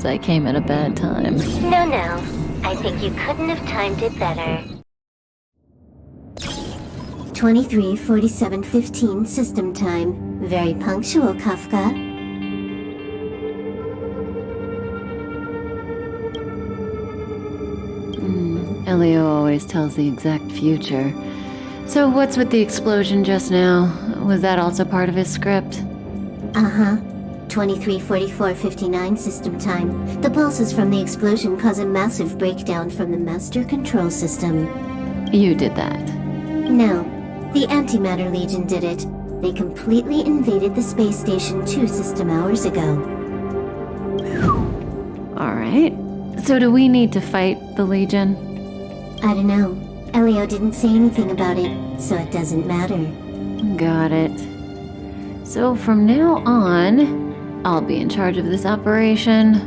Seems I came at a bad time. No. I think you couldn't have timed it better. 23:47:15 system time. Very punctual, Kafka. Elio always tells the exact future. So what's with the explosion just now? Was that also part of his script? Uh-huh. 23:44:59 system time. The pulses from the explosion cause a massive breakdown from the master control system. You did that. No. The Antimatter Legion did it. They completely invaded the space station 2 system hours ago. Alright. So do we need to fight the Legion? I don't know. Elio didn't say anything about it, so it doesn't matter. Got it. So from now on, I'll be in charge of this operation.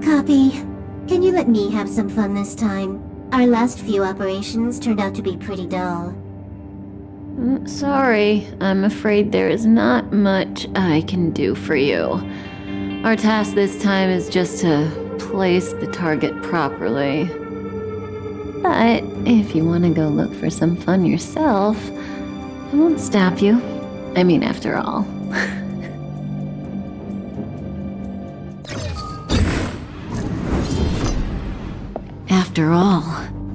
Copy. Can you let me have some fun this time? Our last few operations turned out to be pretty dull. Sorry, I'm afraid there is not much I can do for you. Our task this time is just to place the target properly. But if you want to go look for some fun yourself, I won't stop you. I mean, after all. After all,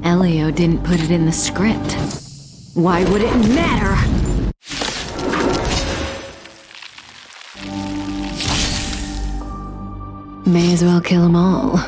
Elio didn't put it in the script. Why would it matter? May as well kill them all.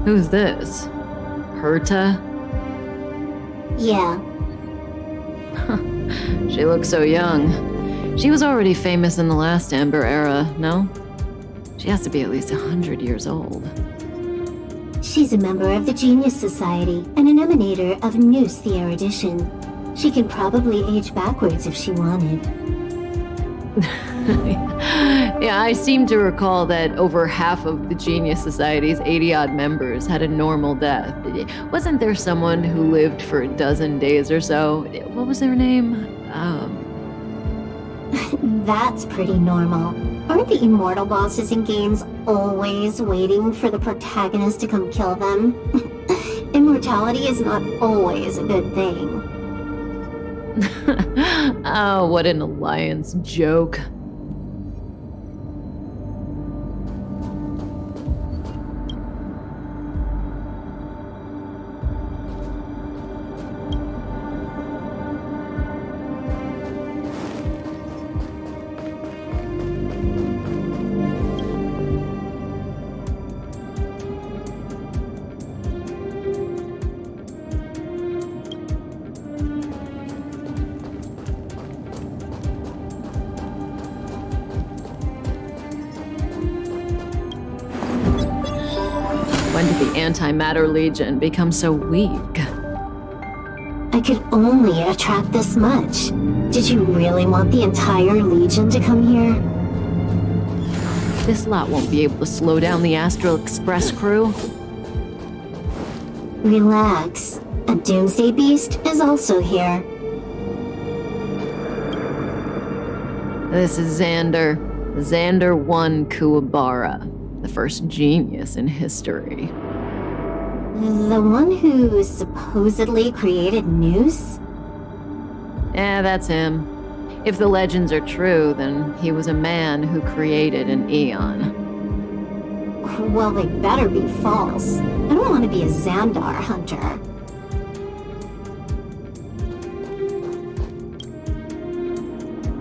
Who's this? Herta? Yeah. She looks so young. She was already famous in the last Amber era, no? She has to be at least 100 years old. She's a member of the Genius Society and an emanator of Noose the Erudition. She can probably age backwards if she wanted. Yeah, I seem to recall that over half of the Genius Society's 80-odd members had a normal death. Wasn't there someone who lived for a dozen days or so? What was their name? That's pretty normal. Aren't the immortal bosses in games always waiting for the protagonist to come kill them? Immortality is not always a good thing. Oh, what an alliance joke. When did the Antimatter Legion become so weak? I could only attract this much. Did you really want the entire Legion to come here? This lot won't be able to slow down the Astral Express crew. Relax. A Doomsday Beast is also here. This is Xander. Xander 1 Kuwabara, the first genius in history. The one who supposedly created Noose? Yeah, that's him. If the legends are true, then he was a man who created an Eon. Well, they better be false. I don't want to be a Xandar hunter.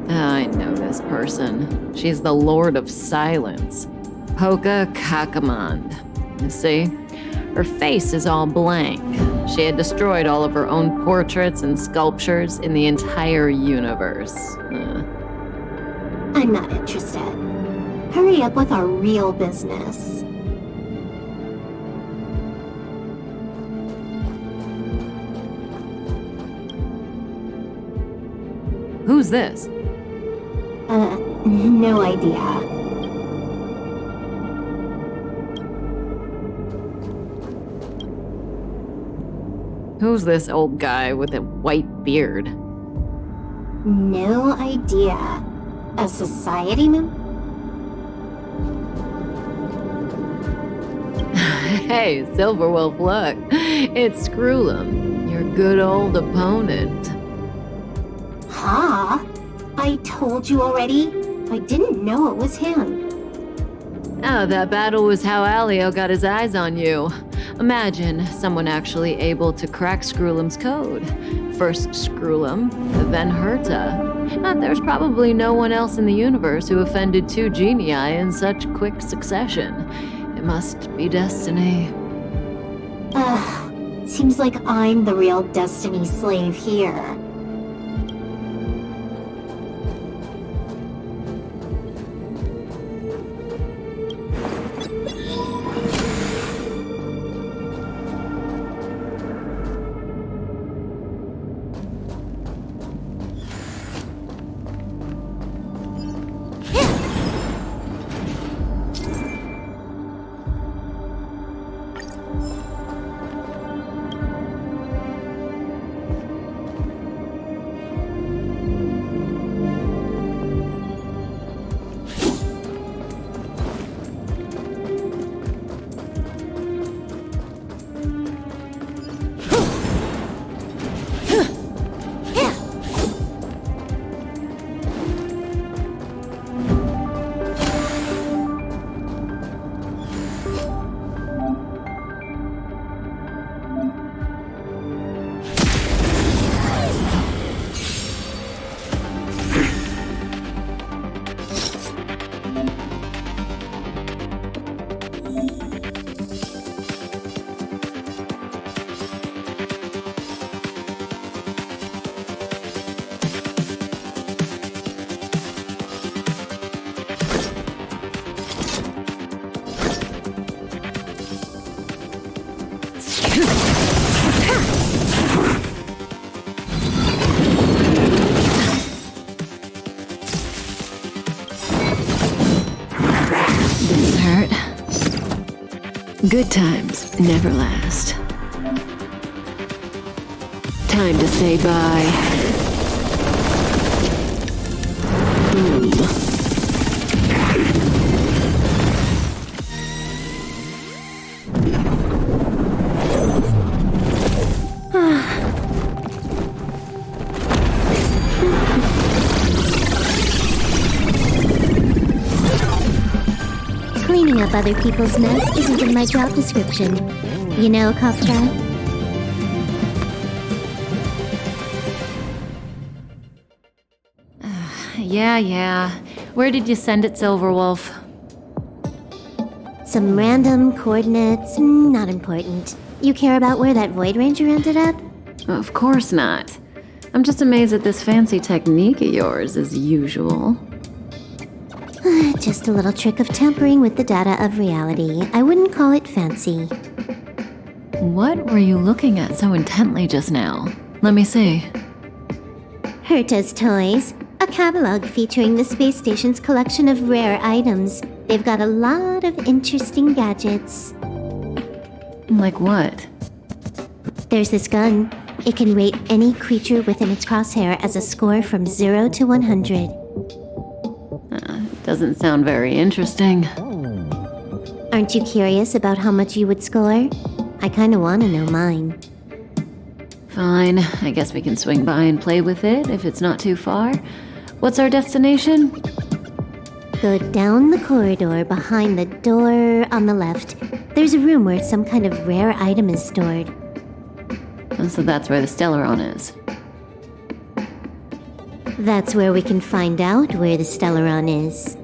I know this person. She's the Lord of Silence. Poka Kakamand. You see? Her face is all blank. She had destroyed all of her own portraits and sculptures in the entire universe. I'm not interested. Hurry up with our real business. Who's this? No idea. Who's this old guy with a white beard? No idea. A society member? Hey, Silverwolf, look. It's Screwlum, your good old opponent. Huh? I told you already. I didn't know it was him. Oh, that battle was how Alio got his eyes on you. Imagine someone actually able to crack Screwlum's code. First Screwlum, then Herta. But there's probably no one else in the universe who offended two genii in such quick succession. It must be destiny. Seems like I'm the real destiny slave here. Good times never last. Time to say bye. Cleaning up other people's mess isn't in my job description. You know, Kafka? Yeah. Where did you send it, Silverwolf? Some random coordinates, not important. You care about where that Void Ranger ended up? Of course not. I'm just amazed at this fancy technique of yours, as usual. Just a little trick of tampering with the data of reality. I wouldn't call it fancy. What were you looking at so intently just now? Let me see. Herta's Toys, a catalog featuring the space station's collection of rare items. They've got a lot of interesting gadgets. Like what? There's this gun. It can rate any creature within its crosshair as a score from 0 to 100. Doesn't sound very interesting. Aren't you curious about how much you would score? I kinda wanna know mine. Fine, I guess we can swing by and play with it if it's not too far. What's our destination? Go down the corridor behind the door on the left. There's a room where some kind of rare item is stored. Oh, so that's where the Stellaron is. That's where we can find out where the Stellaron is.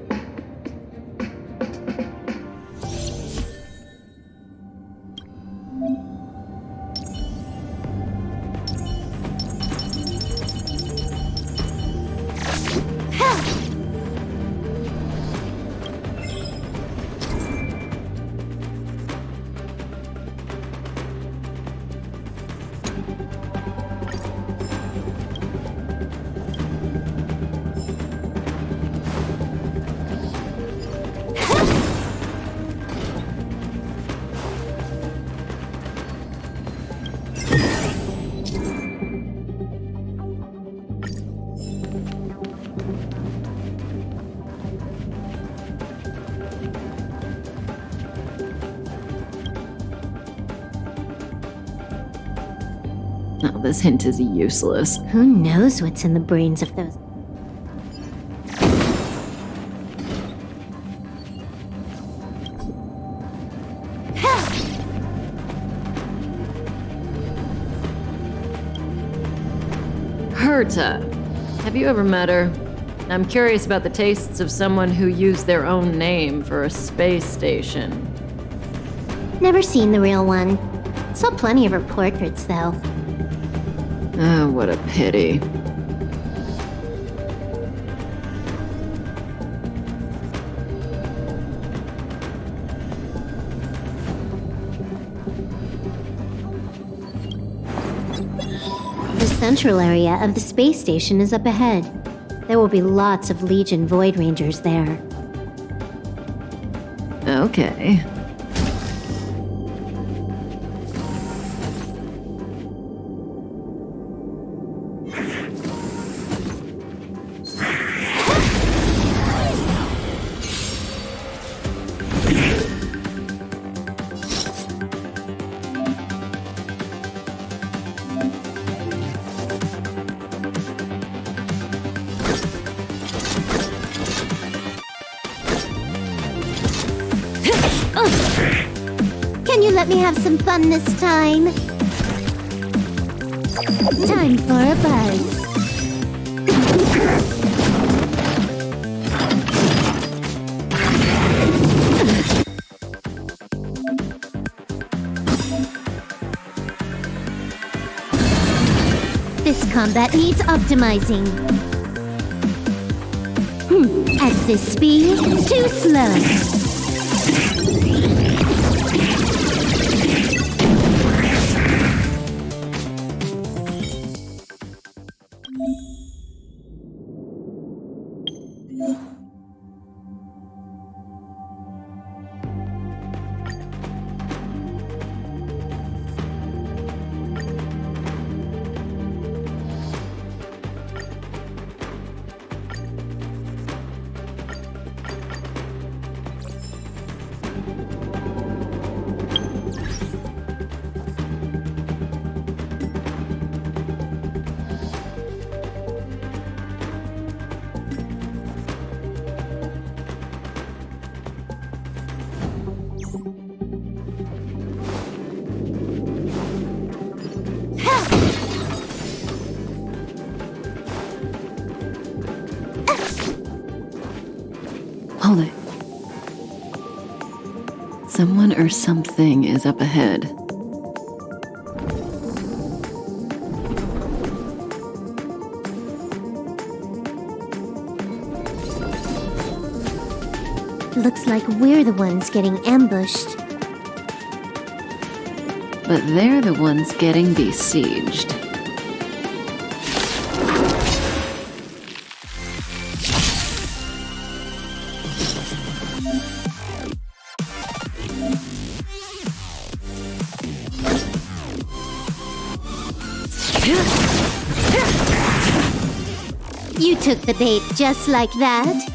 Oh, this hint is useless. Who knows what's in the brains of those? Herta. Have you ever met her? I'm curious about the tastes of someone who used their own name for a space station. Never seen the real one. Saw plenty of her portraits, though. Oh, what a pity. The central area of the space station is up ahead. There will be lots of Legion Void Rangers there. Okay. Can you let me have some fun this time? Time for a buzz. This combat needs optimizing. At this speed, too slow. Hold it. Someone or something is up ahead. Looks like we're the ones getting ambushed. But they're the ones getting besieged. You took the bait just like that.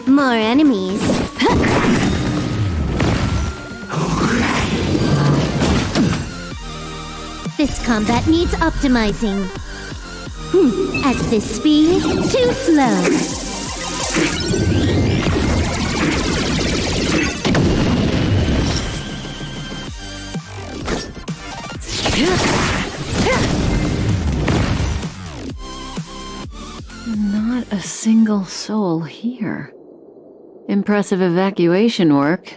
More enemies. This combat needs optimizing. At this speed, too slow. Not a single soul here. Impressive evacuation work.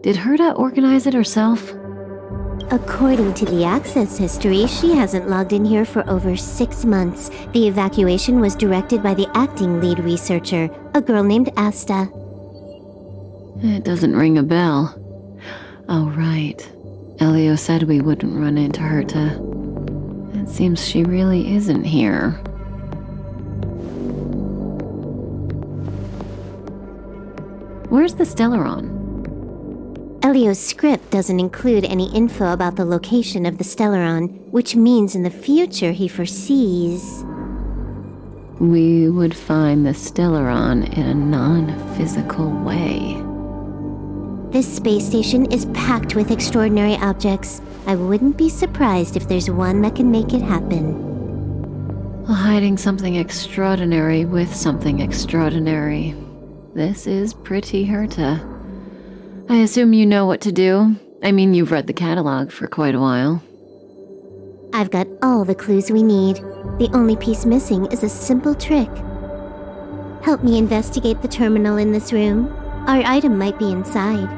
Did Herta organize it herself? According to the access history, she hasn't logged in here for over 6 months. The evacuation was directed by the acting lead researcher, a girl named Asta. It doesn't ring a bell. Oh, right. Elio said we wouldn't run into Herta. It seems she really isn't here. Where's the Stellaron? Elio's script doesn't include any info about the location of the Stellaron, which means in the future he foresees... We would find the Stellaron in a non-physical way. This space station is packed with extraordinary objects. I wouldn't be surprised if there's one that can make it happen. Hiding something extraordinary with something extraordinary. This is pretty Herta. I assume you know what to do. I mean, you've read the catalog for quite a while. I've got all the clues we need. The only piece missing is a simple trick. Help me investigate the terminal in this room. Our item might be inside.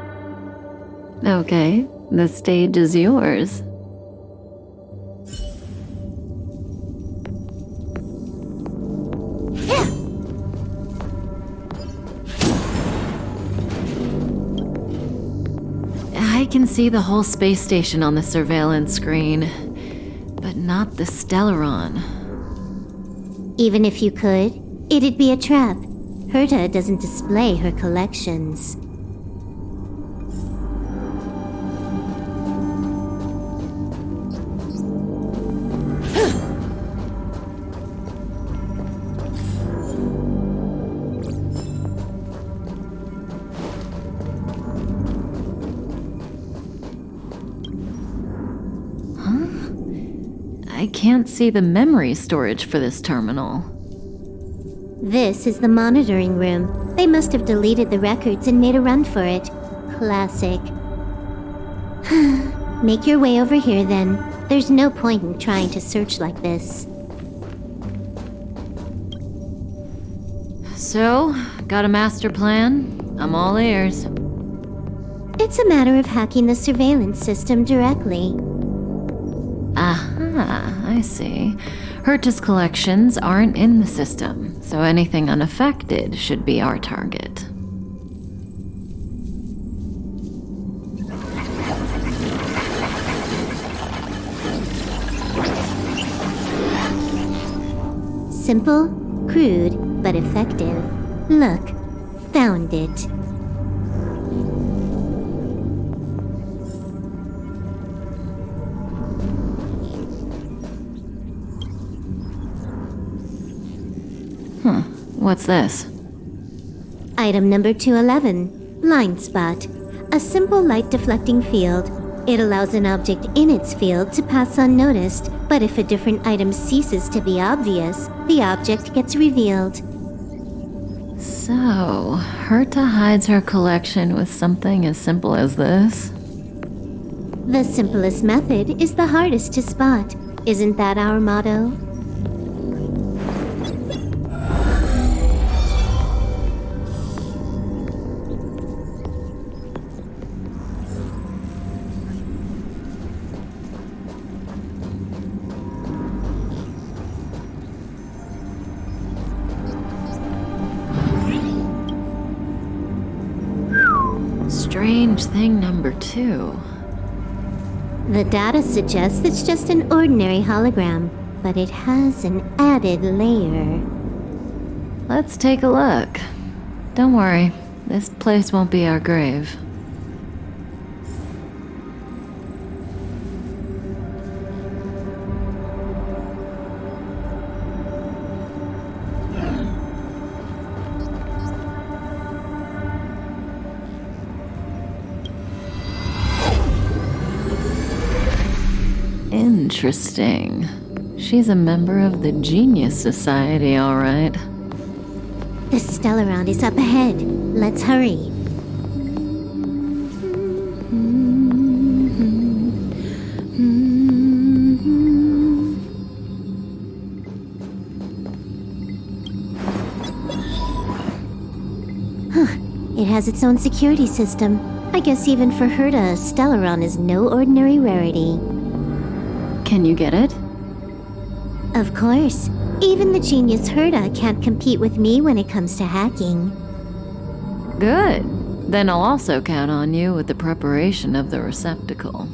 Okay, the stage is yours. I can see the whole space station on the surveillance screen, but not the Stellaron. Even if you could, it'd be a trap. Herta doesn't display her collections. I can't see the memory storage for this terminal. This is the monitoring room. They must have deleted the records and made a run for it. Classic. Make your way over here then. There's no point in trying to search like this. So, got a master plan? I'm all ears. It's a matter of hacking the surveillance system directly. Aha, I see. Herta's collections aren't in the system, so anything unaffected should be our target. Simple, crude, but effective. Look, found it. What's this? Item number 211, Blind Spot. A simple light deflecting field. It allows an object in its field to pass unnoticed, but if a different item ceases to be obvious, the object gets revealed. So, Herta hides her collection with something as simple as this? The simplest method is the hardest to spot. Isn't that our motto? Strange thing number 2. The data suggests it's just an ordinary hologram, but it has an added layer. Let's take a look. Don't worry, this place won't be our grave. Interesting. She's a member of the Genius Society, all right. The Stellaron is up ahead. Let's hurry. It has its own security system. I guess even for Herta, Stellaron is no ordinary rarity. Can you get it? Of course. Even the genius Herta can't compete with me when it comes to hacking. Good. Then I'll also count on you with the preparation of the receptacle.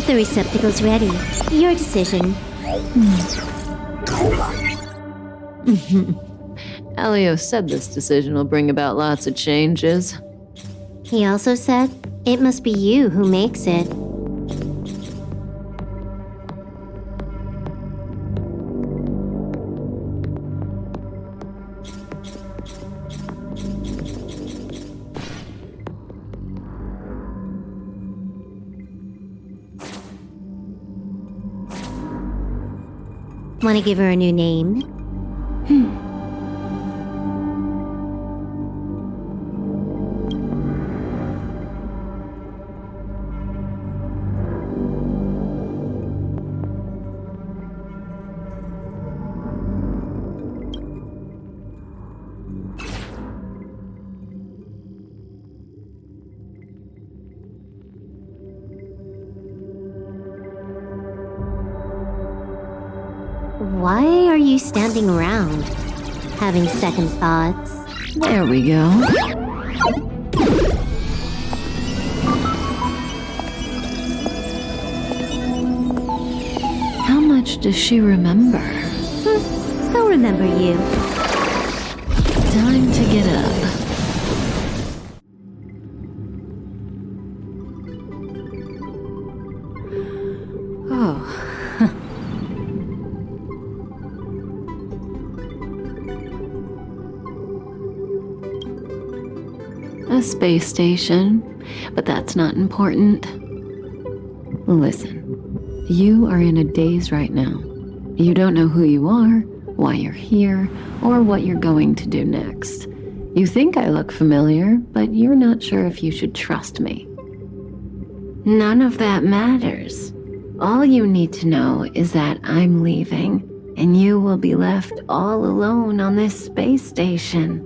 The receptacle's ready. Your decision. Elio said this decision will bring about lots of changes. He also said, it must be you who makes it. Want to give her a new name? Why are you standing around? Having second thoughts? There we go. How much does she remember? I'll remember you. Time to get up. Oh. A space station, but that's not important. Listen, you are in a daze right now. You don't know who you are, why you're here, or what you're going to do next. You think I look familiar, but you're not sure if you should trust me. None of that matters. All you need to know is that I'm leaving, and you will be left all alone on this space station.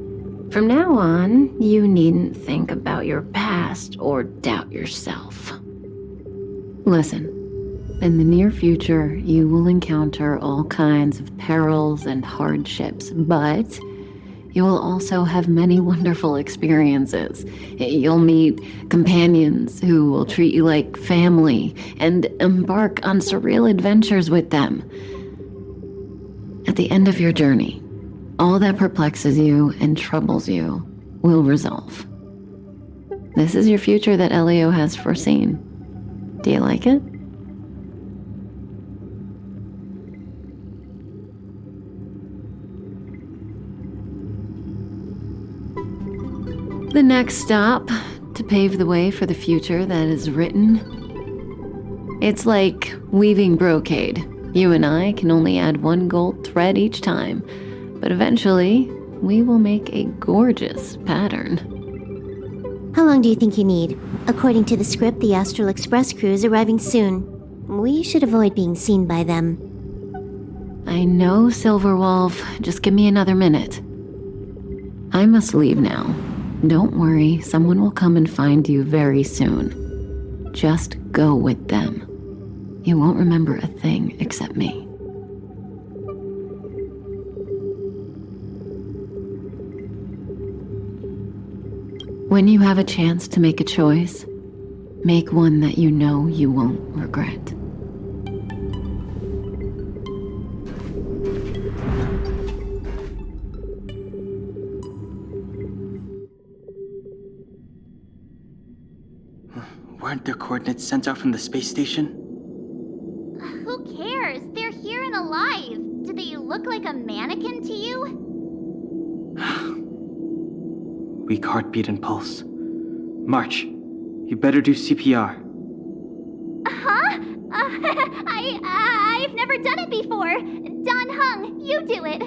From now on, you needn't think about your past or doubt yourself. Listen, in the near future, you will encounter all kinds of perils and hardships, but you will also have many wonderful experiences. You'll meet companions who will treat you like family and embark on surreal adventures with them. At the end of your journey, all that perplexes you and troubles you will resolve. This is your future that Elio has foreseen. Do you like it? The next stop, to pave the way for the future that is written. It's like weaving brocade. You and I can only add one gold thread each time, but eventually, we will make a gorgeous pattern. How long do you think you need? According to the script, the Astral Express crew is arriving soon. We should avoid being seen by them. I know, Silverwolf. Just give me another minute. I must leave now. Don't worry, someone will come and find you very soon. Just go with them. You won't remember a thing except me. When you have a chance to make a choice, make one that you know you won't regret. Weren't their coordinates sent out from the space station? Who cares? They're here and alive. Do they look like a mannequin to you? Weak heartbeat and pulse. March, you better do CPR. Huh? I've never done it before. Don Hung, you do it.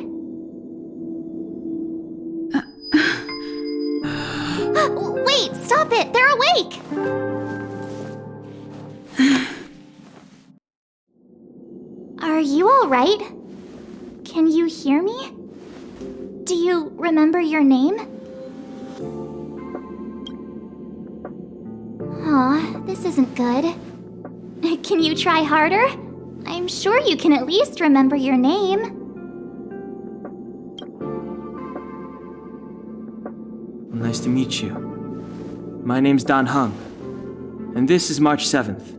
Wait, stop it! They're awake! Are you alright? Can you hear me? Do you remember your name? Aw, this isn't good. Can you try harder? I'm sure you can at least remember your name. Well, nice to meet you. My name's Don Hung, and this is March 7th.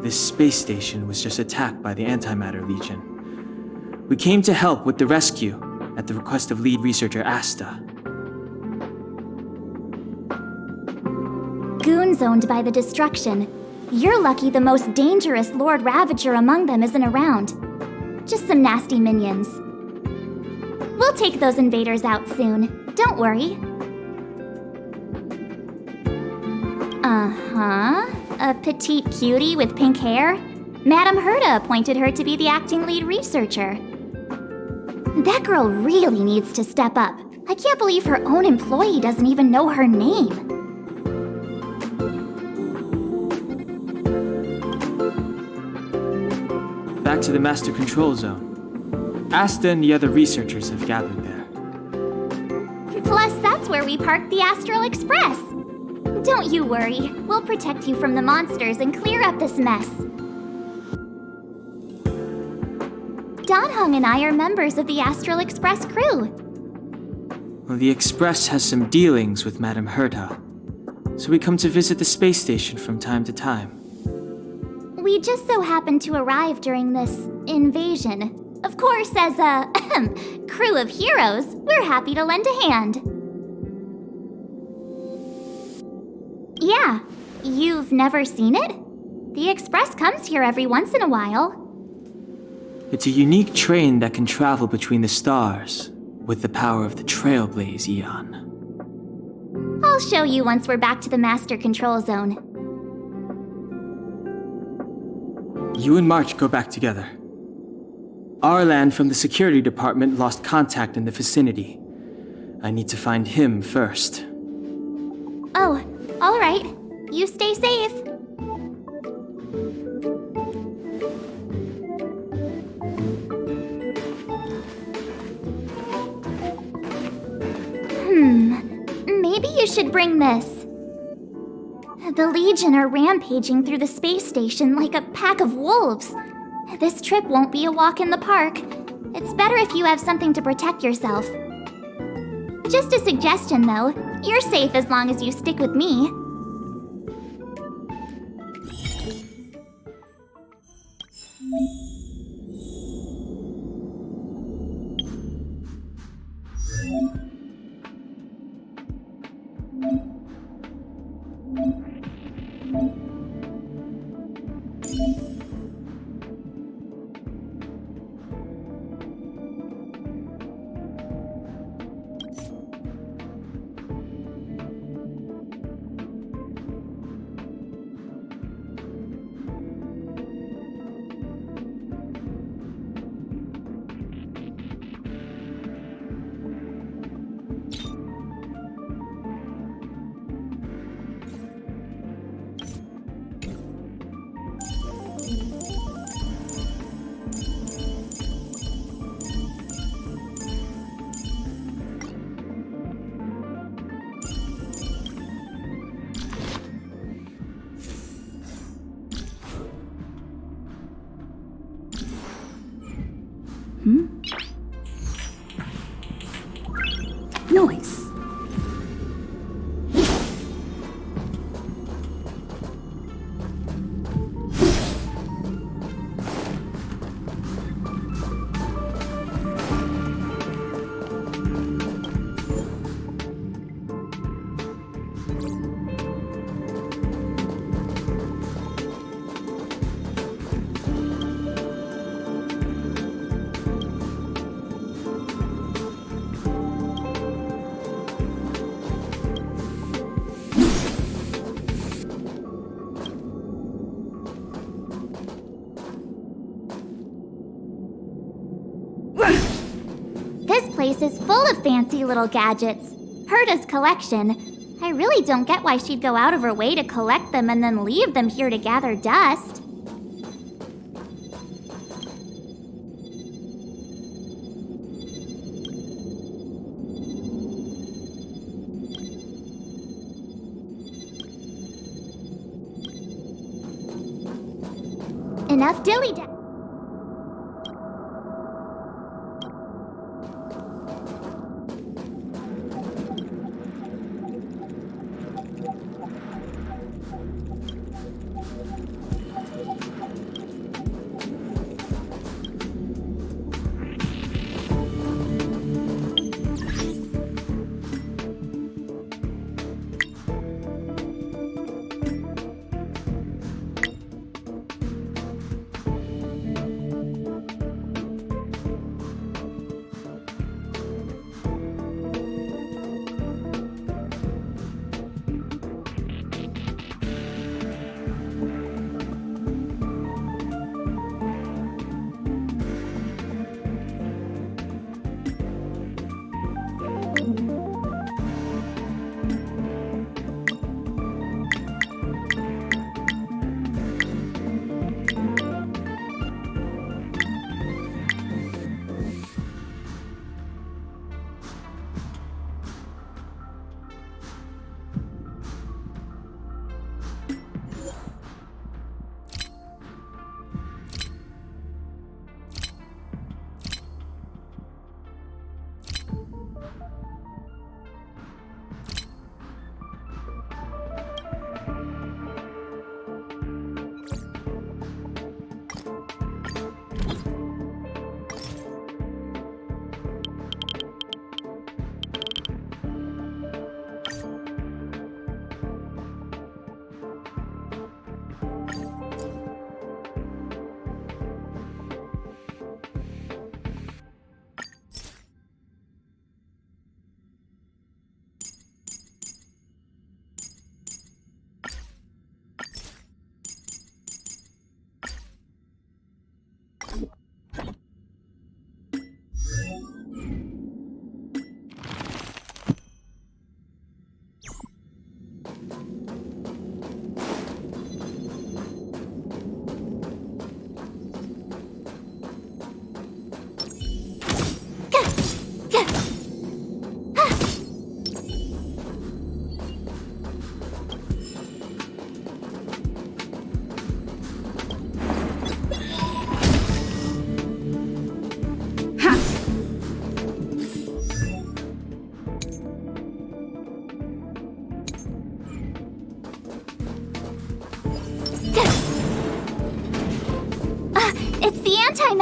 This space station was just attacked by the Antimatter Legion. We came to help with the rescue at the request of lead researcher Asta. Goons owned by the destruction. You're lucky the most dangerous Lord Ravager among them isn't around. Just some nasty minions. We'll take those invaders out soon. Don't worry. Uh-huh. A petite cutie with pink hair? Madame Herta appointed her to be the acting lead researcher. That girl really needs to step up. I can't believe her own employee doesn't even know her name. Back to the Master Control Zone. Asta and the other researchers have gathered there. Plus, that's where we parked the Astral Express. Don't you worry. We'll protect you from the monsters and clear up this mess. Donhung and I are members of the Astral Express crew. Well, the Express has some dealings with Madame Herta, so we come to visit the space station from time to time. We just so happened to arrive during this invasion. Of course, as a crew of heroes, we're happy to lend a hand. Yeah, you've never seen it? The Express comes here every once in a while. It's a unique train that can travel between the stars with the power of the Trailblaze Eon. I'll show you once we're back to the Master Control Zone. You and March go back together. Arlan from the security department lost contact in the vicinity. I need to find him first. Oh, all right. You stay safe. Maybe you should bring this. The Legion are rampaging through the space station like a pack of wolves. This trip won't be a walk in the park. It's better if you have something to protect yourself. Just a suggestion, though. You're safe as long as you stick with me. Noise. This place is full of fancy little gadgets. Herta's collection. I really don't get why she'd go out of her way to collect them and then leave them here to gather dust. Enough dilly-da-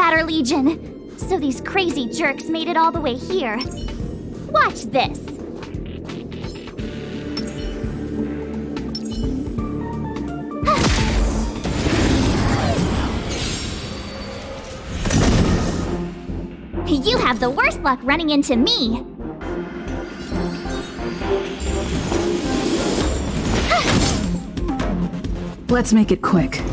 Matter Legion. So these crazy jerks made it all the way here. Watch this. You have the worst luck running into me. Let's make it quick.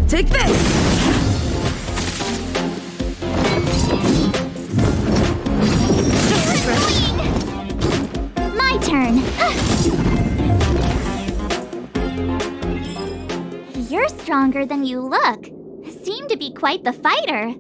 Take this! My turn. You're stronger than you look. Seem to be quite the fighter.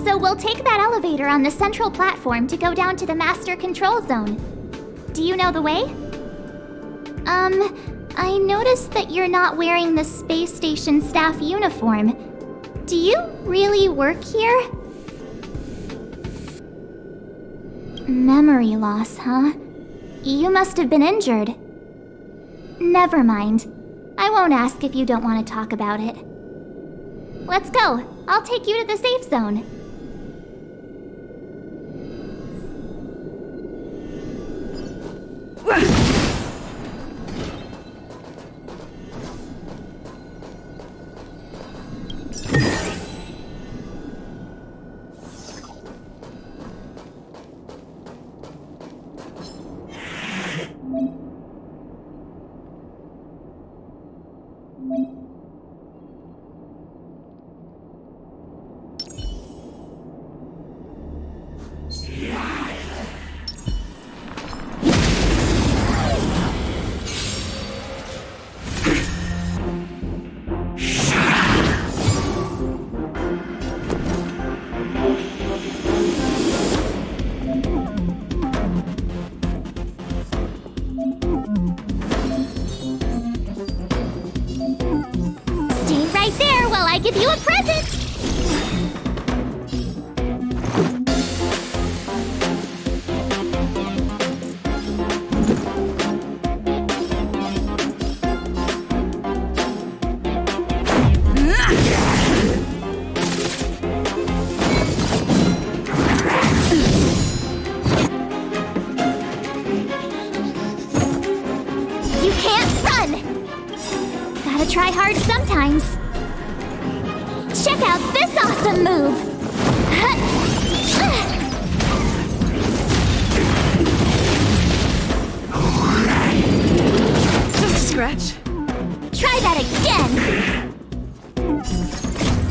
So we'll take that elevator on the central platform to go down to the master control zone. Do you know the way? I noticed that you're not wearing the space station staff uniform. Do you really work here? Memory loss, huh? You must have been injured. Never mind. I won't ask if you don't want to talk about it. Let's go. I'll take you to the safe zone. I give you a present! You can't run! Gotta try hard sometimes. Check out this awesome move! Just a scratch. Try that again!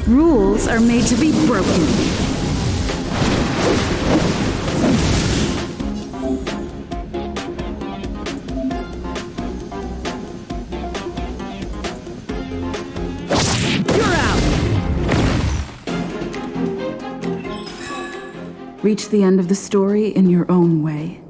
Rules are made to be broken. You're out! Reach the end of the story in your own way.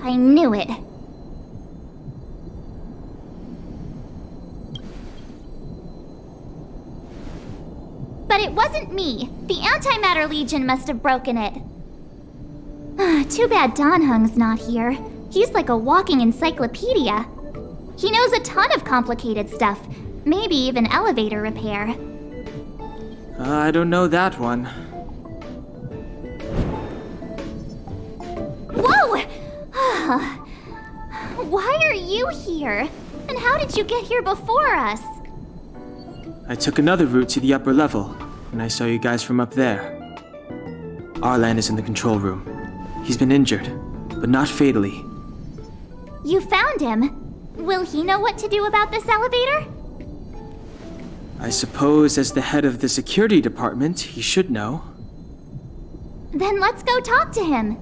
I knew it. But it wasn't me. The Antimatter Legion must have broken it. Too bad Dan Hung's not here. He's like a walking encyclopedia. He knows a ton of complicated stuff, maybe even elevator repair. I don't know that one. Whoa! Why are you here? And how did you get here before us? I took another route to the upper level, and I saw you guys from up there. Arlan is in the control room. He's been injured, but not fatally. You found him. Will he know what to do about this elevator? I suppose as the head of the security department, he should know. Then let's go talk to him.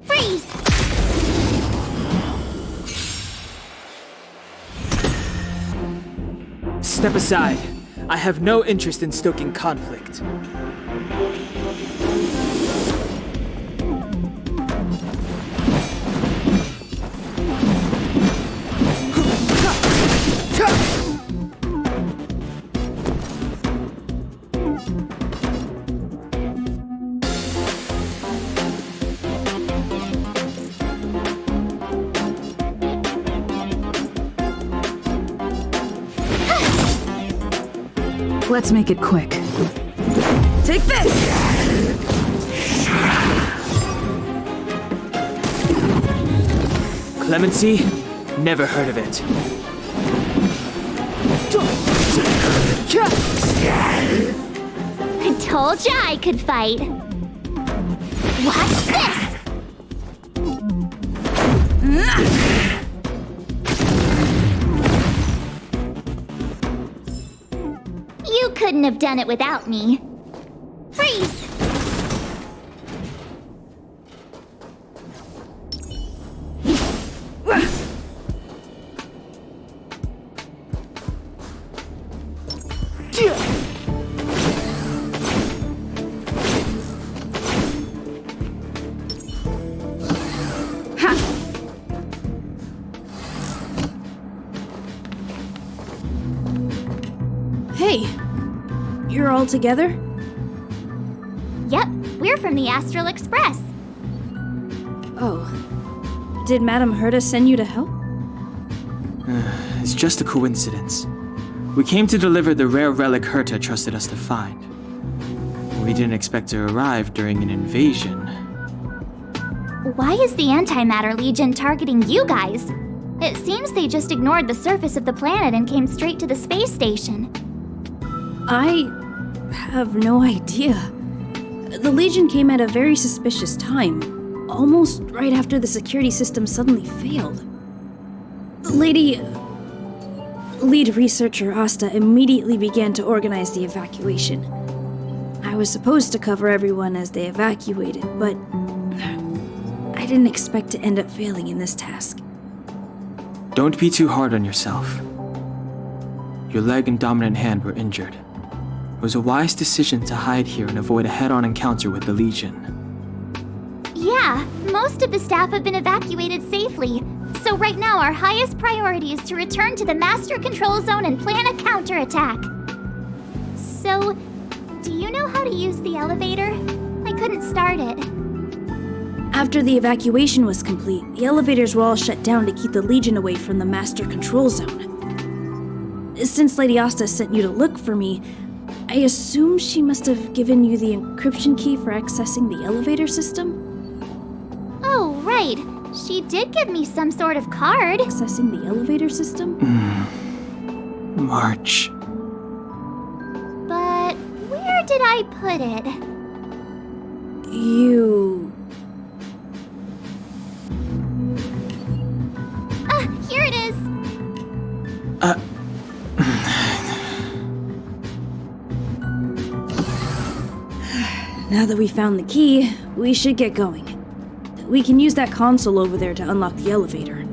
Freeze! Step aside. I have no interest in stoking conflict. Let's make it quick. Take this! Clemency? Never heard of it. I told ya I could fight. Watch this! You couldn't have done it without me. Freeze! all together? Yep, we're from the Astral Express. Oh. Did Madame Herta send you to help? It's just a coincidence. We came to deliver the rare relic Herta trusted us to find. We didn't expect to arrive during an invasion. Why is the Antimatter Legion targeting you guys? It seems they just ignored the surface of the planet and came straight to the space station. I have no idea. The Legion came at a very suspicious time, almost right after the security system suddenly failed. Lead researcher Asta immediately began to organize the evacuation. I was supposed to cover everyone as they evacuated, but I didn't expect to end up failing in this task. Don't be too hard on yourself. Your leg and dominant hand were injured. It was a wise decision to hide here and avoid a head-on encounter with the Legion. Yeah, most of the staff have been evacuated safely. So right now our highest priority is to return to the Master Control Zone and plan a counterattack. So, do you know how to use the elevator? I couldn't start it. After the evacuation was complete, the elevators were all shut down to keep the Legion away from the Master Control Zone. Since Lady Asta sent you to look for me, I assume she must have given you the encryption key for accessing the elevator system? Oh, right. She did give me some sort of card. Accessing the elevator system? March. But where did I put it? You... Here it is. Now that we found the key, we should get going. We can use that console over there to unlock the elevator.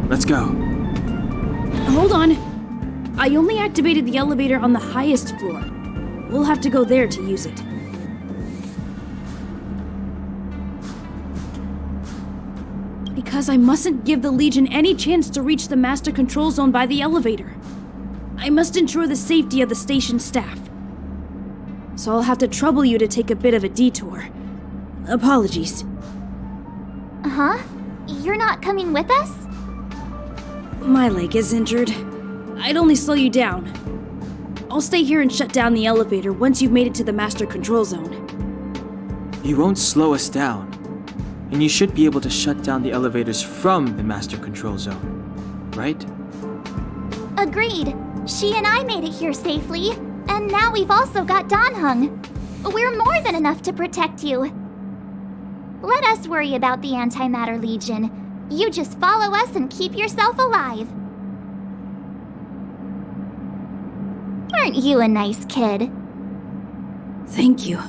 Let's go. Hold on. I only activated the elevator on the highest floor. We'll have to go there to use it. Because I mustn't give the Legion any chance to reach the Master Control Zone by the elevator. I must ensure the safety of the station staff. So I'll have to trouble you to take a bit of a detour. Apologies. Huh? You're not coming with us? My leg is injured. I'd only slow you down. I'll stay here and shut down the elevator once you've made it to the Master Control Zone. You won't slow us down. And you should be able to shut down the elevators from the Master Control Zone, right? Agreed. She and I made it here safely. And now we've also got Danheng. We're more than enough to protect you. Let us worry about the Antimatter Legion. You just follow us and keep yourself alive. Aren't you a nice kid? Thank you.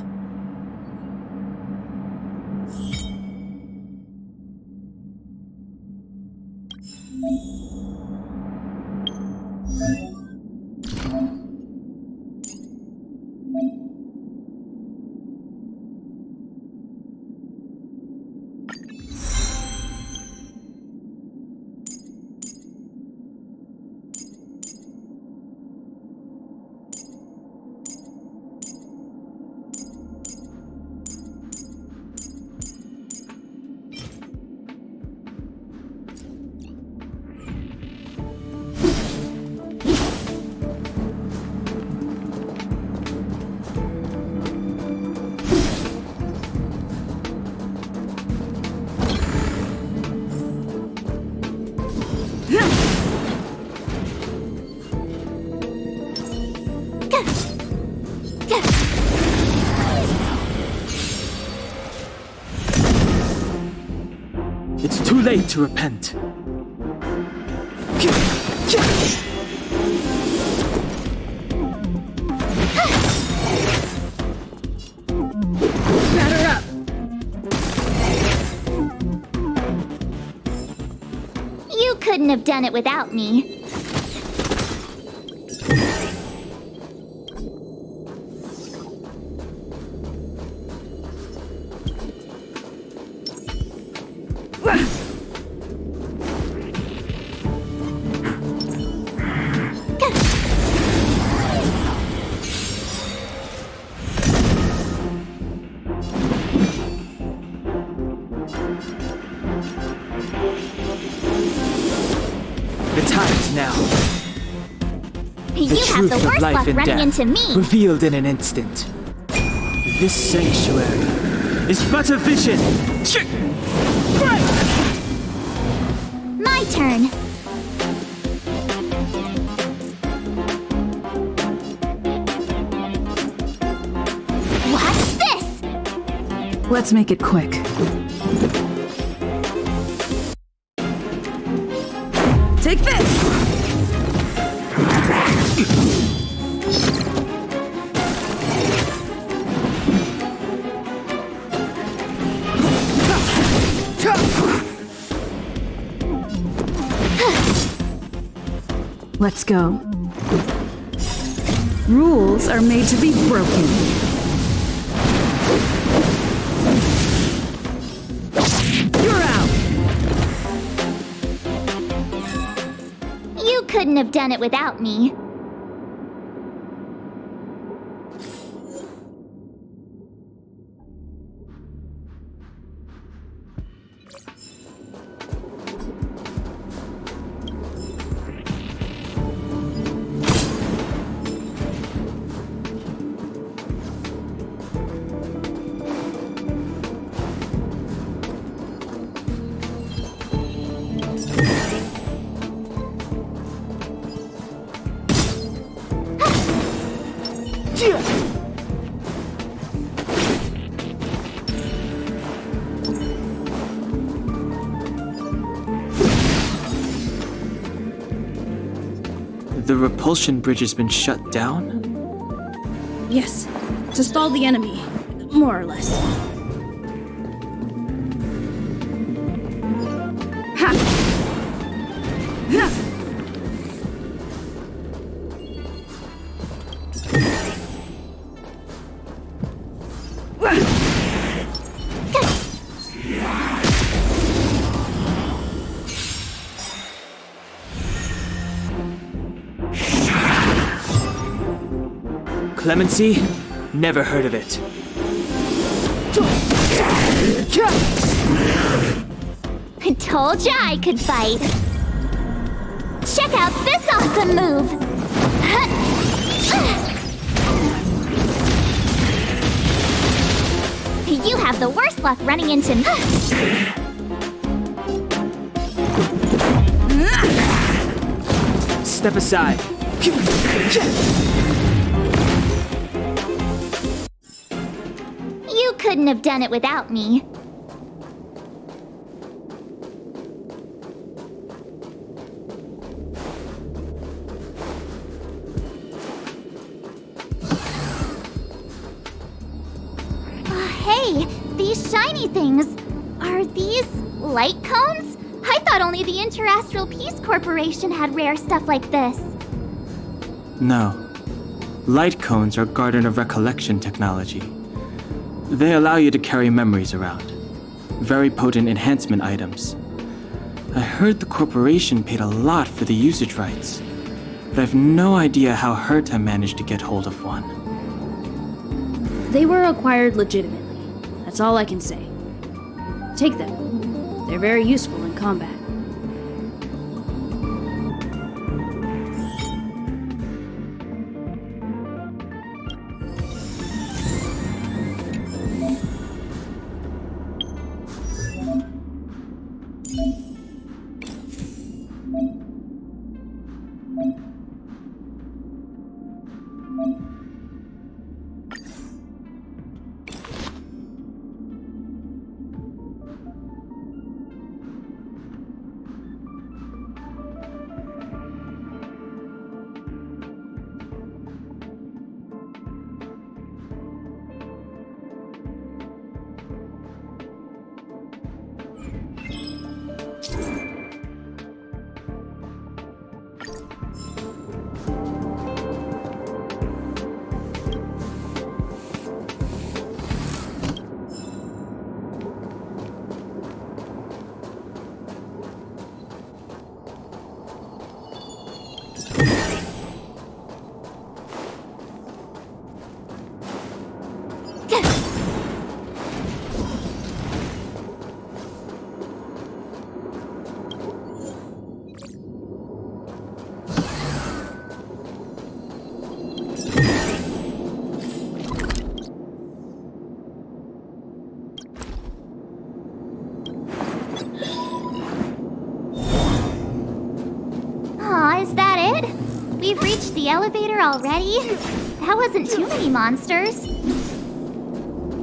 It's too late to repent. Batter up! You couldn't have done it without me. The time is now. You The have truth the of worst life luck and running death, into me. revealed in an instant. This sanctuary is but a vision. My turn. What's this? Let's make it quick. Take this! Let's go. Rules are made to be broken. You're out! You couldn't have done it without me. The repulsion bridge has been shut down? Yes, to stall the enemy, more or less. Ha! Ha! Clemency? Never heard of it. I told ya I could fight. Check out this awesome move. You have the worst luck running into me. Step aside. You couldn't have done it without me. Hey, these shiny things. Are these light cones? I thought only the Interastral Peace Corporation had rare stuff like this. No. Light cones are Garden of Recollection technology. They allow you to carry memories around. Very potent enhancement items. I heard the corporation paid a lot for the usage rights, but I've no idea how Herta managed to get hold of one. They were acquired legitimately. That's all I can say. Take them. They're very useful in combat. Aw, is that it? We've reached the elevator already? That wasn't too many monsters.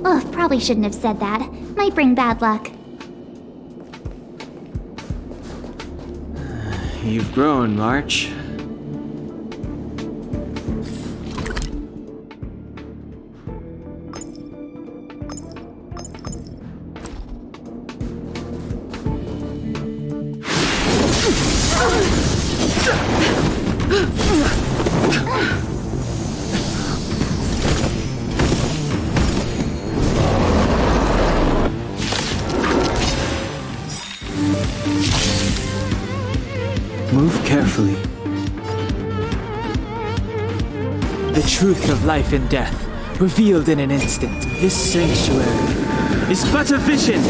Ugh, probably shouldn't have said that. Might bring bad luck. You've grown, March. Move carefully. The truth of life and death, revealed in an instant. This sanctuary is but a vision.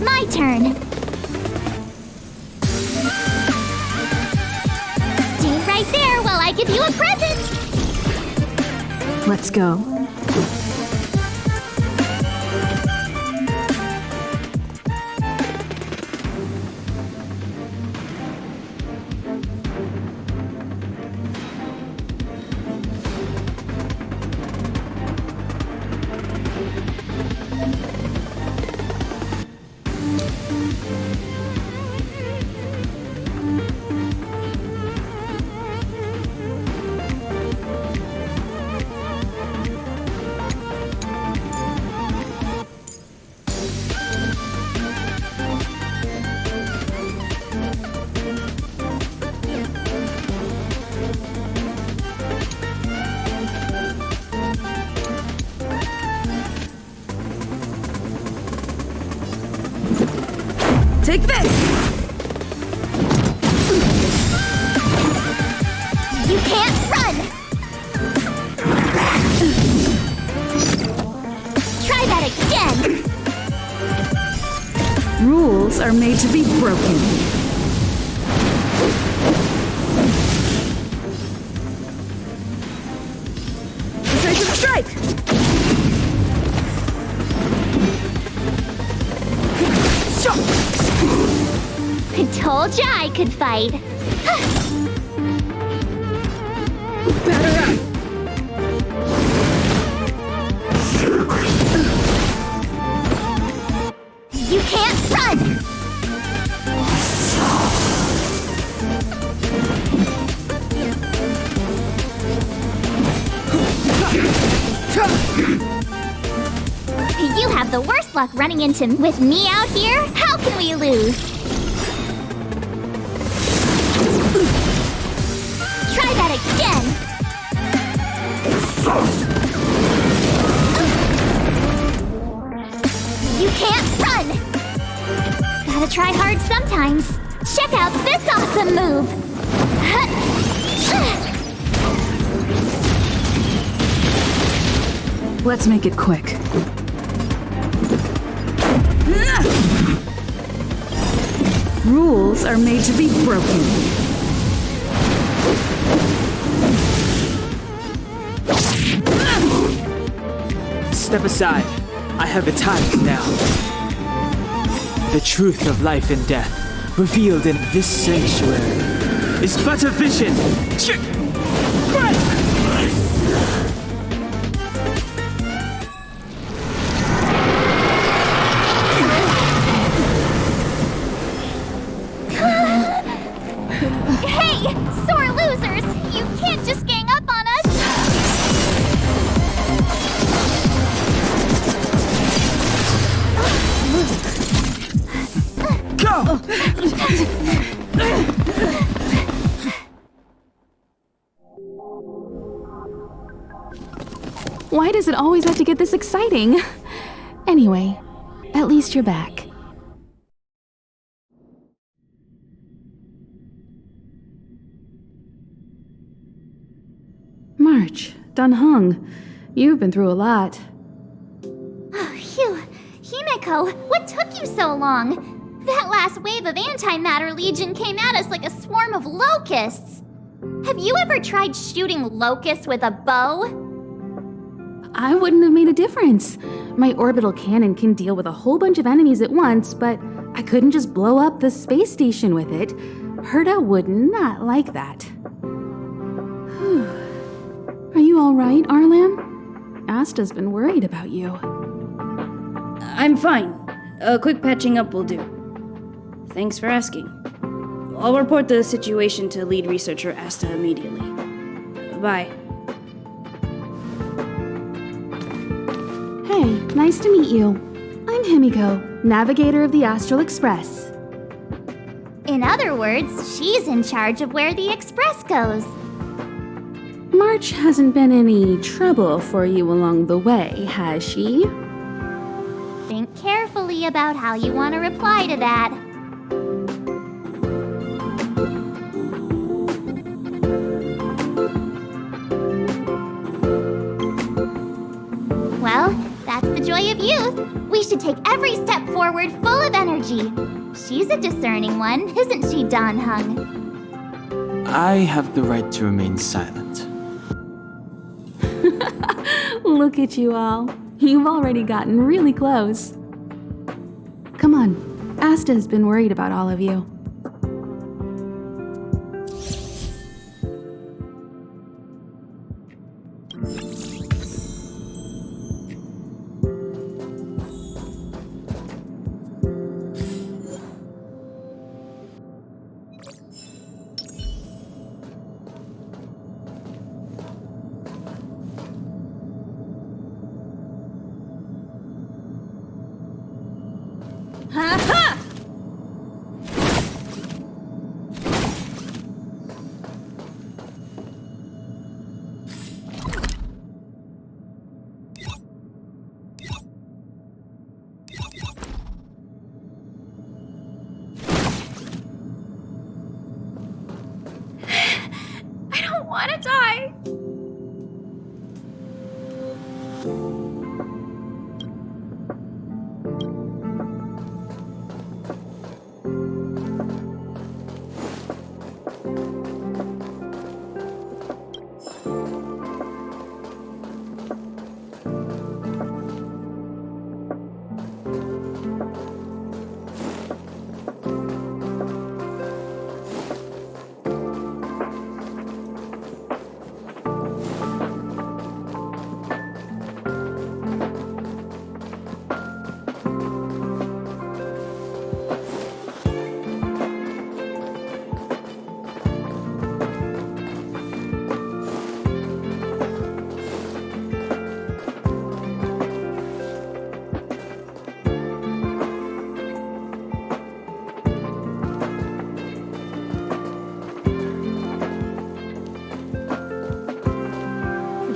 My turn. Stay right there while I give you a present. Let's go. Take this! You can't run! Try that again! Rules are made to be broken. Decisive strike! I told ya I could fight. Batter up! You can't run! You have the worst luck running into with me out here. How can we lose? Try that again. You can't run. Gotta try hard sometimes. Check out this awesome move. Let's make it quick. Rules are made to be broken. Step aside. I have the times now. The truth of life and death, revealed in this sanctuary, is but a vision. Hey, sore losers! You can't just gang up on us! Go! Why does it always have to get this exciting? Anyway, at least you're back. March, Dunhung, you've been through a lot. Oh, phew. Himeko, what took you so long? That last wave of antimatter legion came at us like a swarm of locusts. Have you ever tried shooting locusts with a bow? I wouldn't have made a difference. My orbital cannon can deal with a whole bunch of enemies at once, but I couldn't just blow up the space station with it. Herta would not like that. Are you all right, Arlan? Asta's been worried about you. I'm fine. A quick patching up will do. Thanks for asking. I'll report the situation to lead researcher Asta immediately. Bye. Hey, nice to meet you. I'm Himiko, navigator of the Astral Express. In other words, she's in charge of where the express goes. March hasn't been any trouble for you along the way, has she? Think carefully about how you want to reply to that. Well, that's the joy of youth. We should take every step forward full of energy. She's a discerning one, isn't she, Dan Hung? I have the right to remain silent. Look at you all. You've already gotten really close. Come on, Asta has been worried about all of you. I don't want to die.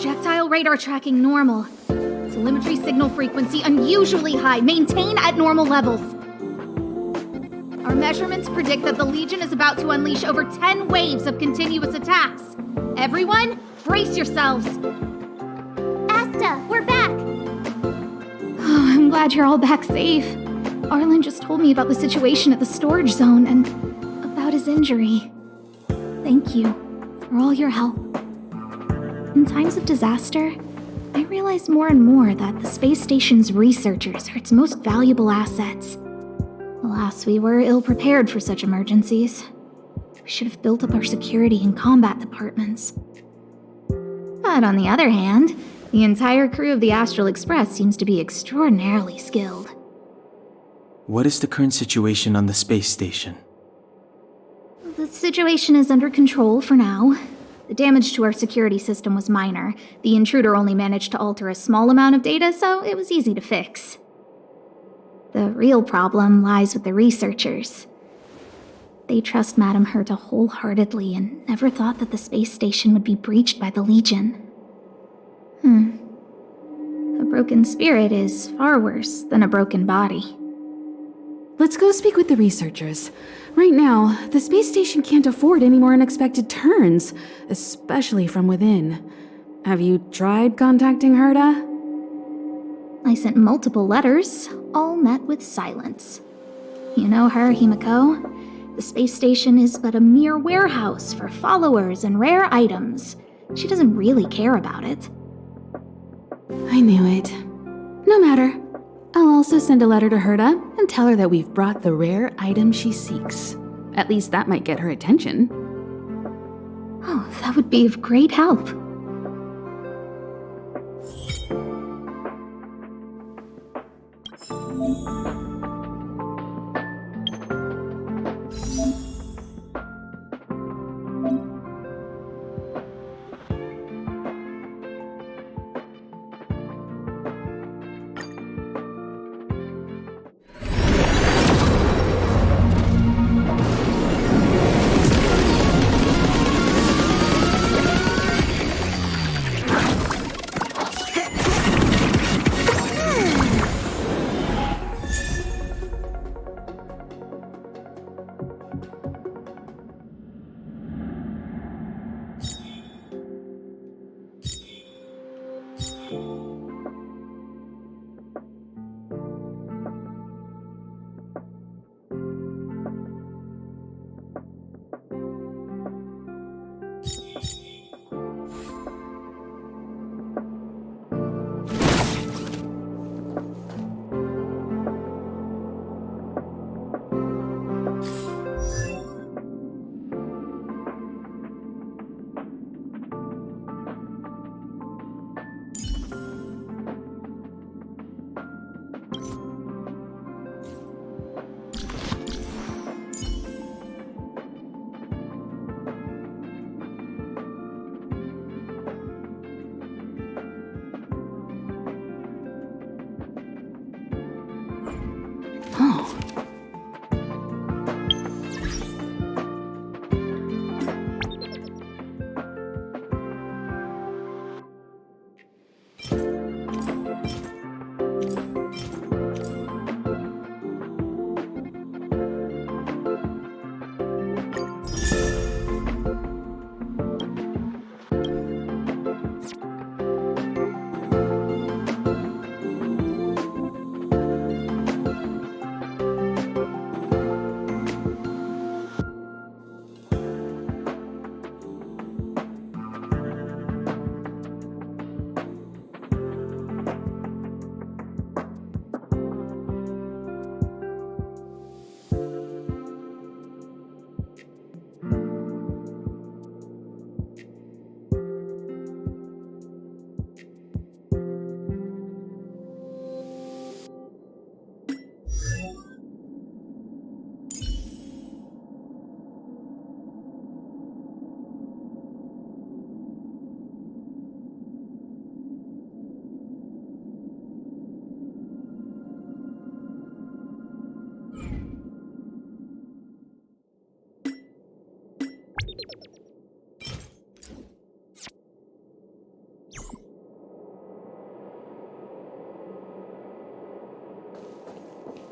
Projectile radar tracking normal. Telemetry signal frequency unusually high. Maintain at normal levels. Our measurements predict that the Legion is about to unleash over 10 waves of continuous attacks. Everyone, brace yourselves. Asta, we're back. Oh, I'm glad you're all back safe. Arlen just told me about the situation at the storage zone and about his injury. Thank you for all your help. In times of disaster, I realize more and more that the space station's researchers are its most valuable assets. Alas, we were ill-prepared for such emergencies. We should have built up our security and combat departments. But on the other hand, the entire crew of the Astral Express seems to be extraordinarily skilled. What is the current situation on the space station? The situation is under control for now. The damage to our security system was minor. The intruder only managed to alter a small amount of data, so it was easy to fix. The real problem lies with the researchers. They trust Madame Herta wholeheartedly and never thought that the space station would be breached by the Legion. A broken spirit is far worse than a broken body. Let's go speak with the researchers. Right now, the space station can't afford any more unexpected turns, especially from within. Have you tried contacting Herta? I sent multiple letters, all met with silence. You know her, Himiko? The space station is but a mere warehouse for followers and rare items. She doesn't really care about it. I knew it. No matter. I'll also send a letter to Herta and tell her that we've brought the rare item she seeks. At least that might get her attention. Oh, that would be of great help. Oh.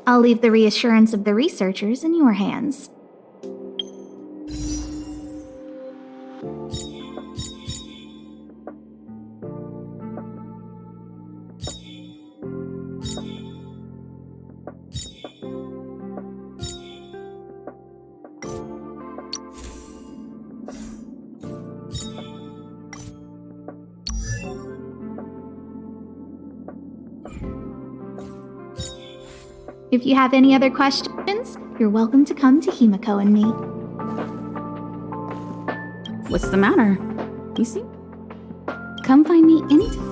I'll leave the reassurance of the researchers in your hands. If you have any other questions, you're welcome to come to Himiko and me. What's the matter? You see? Come find me anytime.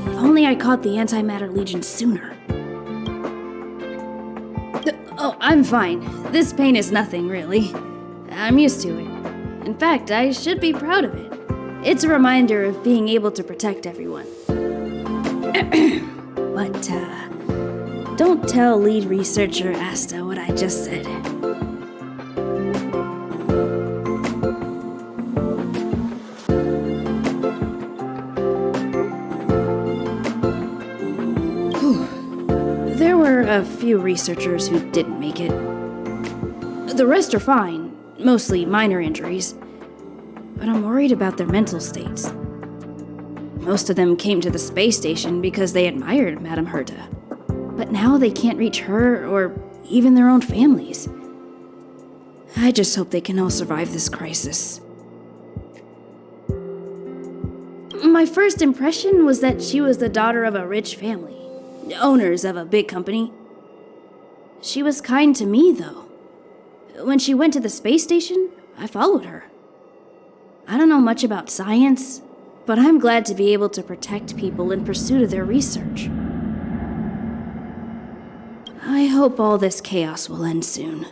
If only I caught the Antimatter Legion sooner. Oh, I'm fine. This pain is nothing, really. I'm used to it. In fact, I should be proud of it. It's a reminder of being able to protect everyone. But, don't tell lead researcher Asta what I just said. There were a few researchers who didn't make it. The rest are fine, mostly minor injuries. But I'm worried about their mental states. Most of them came to the space station because they admired Madame Herta. But now they can't reach her or even their own families. I just hope they can all survive this crisis. My first impression was that she was the daughter of a rich family, owners of a big company. She was kind to me, though. When she went to the space station, I followed her. I don't know much about science, but I'm glad to be able to protect people in pursuit of their research. I hope all this chaos will end soon.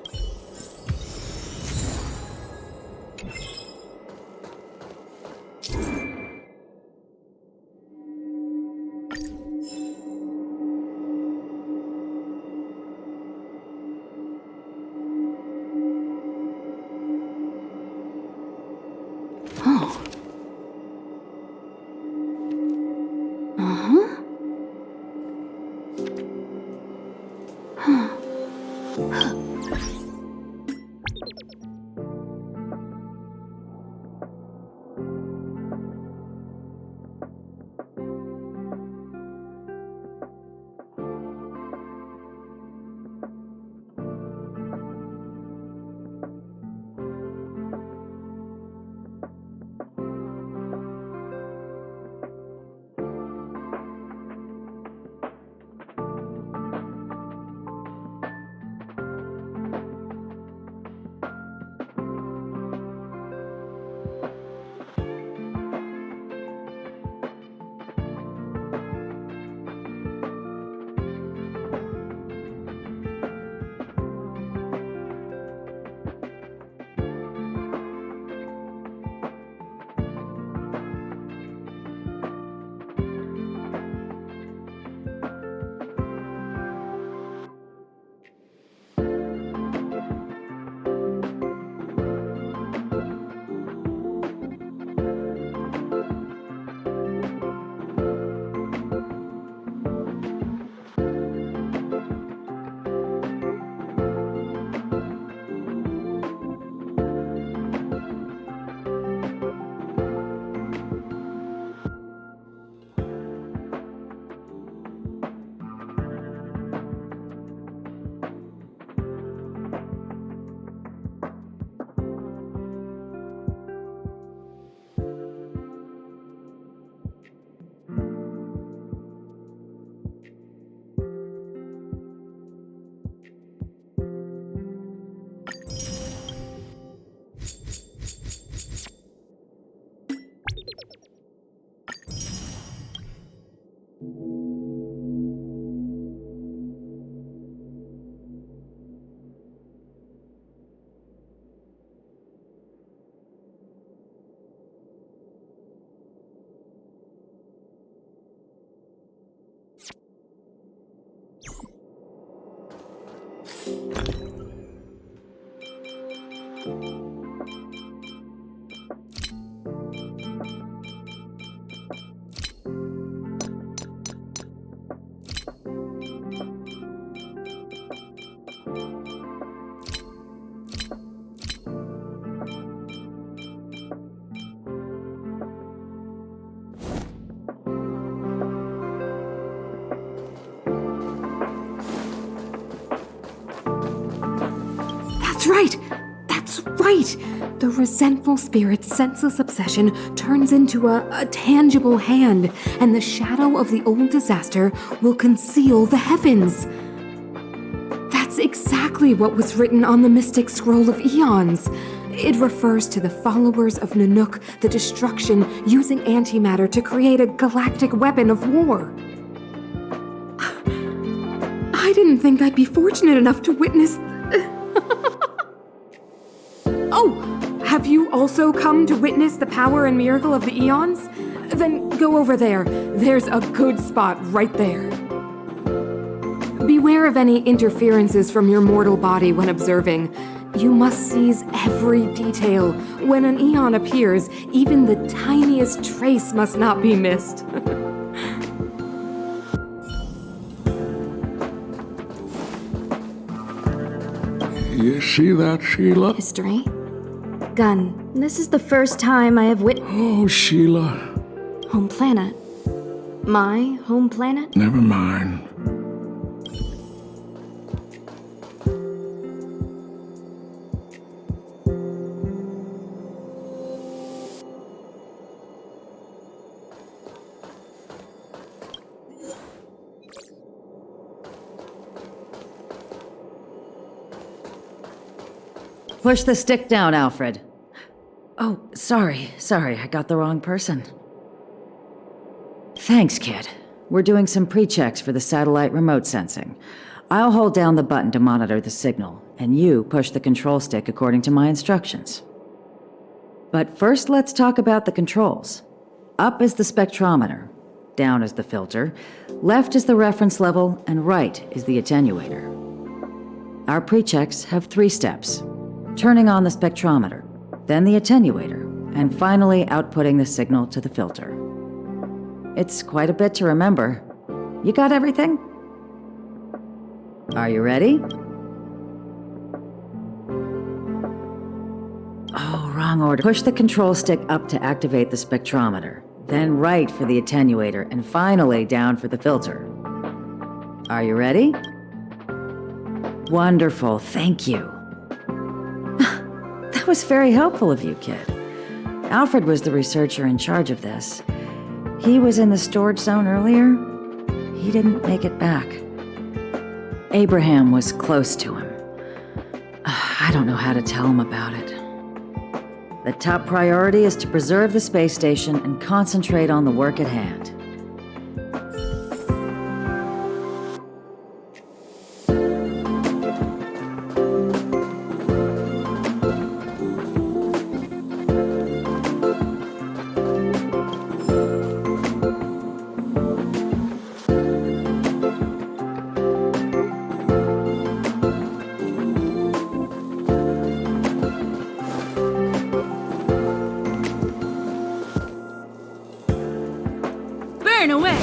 Oh. Uh-huh. That's right! The resentful spirit's senseless obsession turns into a tangible hand, and the shadow of the old disaster will conceal the heavens. That's exactly what was written on the Mystic Scroll of Eons. It refers to the followers of Nanook, the destruction using antimatter to create a galactic weapon of war. I didn't think I'd be fortunate enough to witness... Oh, have you also come to witness the power and miracle of the Eons? Then go over there. There's a good spot right there. Beware of any interferences from your mortal body when observing. You must seize every detail. When an Eon appears, even the tiniest trace must not be missed. You see that, Sheila? History? gun. This is the first time I have Oh, Sheila. Home planet. My home planet? Never mind. Push the stick down, Alfred. Oh, sorry, I got the wrong person. Thanks, kid. We're doing some pre-checks for the satellite remote sensing. I'll hold down the button to monitor the signal, and you push the control stick according to my instructions. But first, let's talk about the controls. Up is the spectrometer, down is the filter, left is the reference level, and right is the attenuator. Our pre-checks have 3 steps. Turning on the spectrometer, then the attenuator, and finally outputting the signal to the filter. It's quite a bit to remember. You got everything? Are you ready? Oh, wrong order. Push the control stick up to activate the spectrometer, then right for the attenuator, and finally down for the filter. Are you ready? Wonderful, thank you. That was very helpful of you, kid. Alfred was the researcher in charge of this. He was in the storage zone earlier. He didn't make it back. Abraham was close to him. I don't know how to tell him about it. The top priority is to preserve the space station and concentrate on the work at hand. Burn away!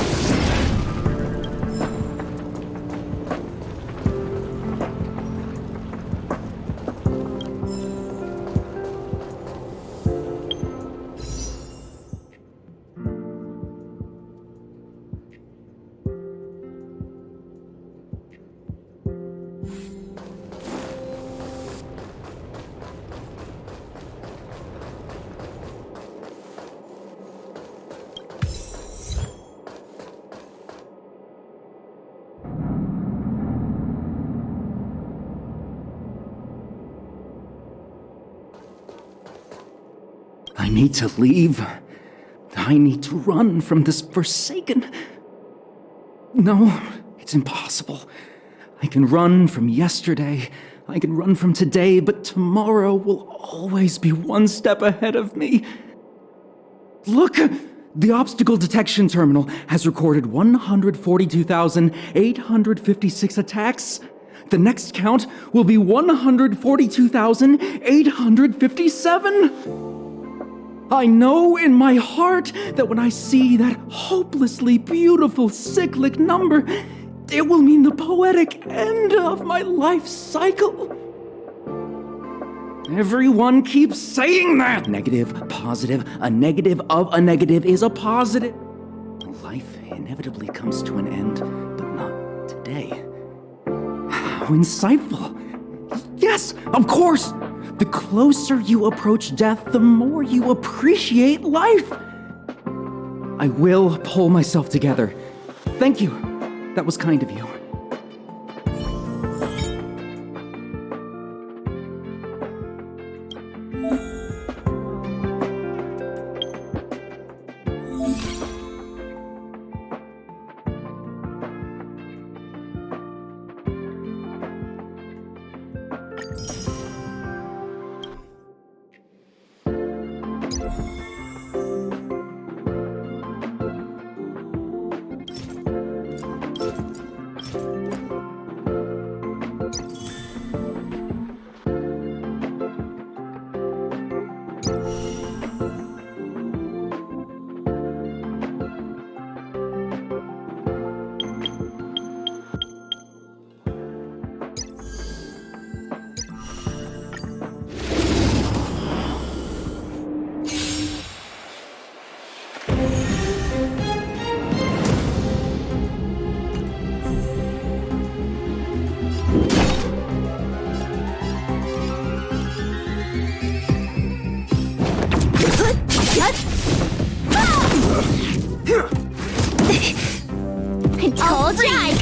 I need to leave. I need to run from this forsaken... No, it's impossible. I can run from yesterday, I can run from today, but tomorrow will always be one step ahead of me. Look! The obstacle detection terminal has recorded 142,856 attacks. The next count will be 142,857! I know in my heart that when I see that hopelessly beautiful cyclic number, it will mean the poetic end of my life cycle. Everyone keeps saying that! Negative, positive, a negative of a negative is a positive. Life inevitably comes to an end, but not today. How insightful. Yes, of course! The closer you approach death, the more you appreciate life. I will pull myself together. Thank you. That was kind of you.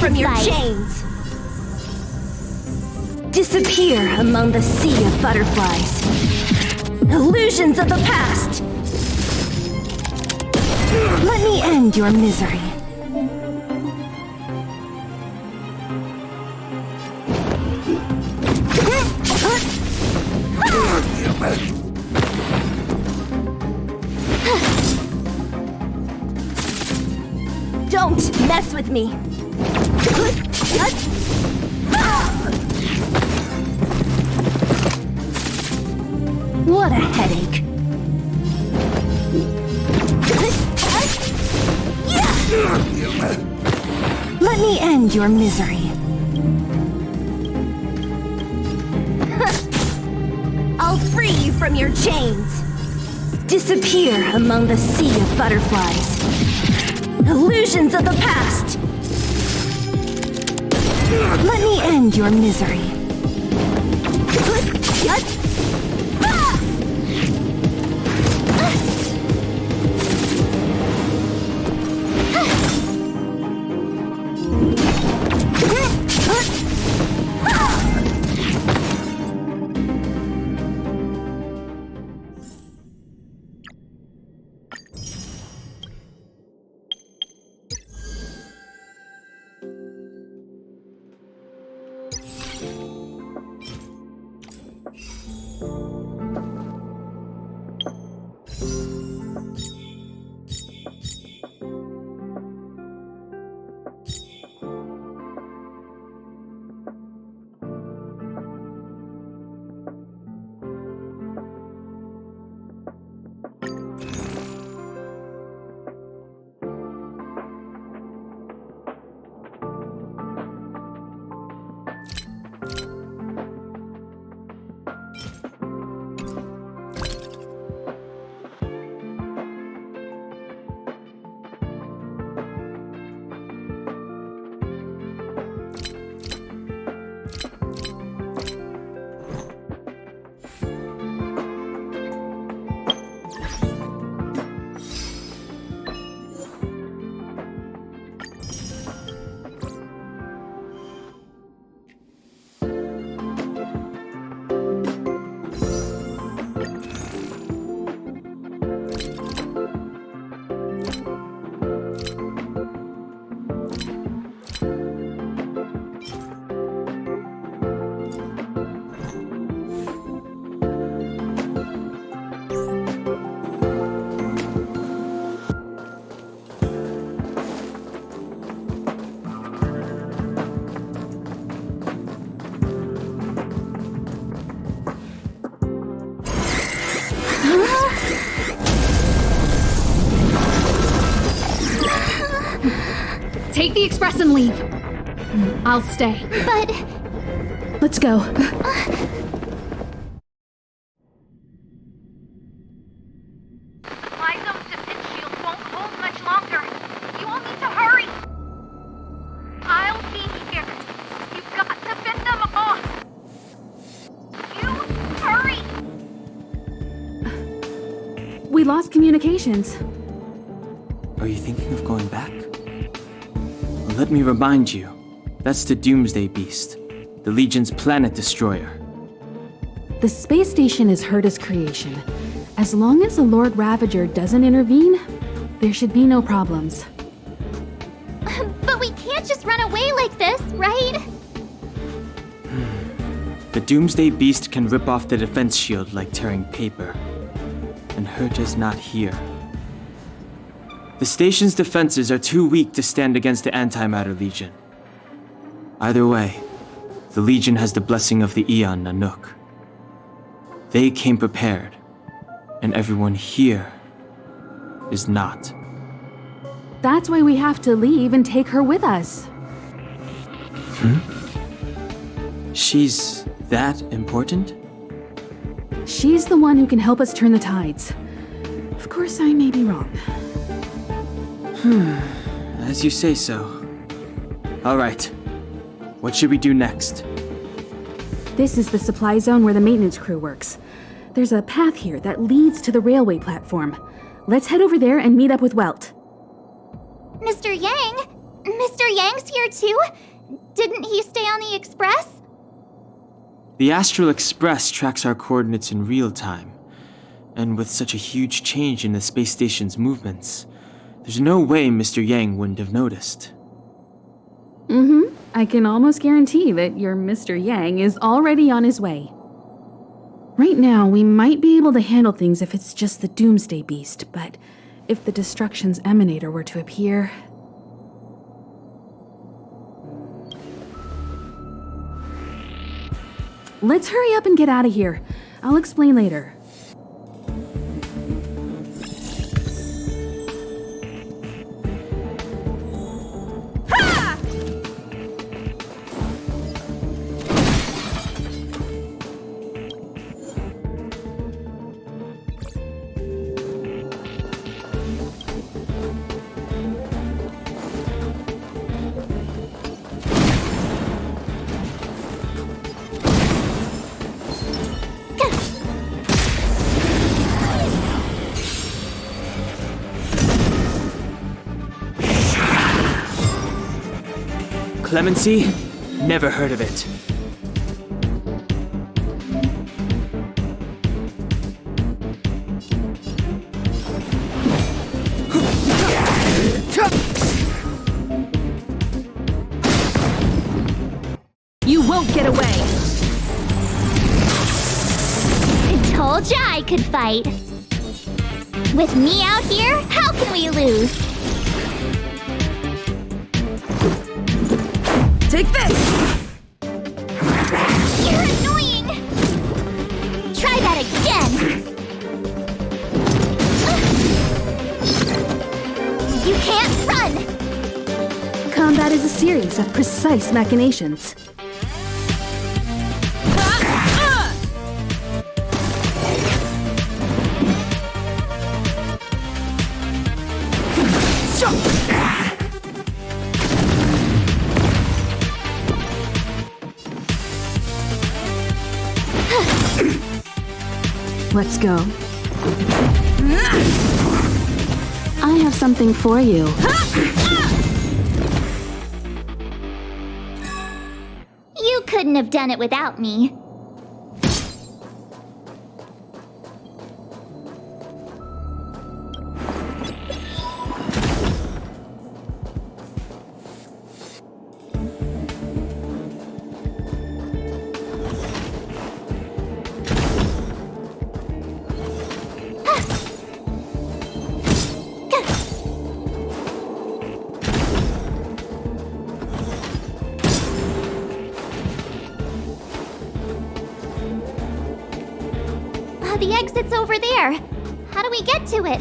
from your chains. Disappear among the sea of butterflies. Illusions of the past. Let me end your misery. Don't mess with me. What a headache. Let me end your misery. I'll free you from your chains. Disappear among the sea of butterflies. Illusions of the past. Let me end your misery. Take the express and leave. I'll stay. But Let's go. My zone's defense shield won't hold much longer. You all need to hurry. I'll be here. You've got to fend them off. You hurry. We lost communications. Are you thinking of going back? Well, let me remind you, that's the Doomsday Beast, the Legion's planet destroyer. The space station is Herta's creation. As long as the Lord Ravager doesn't intervene, there should be no problems. But we can't just run away like this, right? The Doomsday Beast can rip off the defense shield like tearing paper. And Herta's not here. The station's defenses are too weak to stand against the Antimatter Legion. Either way, the Legion has the blessing of the Aeon Nanook. They came prepared, and everyone here is not. That's why we have to leave and take her with us. She's that important? She's the one who can help us turn the tides. Of course, I may be wrong. As you say so. All right. What should we do next? This is the supply zone where the maintenance crew works. There's a path here that leads to the railway platform. Let's head over there and meet up with Welt. Mr. Yang, Mr. Yang's here too? Didn't he stay on the Express? The Astral Express tracks our coordinates in real time, and with such a huge change in the space station's movements, there's no way Mr. Yang wouldn't have noticed. I can almost guarantee that your Mr. Yang is already on his way. Right now, we might be able to handle things if it's just the Doomsday Beast, but if the Destruction's Emanator were to appear... Let's hurry up and get out of here. I'll explain later. Clemency? Never heard of it. You won't get away! I told ya I could fight. With me out here, how can we lose? Take this! You're annoying! Try that again! You can't run! Combat is a series of precise machinations. Let's go. I have something for you. You couldn't have done it without me. The exit's over there. How do we get to it?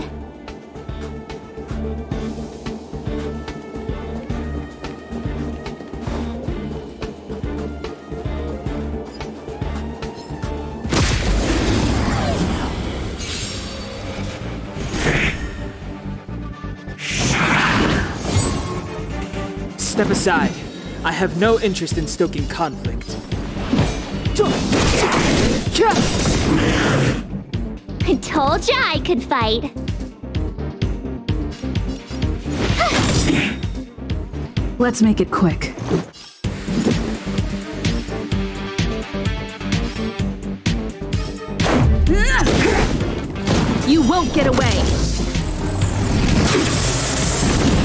Step aside. I have no interest in stoking conflict. I told ya I could fight. Let's make it quick. You won't get away!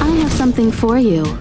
I have something for you.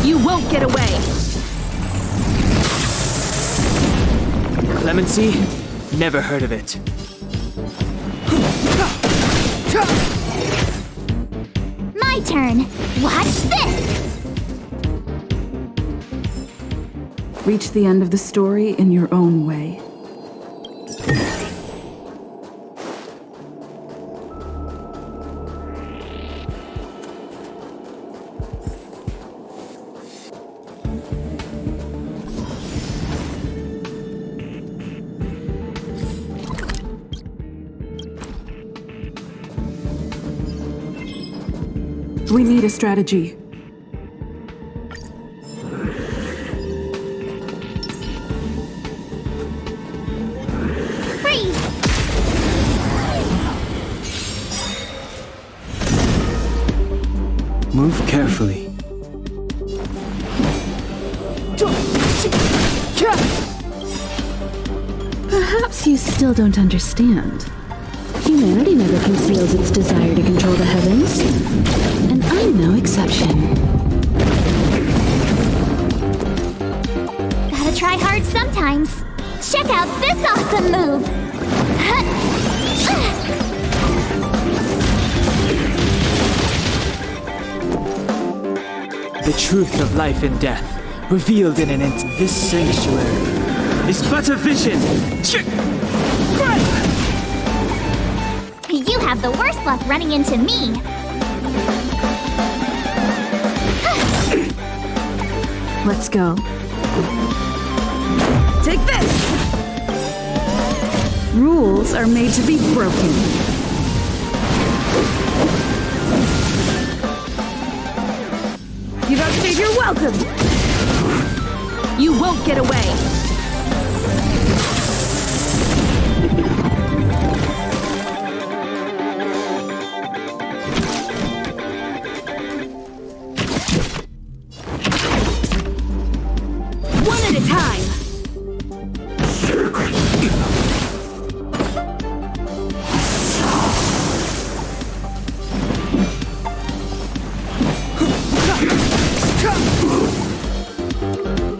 You won't get away! Clemency? Never heard of it. My turn. Watch this! Reach the end of the story in your own way. We need a strategy. Freeze! Move carefully. Perhaps you still don't understand. Humanity never conceals its desire to control the heavens, and I'm no exception. Gotta try hard sometimes. Check out this awesome move! The truth of life and death, revealed in an instant. This sanctuary is but a vision. You have the worst luck running into me. Let's go. Take this! Rules are made to be broken. You don't save your welcome! You won't get away! One at a time!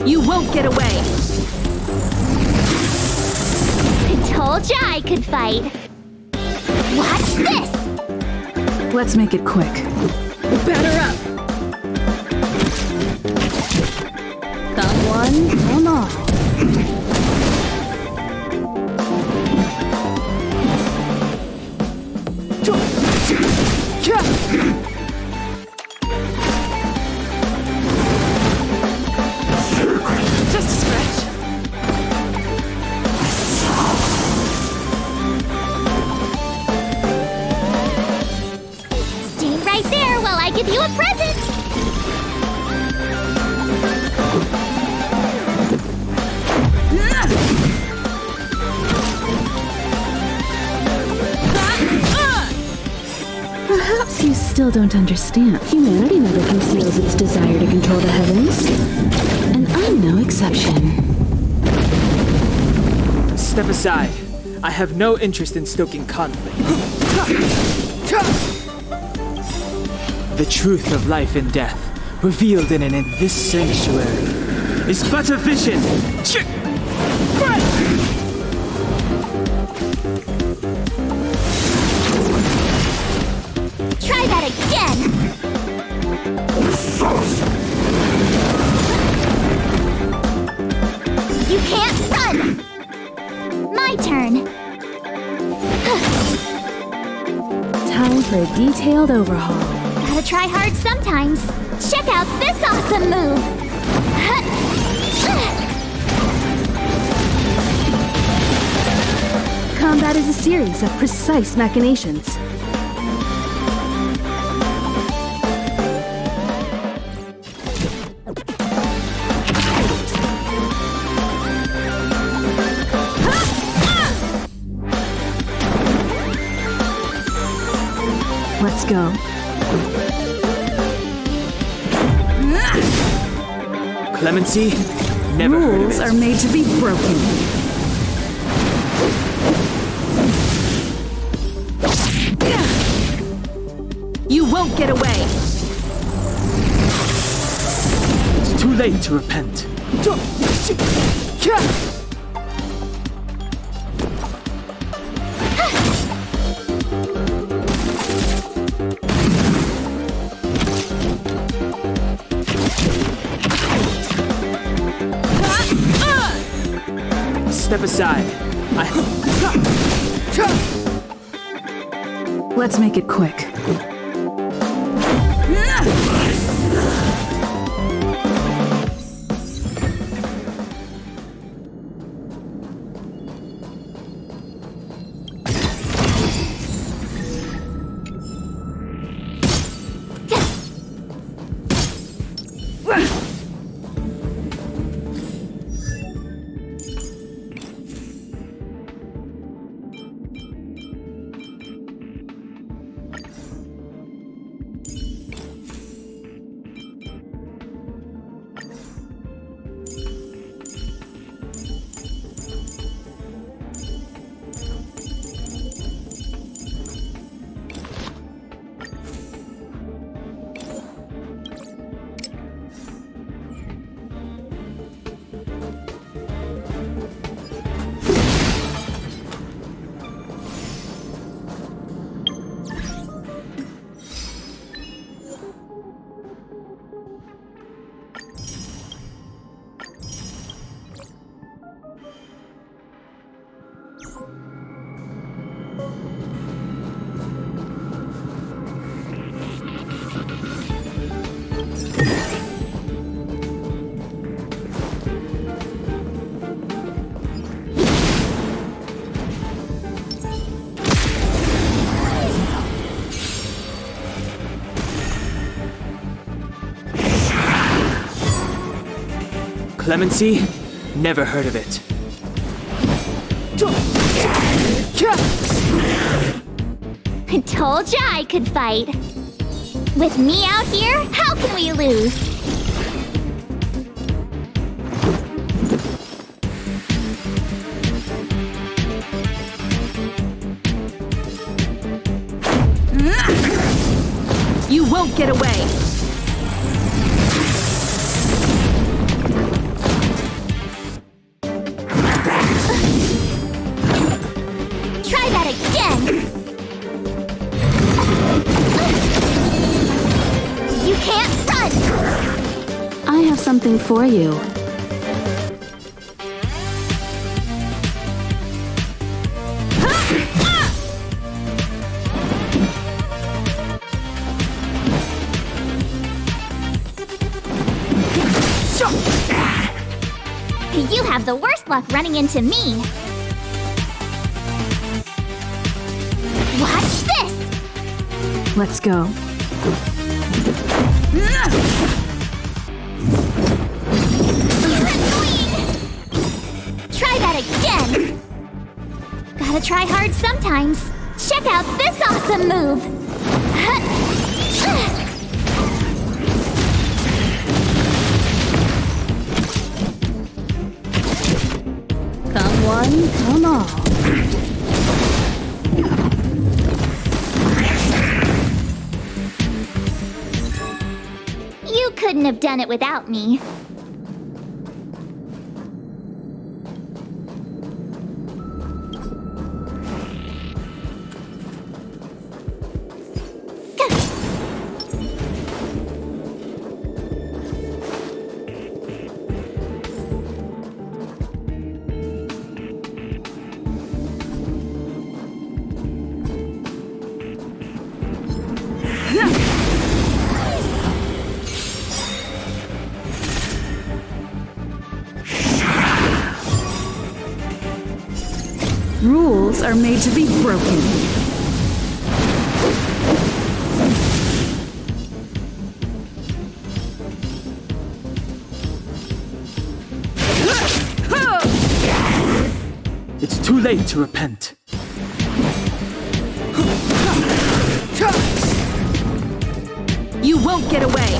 You won't get away! I told ya I could fight. Watch this! Let's make it quick. Batter up! Got one? Oh no. Just a scratch. Stay right there while I give you a present! Perhaps you still don't understand. Humanity never conceals its desire to control the heavens, and I'm no exception. Step aside. I have no interest in stoking conflict. The truth of life and death, revealed in this sanctuary, is but a vision. Try that again! You can't run! My turn! Time for a detailed overhaul. Gotta try hard sometimes. Check out this awesome move! Combat is a series of precise machinations. Let's go. Clemency? Never heard of Rules it. are made to be broken. You won't get away! It's too late to repent. Step aside. Let's make it quick. Clemency? Never heard of it. Told ya I could fight. With me out here, how can we lose? You won't get away! Try that again! You can't run! I have something for you. You have the worst luck running into me. Watch this! Let's go. You're annoying! Try that again! Gotta try hard sometimes. Check out this awesome move! Come one, come all. You couldn't have done it without me. Rules are made to be broken. It's too late to repent. won't get away!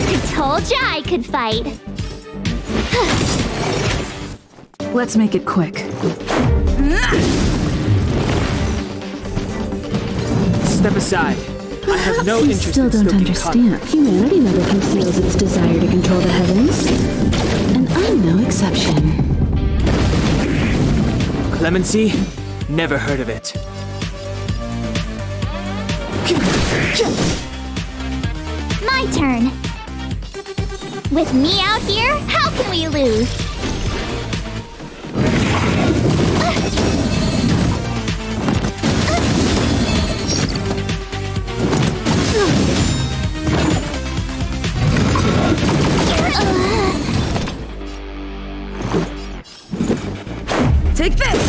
I told ya I could fight. Let's make it quick. Step aside. I have no You interest still in don't stoking understand. Humanity never conceals its desire to control the heavens. And I'm no exception. Clemency? Never heard of it. My turn. With me out here, how can we lose? Take this!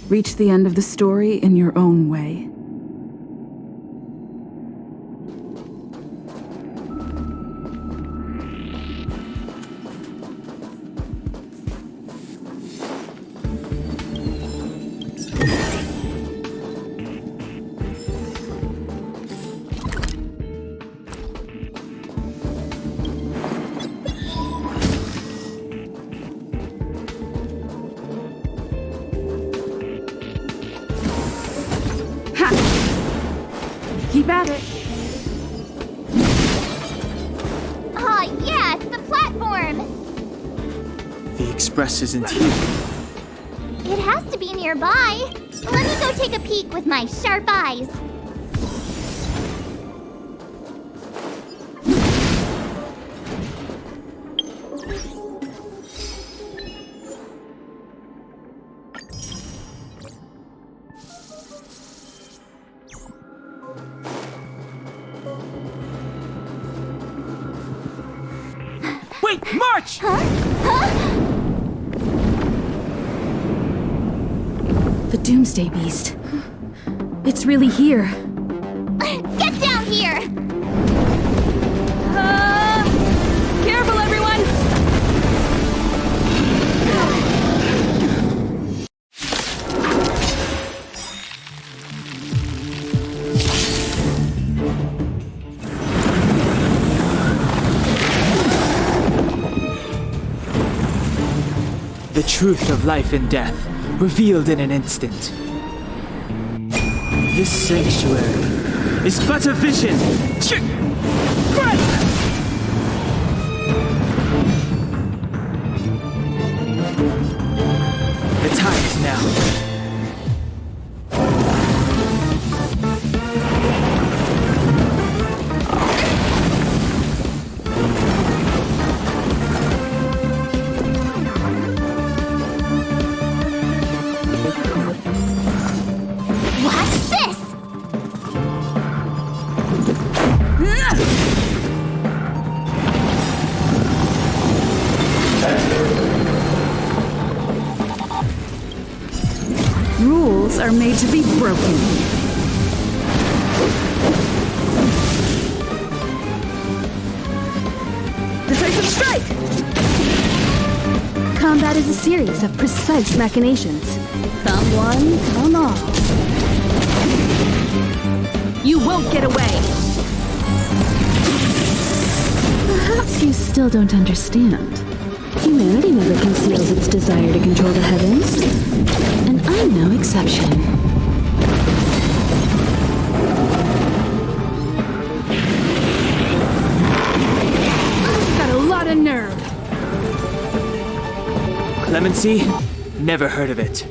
Reach the end of the story in your own way. Keep at it. Aw, yeah, it's the platform! The express isn't here. It has to be nearby. Let me go take a peek with my sharp eyes. Wait, march! The Doomsday Beast. It's really here. Get down here! Careful, everyone! The truth of life and death, revealed in an instant. This sanctuary is but a vision. The time is now. What's this? Rules are made to be broken. Decisive strike! Combat is a series of precise machinations. Come one, come all. You won't get away! Perhaps you still don't understand. Humanity never conceals its desire to control the heavens. And I'm no exception. Got a lot of nerve! Clemency? Never heard of it.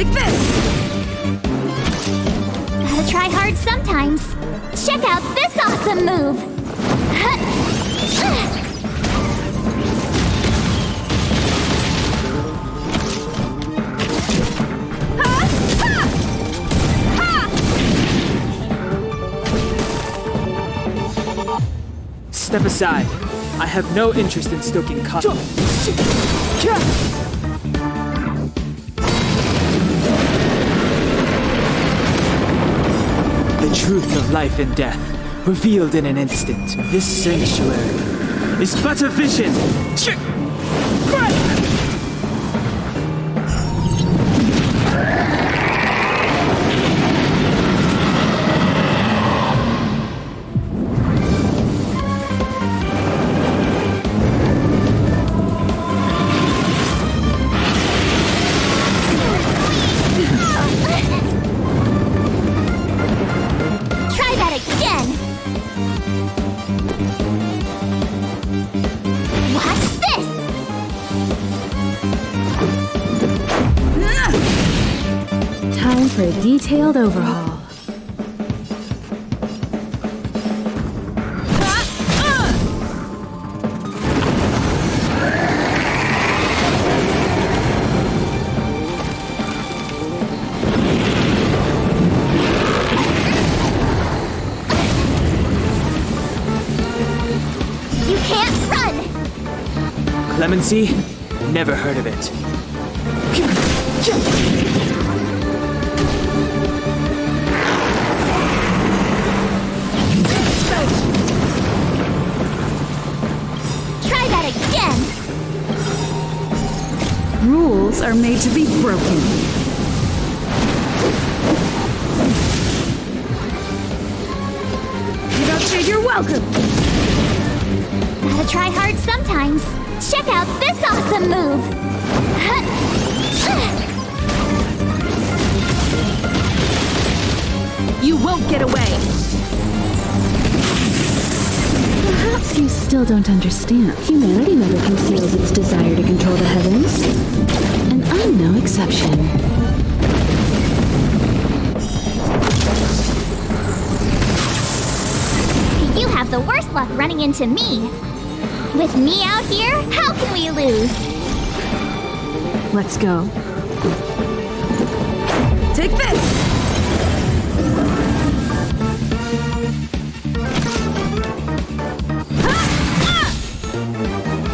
Take this! Gotta try hard sometimes. Check out this awesome move! Step aside. I have no interest in stoking conflict. The truth of life and death, revealed in an instant. This sanctuary is but a vision. Try that again! Watch this! Time for a detailed overhaul. You can't run! Clemency? Never heard of it. Try that again! Rules are made to be broken. You don't say you're welcome! Gotta try hard sometimes. Check out this awesome move! You won't get away! Perhaps you still don't understand. Humanity never conceals its desire to control the heavens. And I'm no exception. You have the worst luck running into me. With me out here, how can we lose? Let's go. Take this!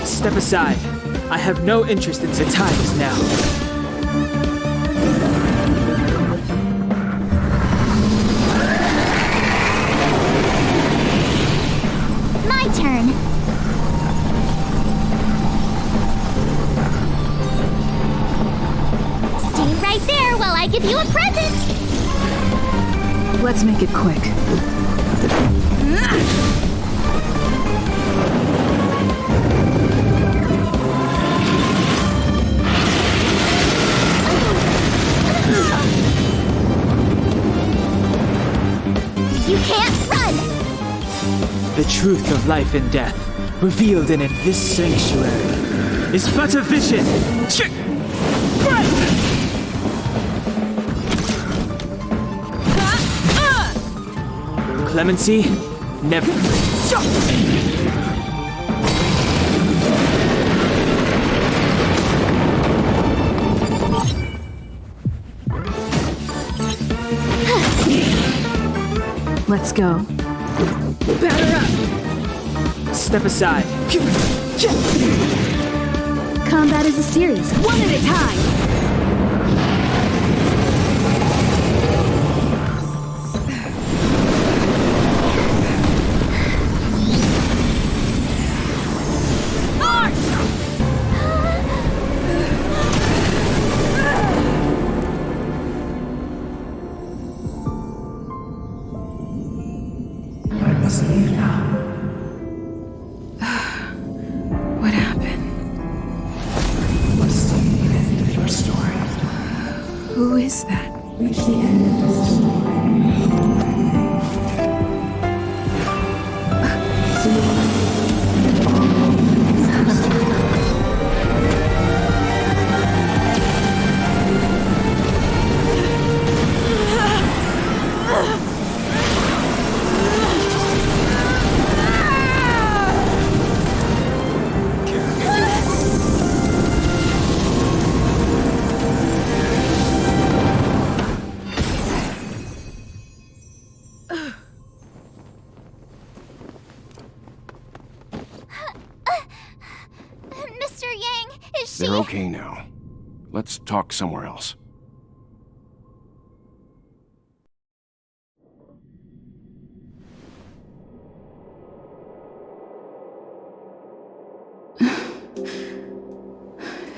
Step aside. I have no interest in the times now. My turn. Stay right there while I give you a present. Let's make it quick. You can't run! The truth of life and death, revealed in this sanctuary, is but a vision. Clemency? Never. Let's go. Batter up! Step aside. Combat is a series, one at a time. What happened? They're okay now. Let's talk somewhere else.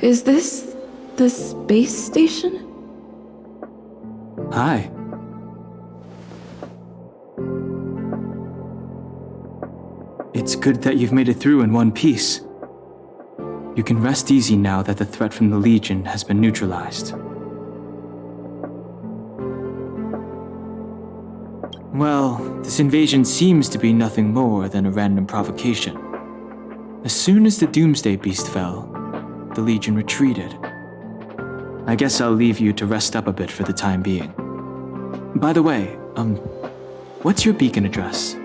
Is this the space station? Hi. It's good that you've made it through in one piece. You can rest easy now that the threat from the Legion has been neutralized. Well, this invasion seems to be nothing more than a random provocation. As soon as the Doomsday Beast fell, the Legion retreated. I guess I'll leave you to rest up a bit for the time being. By the way, what's your beacon address?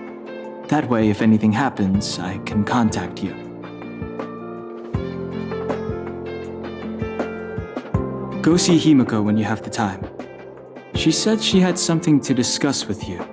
That way, if anything happens, I can contact you. Go see Himiko when you have the time. She said she had something to discuss with you.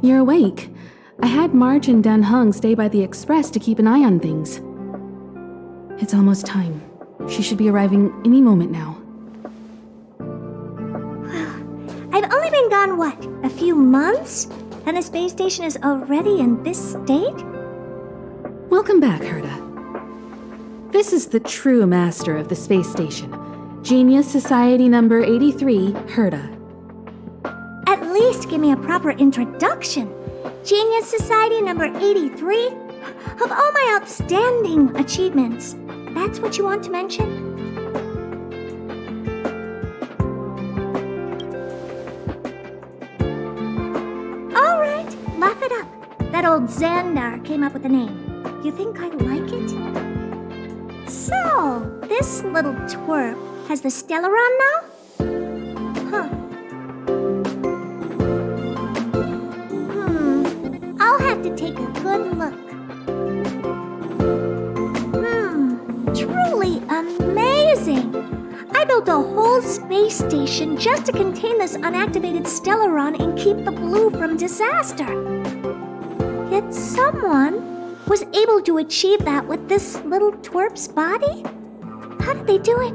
You're awake. I had Marge and Dan Hung stay by the express to keep an eye on things. It's almost time. She should be arriving any moment now. I've only been gone, what, a few months? And the space station is already in this state? Welcome back, Herta. This is the true master of the space station. Genius Society number 83, Herta. At least give me a proper introduction. Genius Society number 83? Of all my outstanding achievements, that's what you want to mention? Alright, laugh it up. That old Xandar came up with the name. You think I like it? So, this little twerp has the Stellaron now? Huh. I'll have to take a good look. Truly amazing! I built a whole space station just to contain this unactivated Stellaron and keep the blue from disaster. Yet someone was able to achieve that with this little twerp's body? How did they do it?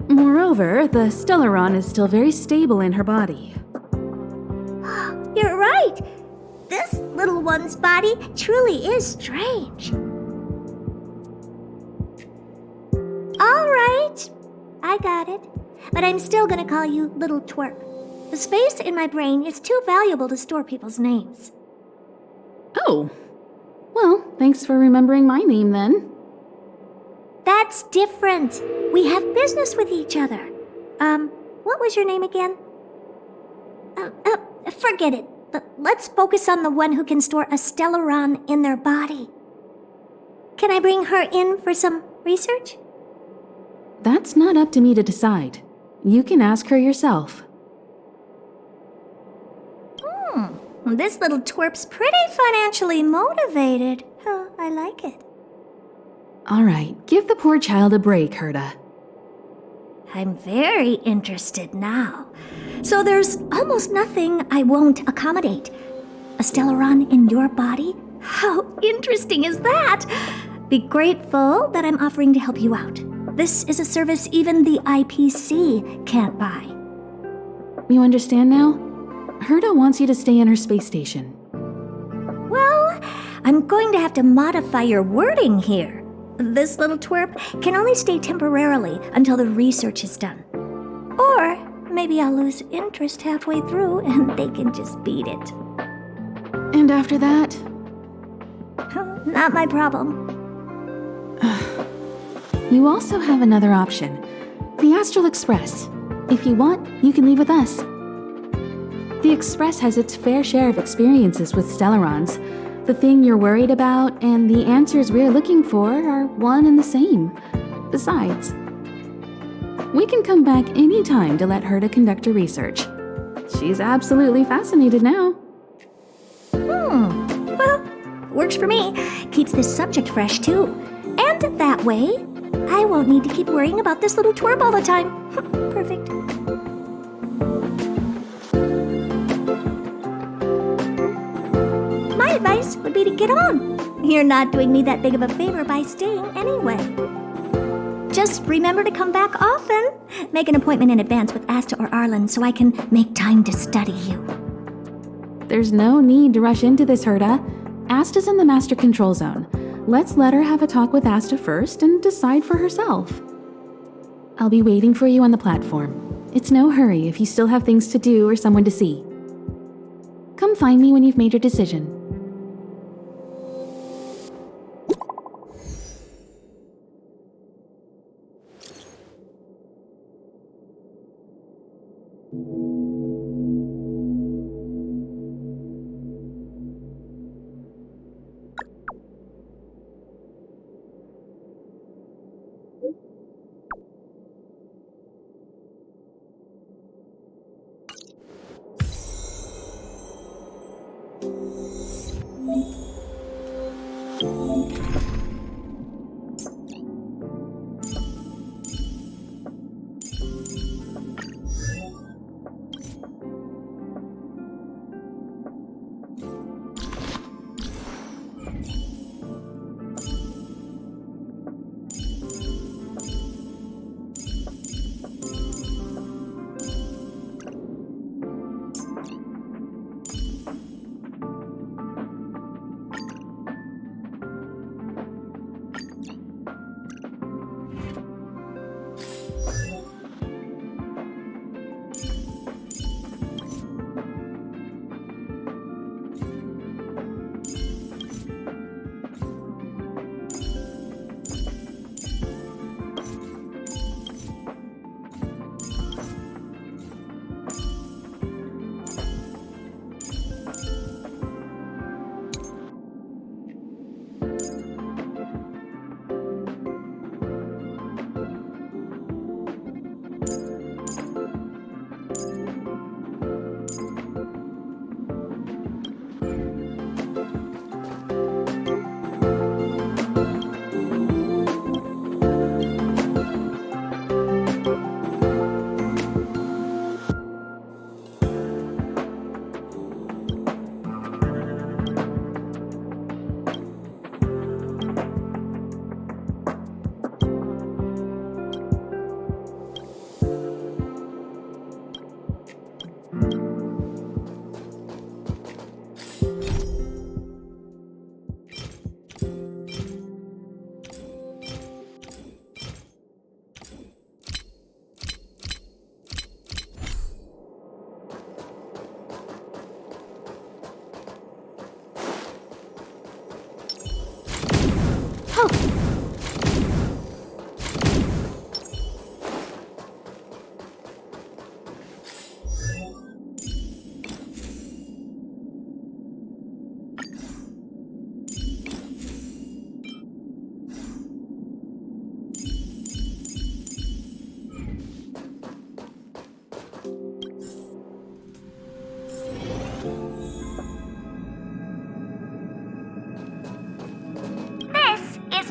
Moreover, the Stellaron is still very stable in her body. You're right! This little one's body truly is strange. Alright, I got it. But I'm still gonna call you Little Twerp. The space in my brain is too valuable to store people's names. Oh. Well, thanks for remembering my name then. That's different. We have business with each other. What was your name again? Forget it. Let's focus on the one who can store a Stellaron in their body. Can I bring her in for some research? That's not up to me to decide. You can ask her yourself. This little twerp's pretty financially motivated. Huh, I like it. All right, give the poor child a break, Herta. I'm very interested now. So there's almost nothing I won't accommodate. A Stellaron in your body? How interesting is that? Be grateful that I'm offering to help you out. This is a service even the IPC can't buy. You understand now? Herta wants you to stay in her space station. Well, I'm going to have to modify your wording here. This little twerp can only stay temporarily until the research is done. Or maybe I'll lose interest halfway through and they can just beat it. And after that? Not my problem. You also have another option. The Astral Express. If you want, you can leave with us. The Express has its fair share of experiences with Stellarons. The thing you're worried about and the answers we're looking for are one and the same. Besides, we can come back any time to let Herta conduct her research. She's absolutely fascinated now. Well, works for me. Keeps this subject fresh, too. And that way, I won't need to keep worrying about this little twerp all the time. Perfect. My advice would be to get on. You're not doing me that big of a favor by staying anyway. Just remember to come back often. Make an appointment in advance with Asta or Arlen so I can make time to study you. There's no need to rush into this, Herta. Asta's in the Master Control Zone. Let's let her have a talk with Asta first and decide for herself. I'll be waiting for you on the platform. It's no hurry if you still have things to do or someone to see. Come find me when you've made your decision.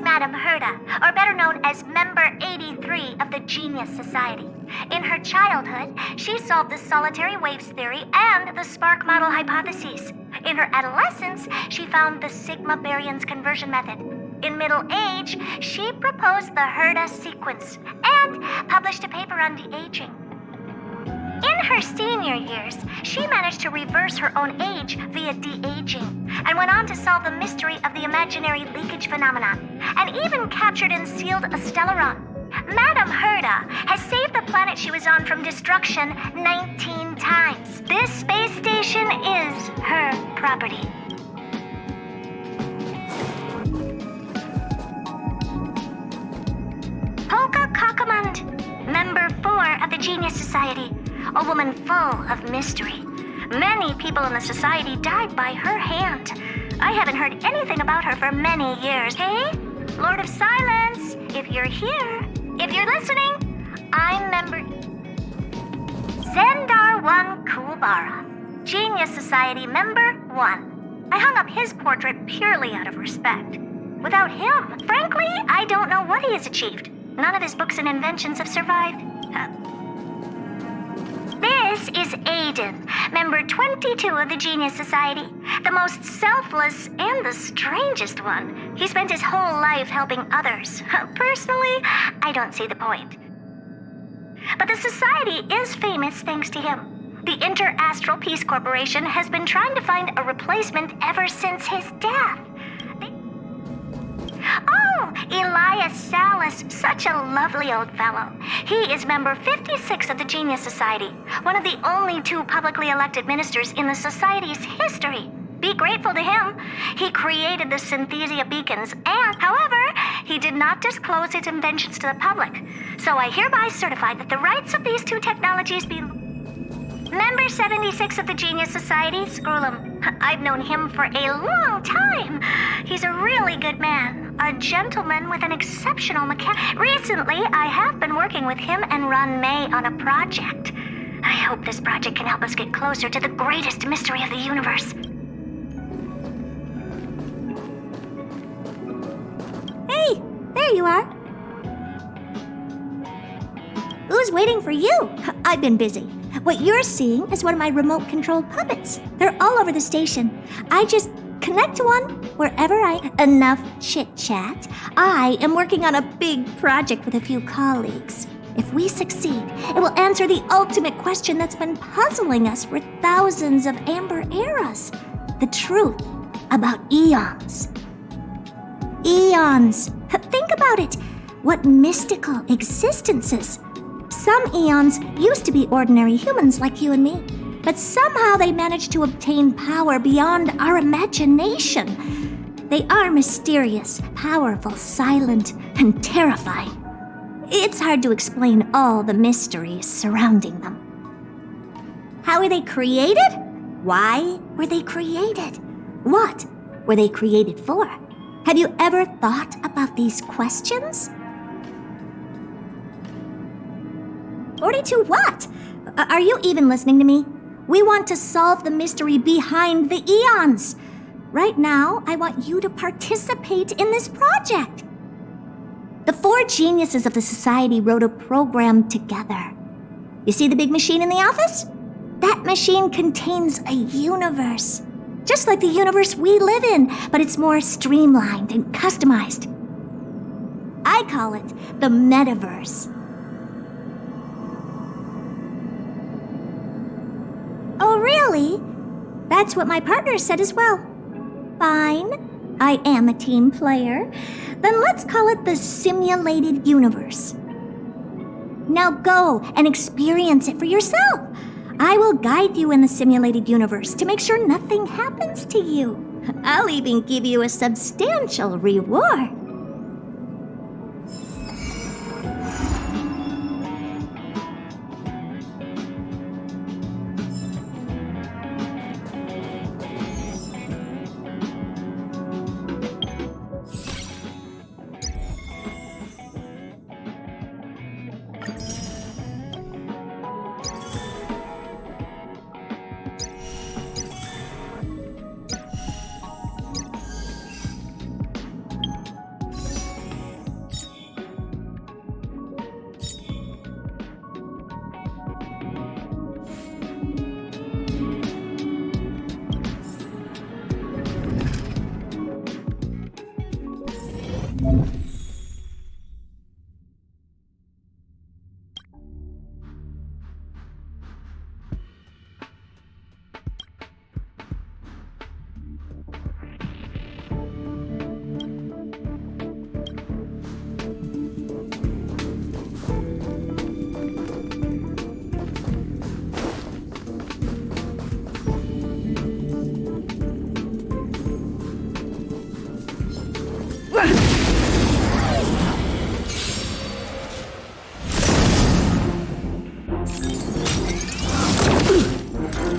Madame Herda, or better known as Member 83 of the Genius Society. In her childhood, she solved the solitary waves theory and the spark model hypotheses. In her adolescence, she found the sigma baryons conversion method. In middle age, she proposed the Herda sequence and published a paper on de-aging. In her senior years, she managed to reverse her own age via de-aging and went on to solve the mystery of the imaginary leakage phenomenon, and even captured and sealed a stellaron. Madame Herda has saved the planet she was on from destruction 19 times. This space station is her property. Polka Kakamund, Member 4 of the Genius Society, a woman full of mystery. Many people in the society died by her hand. I haven't heard anything about her for many years. Hey, Lord of Silence, if you're here, if you're listening, I'm Member Zendar 1 Kulbara, Genius Society Member 1. I hung up his portrait purely out of respect. Without him, frankly, I don't know what he has achieved. None of his books and inventions have survived. This is Aiden, Member 22 of the Genius Society, the most selfless and the strangest one. He spent his whole life helping others. Personally, I don't see the point. But the Society is famous thanks to him. The Inter-Astral Peace Corporation has been trying to find a replacement ever since his death. Oh, Elias Salas, such a lovely old fellow. He is Member 56 of the Genius Society, one of the only 2 publicly elected ministers in the Society's history. Be grateful to him. He created the Synthesia beacons, and, however, he did not disclose his inventions to the public. So I hereby certify that the rights of these 2 technologies be... Member 76 of the Genius Society, Screwlum. I've known him for a long time. He's a really good man, a gentleman with an exceptional mechanic. Recently, I have been working with him and Ron May on a project. I hope this project can help us get closer to the greatest mystery of the universe. Hey, there you are. Who's waiting for you? I've been busy. What you're seeing is one of my remote-controlled puppets. They're all over the station. I just connect to one wherever Enough chit-chat. I am working on a big project with a few colleagues. If we succeed, it will answer the ultimate question that's been puzzling us for thousands of amber eras. The truth about eons. Eons. Think about it. What mystical existences. Some eons used to be ordinary humans like you and me, but somehow they managed to obtain power beyond our imagination. They are mysterious, powerful, silent, and terrifying. It's hard to explain all the mysteries surrounding them. How were they created? Why were they created? What were they created for? Have you ever thought about these questions? 42 what? Are you even listening to me? We want to solve the mystery behind the eons. Right now, I want you to participate in this project. The 4 geniuses of the Society wrote a program together. You see the big machine in the office? That machine contains a universe. Just like the universe we live in, but it's more streamlined and customized. I call it the metaverse. Oh, really? That's what my partner said as well. Fine. I am a team player. Then let's call it the simulated universe. Now go and experience it for yourself. I will guide you in the simulated universe to make sure nothing happens to you. I'll even give you a substantial reward.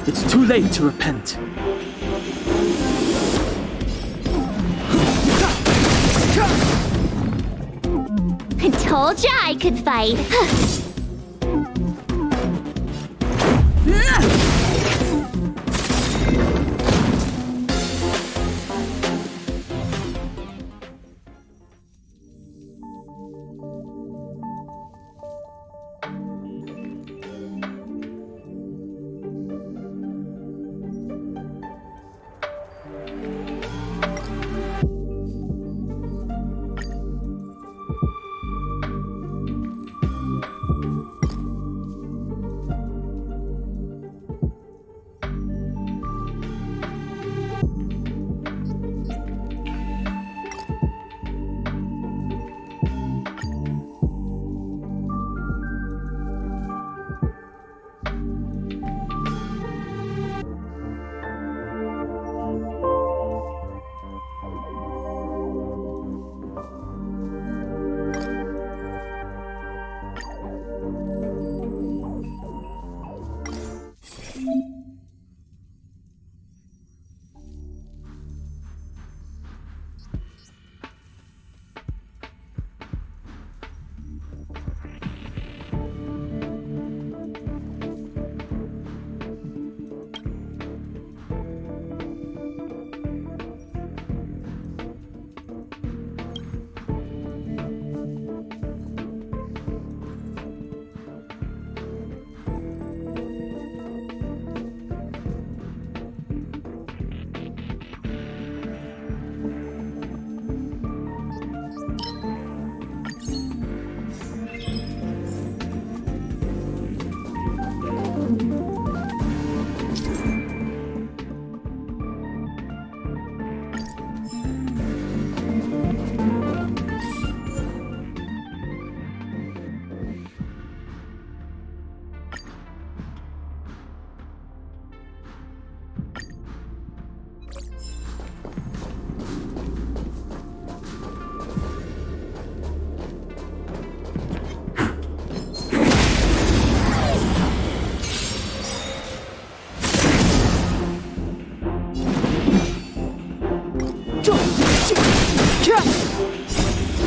It's too late to repent. I told ya I could fight.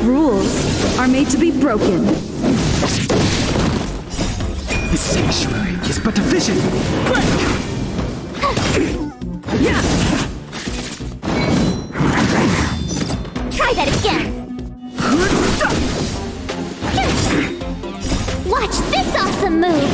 Rules are made to be broken. The sanctuary is but a vision. Yeah! Try that again. Watch this awesome move.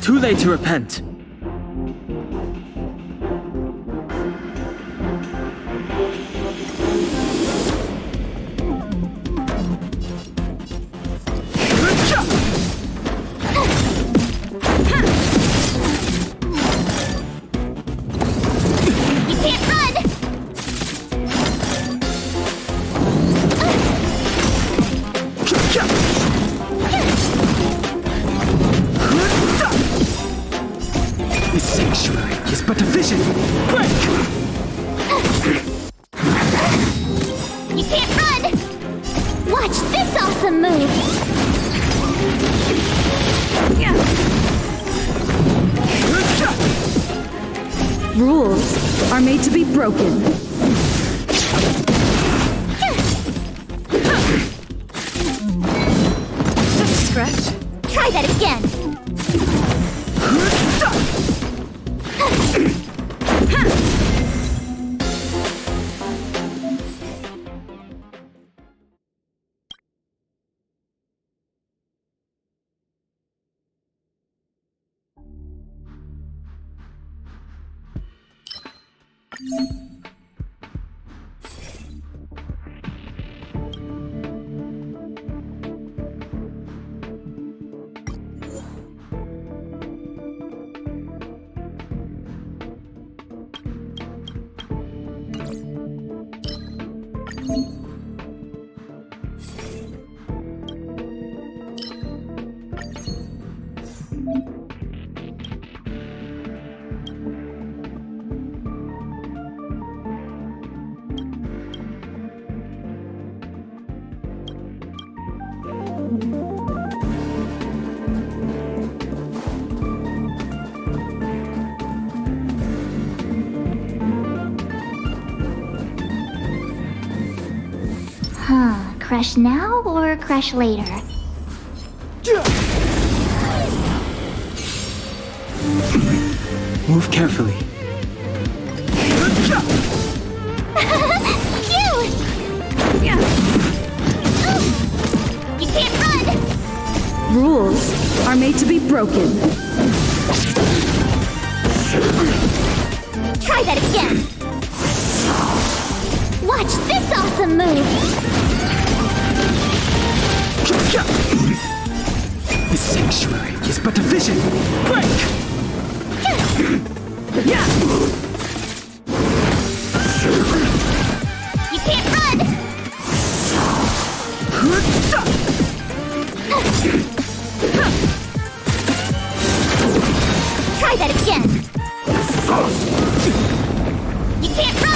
Too late to repent. awesome move! Rules are made to be broken. Just a scratch. Try that again! Crash now or crash later? Move carefully. Phew! You can't run! Rules are made to be broken. Try that again! Watch this awesome move! The sanctuary is but a vision. Break! You can't run! Try that again! You can't run!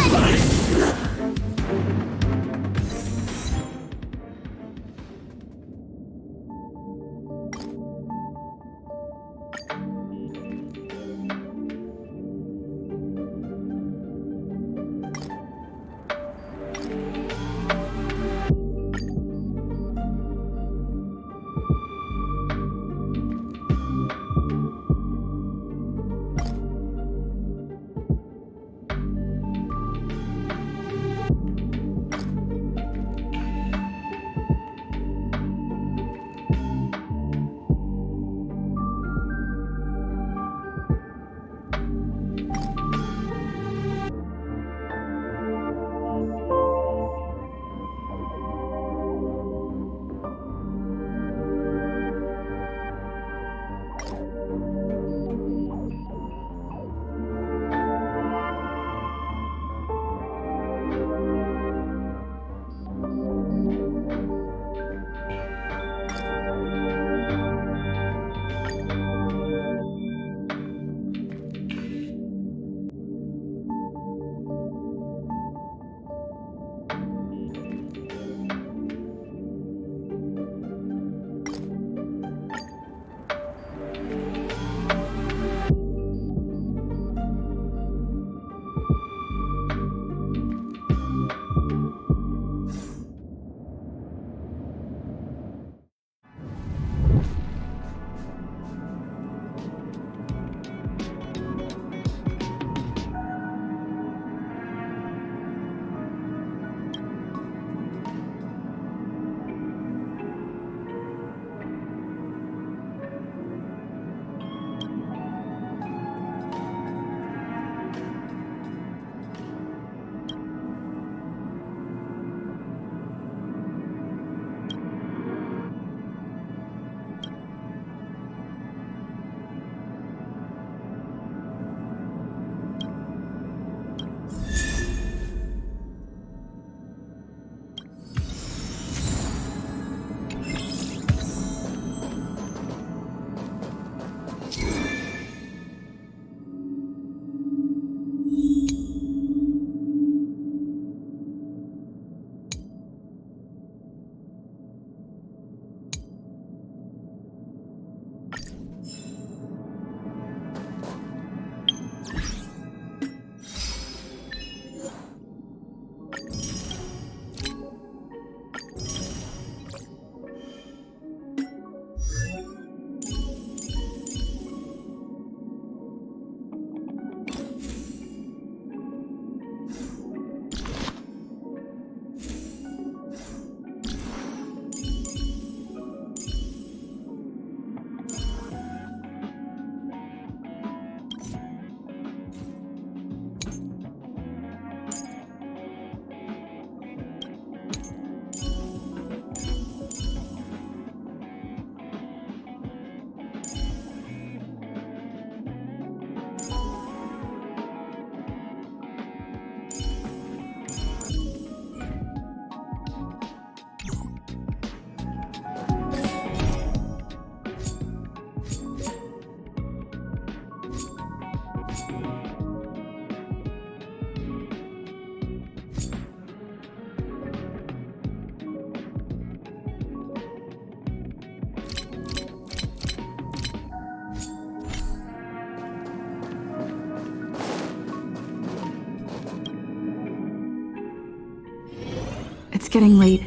It's getting late.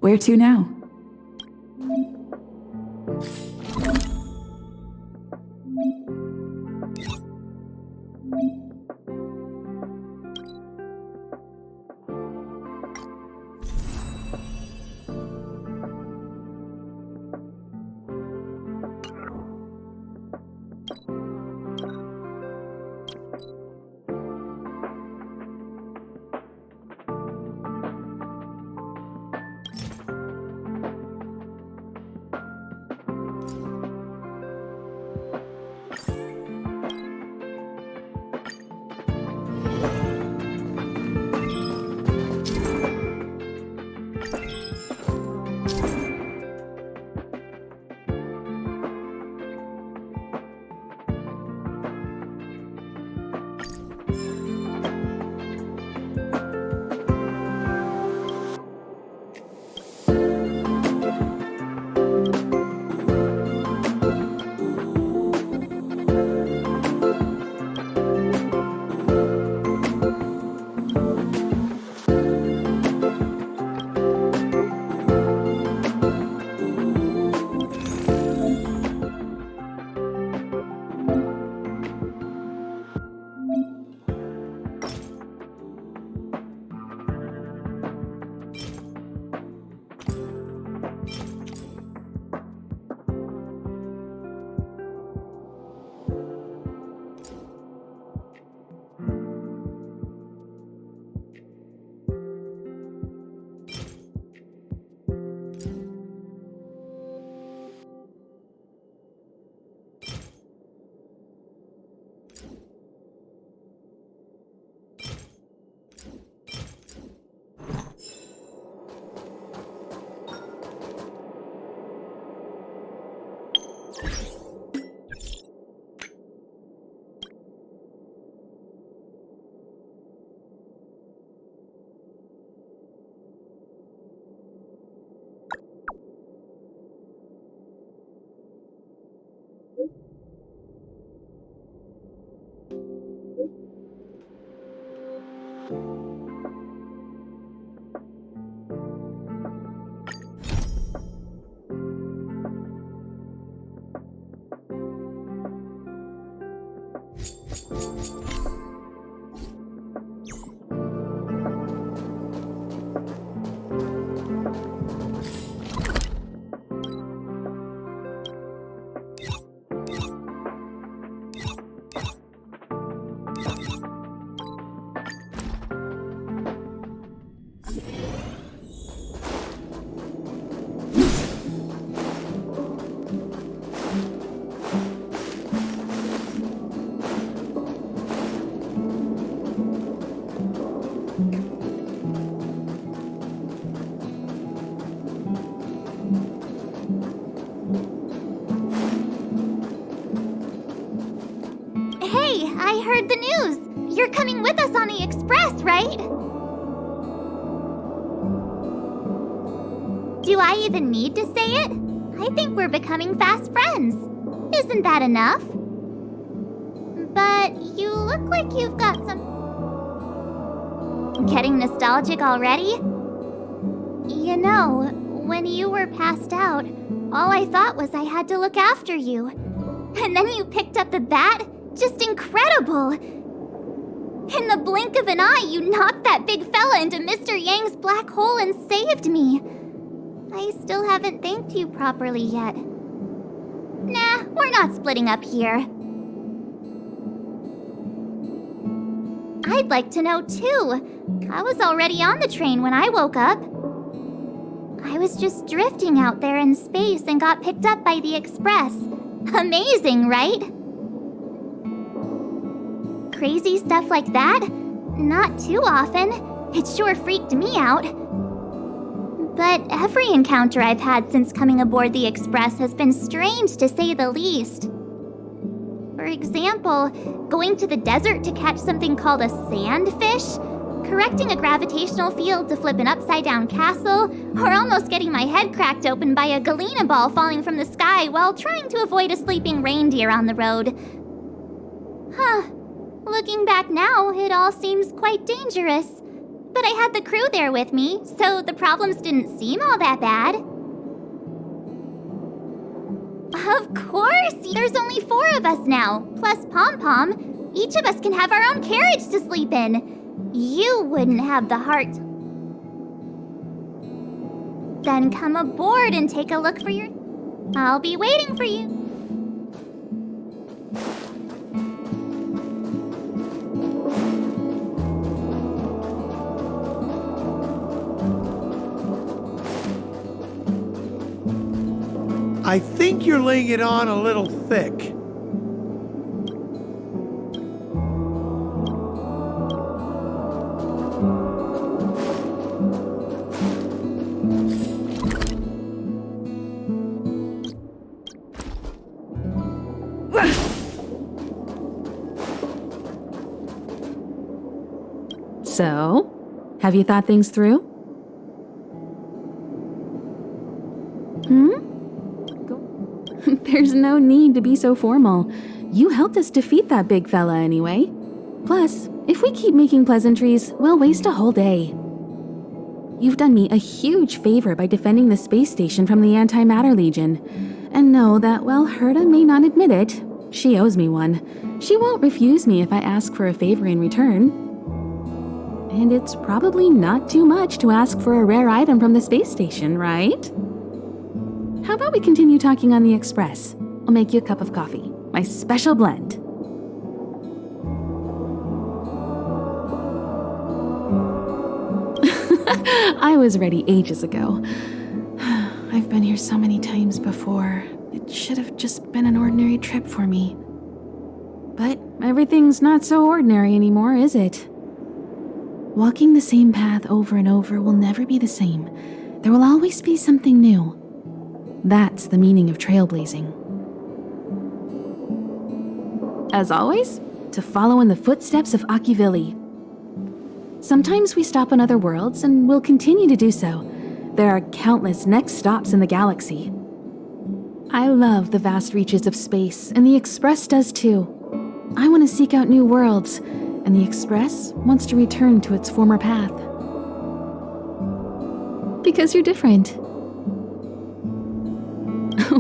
Where to now? I heard the news. You're coming with us on the express, right? Do I even need to say it? I think we're becoming fast friends. Isn't that enough? But you look like you've got some... Getting nostalgic already? You know, when you were passed out, all I thought was I had to look after you. And then you picked up the bat? Just incredible! In the blink of an eye, you knocked that big fella into Mr. Yang's black hole and saved me. I still haven't thanked you properly yet. Nah, we're not splitting up here. I'd like to know too. I was already on the train when I woke up. I was just drifting out there in space and got picked up by the express. Amazing, right? Crazy stuff like that? Not too often. It sure freaked me out. But every encounter I've had since coming aboard the Express has been strange to say the least. For example, going to the desert to catch something called a sandfish, correcting a gravitational field to flip an upside-down castle, or almost getting my head cracked open by a galena ball falling from the sky while trying to avoid a sleeping reindeer on the road. Huh. Looking back now, it all seems quite dangerous. But I had the crew there with me, so the problems didn't seem all that bad. Of course! There's only 4 of us now, plus Pom Pom. Each of us can have our own carriage to sleep in. You wouldn't have the heart. Then come aboard and take a look for your... I'll be waiting for you. I think you're laying it on a little thick. So, have you thought things through? There's no need to be so formal. You helped us defeat that big fella anyway. Plus, if we keep making pleasantries, we'll waste a whole day. You've done me a huge favor by defending the space station from the Antimatter Legion. And know that while Herta may not admit it, she owes me one. She won't refuse me if I ask for a favor in return. And it's probably not too much to ask for a rare item from the space station, right? How about we continue talking on the express? I'll make you a cup of coffee. My special blend. I was ready ages ago. I've been here so many times before. It should have just been an ordinary trip for me. But everything's not so ordinary anymore, is it? Walking the same path over and over will never be the same. There will always be something new. That's the meaning of trailblazing. As always, to follow in the footsteps of Akivili. Sometimes we stop on other worlds, and we'll continue to do so. There are countless next stops in the galaxy. I love the vast reaches of space, and the Express does too. I want to seek out new worlds, and the Express wants to return to its former path. Because you're different.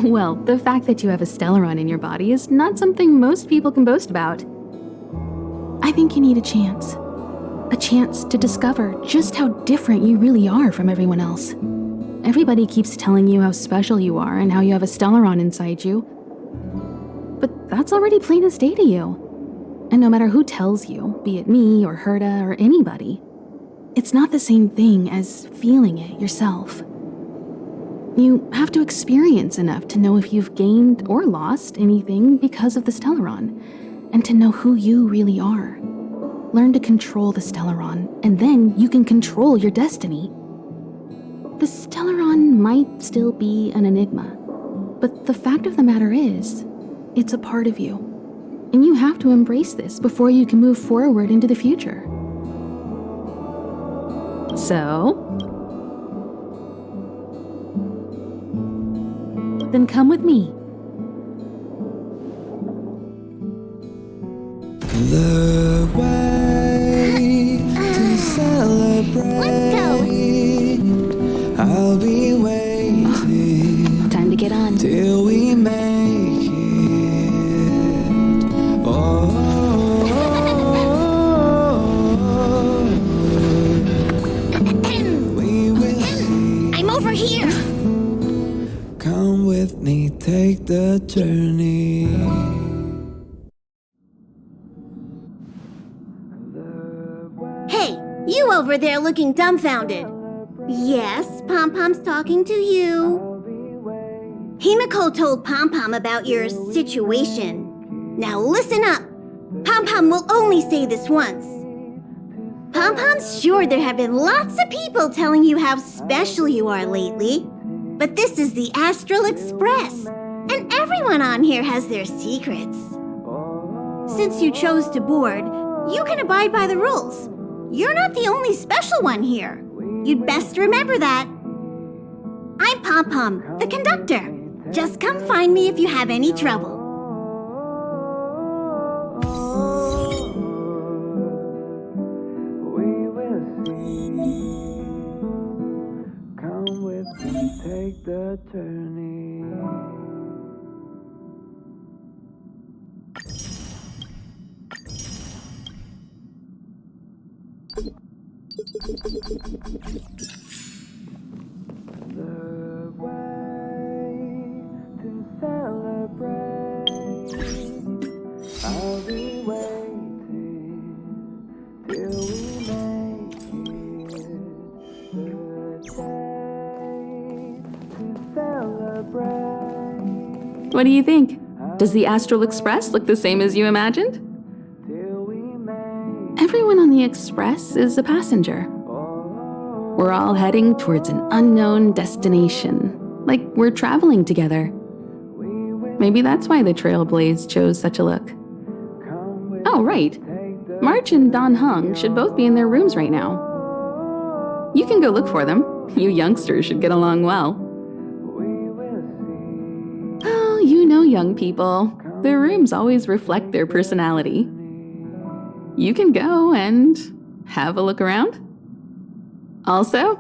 Well, the fact that you have a Stellaron in your body is not something most people can boast about. I think you need a chance. A chance to discover just how different you really are from everyone else. Everybody keeps telling you how special you are and how you have a Stellaron inside you. But that's already plain as day to you. And no matter who tells you, be it me or Herta or anybody, it's not the same thing as feeling it yourself. You have to experience enough to know if you've gained or lost anything because of the Stellaron, and to know who you really are. Learn to control the Stellaron, and then you can control your destiny. The Stellaron might still be an enigma, but the fact of the matter is, it's a part of you. And you have to embrace this before you can move forward into the future. So, then come with me. The way to celebrate. Let's go. I'll be waiting. Time to get on. Till we make it. We will see. I'm over here. Come with me, take the journey. Hey, you over there looking dumbfounded. Yes, Pom Pom's talking to you. Himiko told Pom Pom about your situation. Now listen up. Pom Pom will only say this once. Pom Pom's sure there have been lots of people telling you how special you are lately. But this is the Astral Express, and everyone on here has their secrets. Since you chose to board, you can abide by the rules. You're not the only special one here. You'd best remember that. I'm Pom Pom, the conductor. Just come find me if you have any trouble. We will see. take the journey. The way to celebrate. I'll be waiting till we make it. The day to celebrate. What do you think? Does the Astral Express look the same as you imagined? Everyone on the Express is a passenger. We're all heading towards an unknown destination, like we're traveling together. Maybe that's why the Trailblaze chose such a look. Oh, right. March and Don Hung should both be in their rooms right now. You can go look for them. You youngsters should get along well. Oh, you know young people. Their rooms always reflect their personality. You can go and have a look around. Also,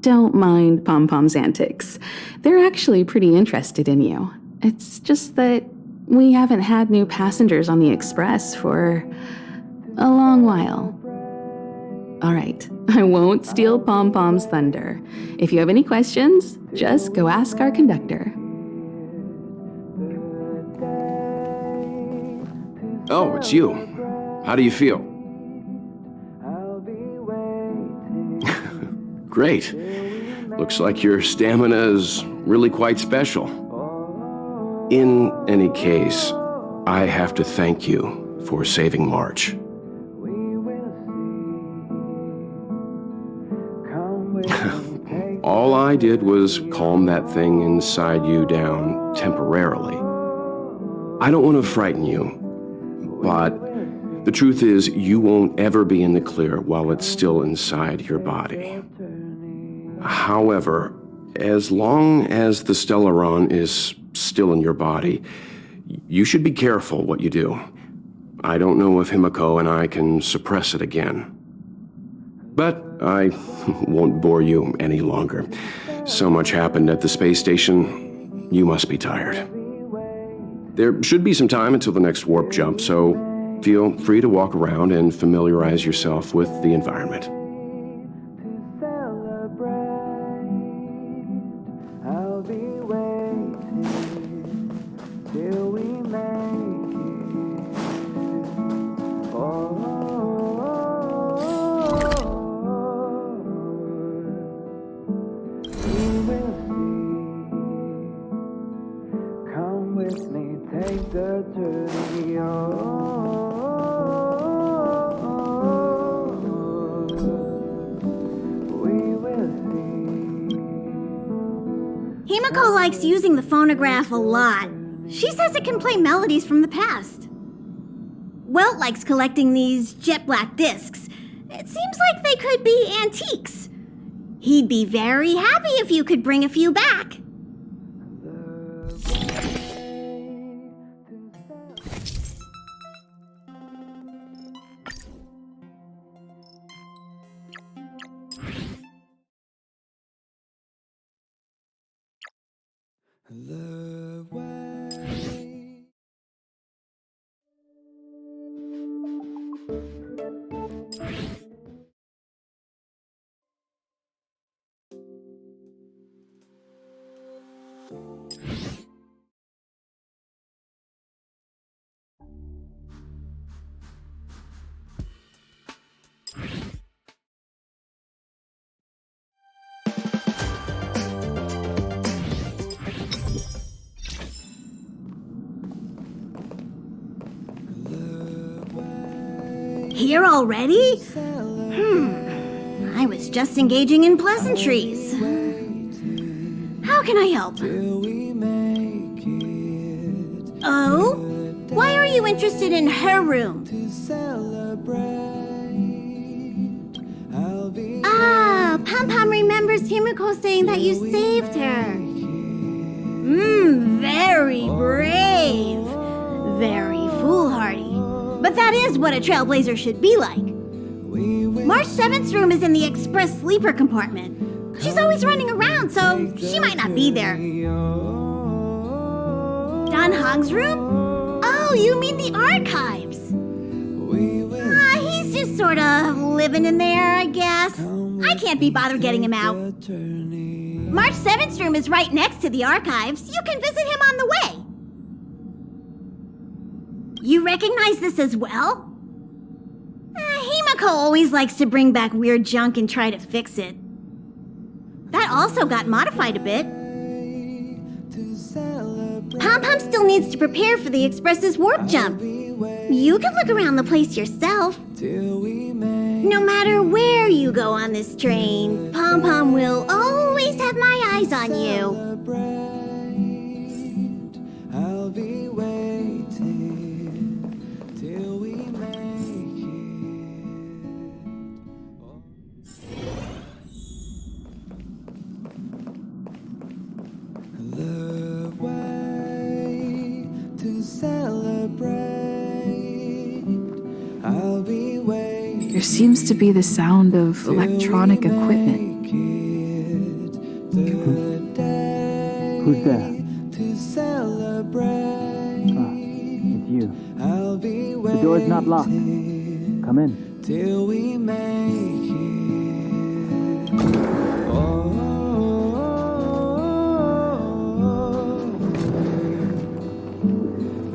don't mind Pom Pom's antics. They're actually pretty interested in you. It's just that we haven't had new passengers on the Express for a long while. All right, I won't steal Pom Pom's thunder. If you have any questions, just go ask our conductor. Oh, it's you. How do you feel? Great. Looks like your stamina is really quite special. In any case, I have to thank you for saving March. All I did was calm that thing inside you down temporarily. I don't want to frighten you, but the truth is you won't ever be in the clear while it's still inside your body. However, as long as the Stellaron is still in your body, you should be careful what you do. I don't know if Himiko and I can suppress it again. But I won't bore you any longer. So much happened at the space station, you must be tired. There should be some time until the next warp jump, so feel free to walk around and familiarize yourself with the environment. Himiko likes using the phonograph a lot. She says it can play melodies from the past. Welt likes collecting these jet black discs. It seems like they could be antiques. He'd be very happy if you could bring a few back. The way. Here already? I was just engaging in pleasantries. How can I help? Oh? Why are you interested in her room? Ah, Pom Pom remembers Himiko saying that you saved her. Very brave. Very foolhardy. But that is what a trailblazer should be like. March 7th's room is in the express sleeper compartment. She's always running around, so she might not be there. Dan Hong's room? Oh, you mean the archives? He's just sort of living in there, I guess. I can't be bothered getting him out. March 7th's room is right next to the archives. You can visit him on the way. You recognize this as well? Himiko always likes to bring back weird junk and try to fix it. That also got modified a bit. Pom-Pom still needs to prepare for the Express's warp jump. You can look around the place yourself. No matter where you go on this train, Pom-Pom will always have my eyes on you. I'll be waiting till we make it. The way to celebrate. I'll be waiting. There seems to be the sound of electronic equipment. Who's there? To celebrate. It's you. I'll be The door's not locked. Come in. till we make it. Oh,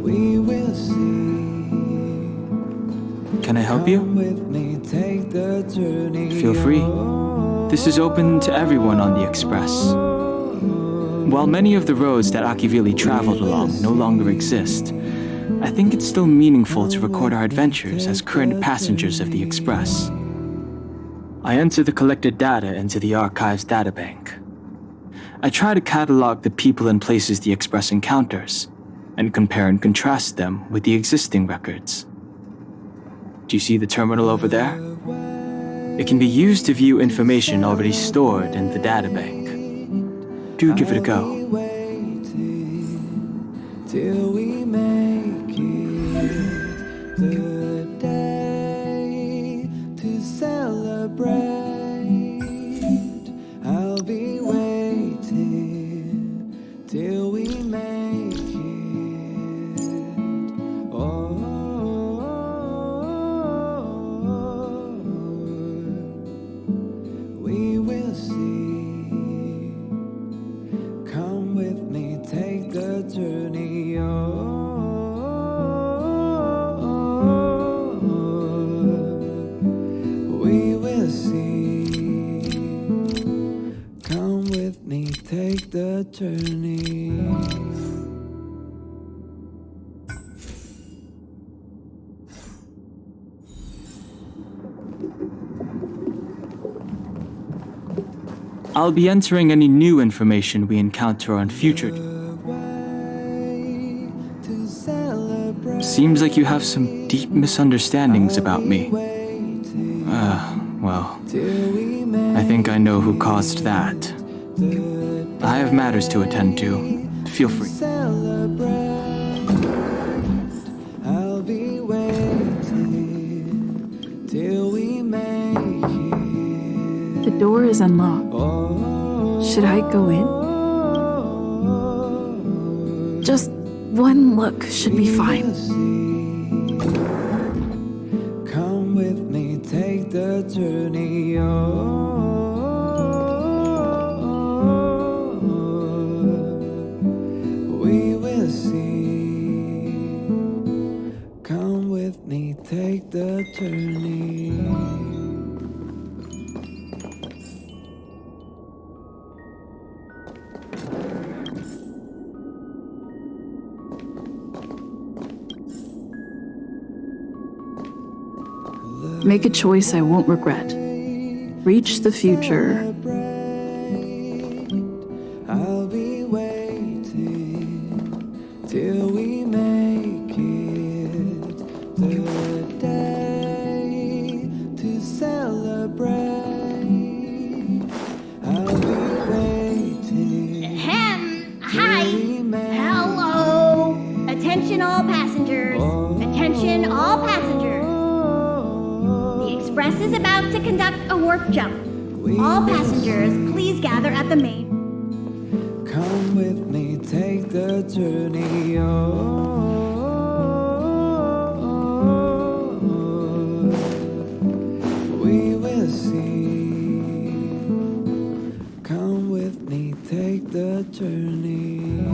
we will see. Can I help you? Come with me, take the journey. Feel free. This is open to everyone on the Express. While many of the roads that Akivili traveled along no longer exist, I think it's still meaningful to record our adventures as current passengers of the Express. I enter the collected data into the Archives databank. I try to catalog the people and places the Express encounters, and compare and contrast them with the existing records. Do you see the terminal over there? It can be used to view information already stored in the databank. Do give it a go. Till we make it the day to celebrate. I'll be waiting till we make it. Oh, we will see. Come with me, take the journey. We will see. Come with me, take the journey. I'll be entering any new information we encounter on future. Seems like you have some deep misunderstandings about me. Well, I think I know who caused that. I have matters to attend to. Feel free. I'll be waiting till we make it. The door is unlocked. Should I go in? Just one look should be fine. Come with me, take the journey. We will see. Come with me, take the journey. Make a choice I won't regret. Reach the future. I'll be waiting till we make it the day to celebrate. I'll be waiting. Hi. Hello. Attention all passengers. Attention all passengers. The Express is about to conduct a warp jump. All passengers, please gather at the main. Come with me, take the journey on. We will see. Come with me, take the journey.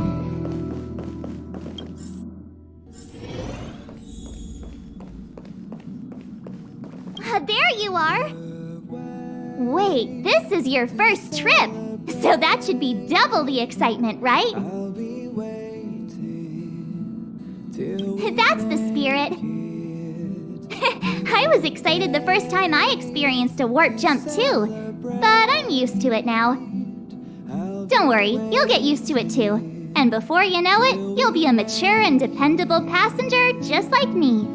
There you are! Wait, this is your first trip! So that should be double the excitement, right? That's the spirit. I was excited the first time I experienced a warp jump too, but I'm used to it now. Don't worry, you'll get used to it too. And before you know it, you'll be a mature and dependable passenger just like me.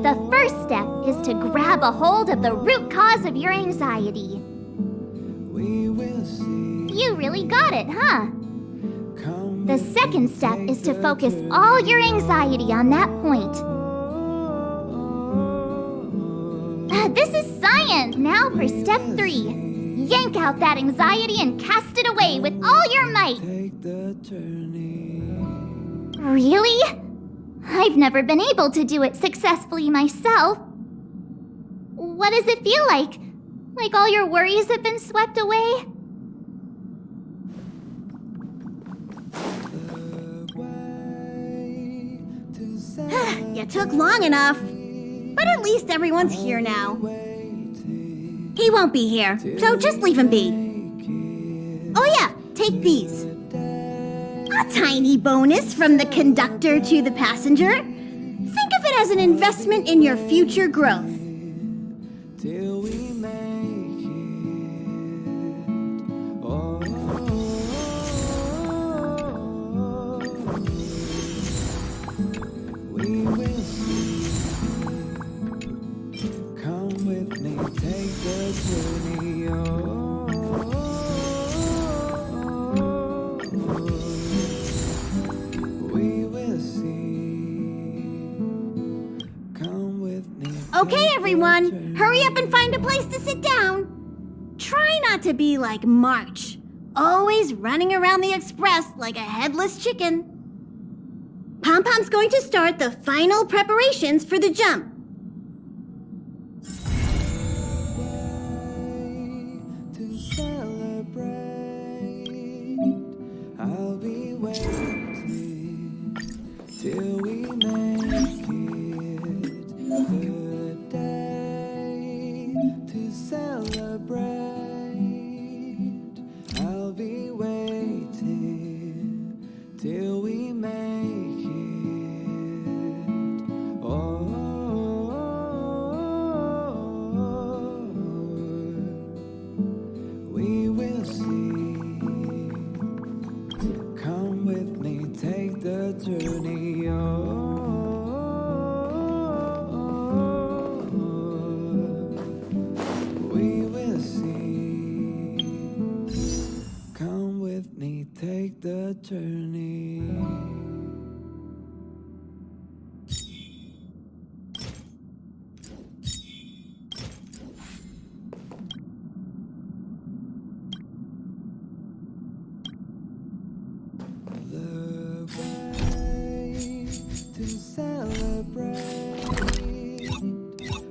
The first step is to grab a hold of the root cause of your anxiety. You really got it, huh? The second step is to focus all your anxiety on that point. This is science! Now for step 3. Yank out that anxiety and cast it away with all your might. Really? I've never been able to do it successfully myself. What does it feel like? Like all your worries have been swept away? You took long enough. But at least everyone's here now. He won't be here, so just leave him be. Oh yeah, take these. A tiny bonus from the conductor to the passenger. Think of it as an investment in your future growth. Okay, everyone, hurry up and find a place to sit down. Try not to be like March, always running around the express like a headless chicken. Pom-Pom's going to start the final preparations for the jump. I'll be waiting till we make it the day to celebrate. I'll be waiting till we make it. Oh, we will see. Come with me, take the journey on. We will see. Come with me, take the journey. To celebrate,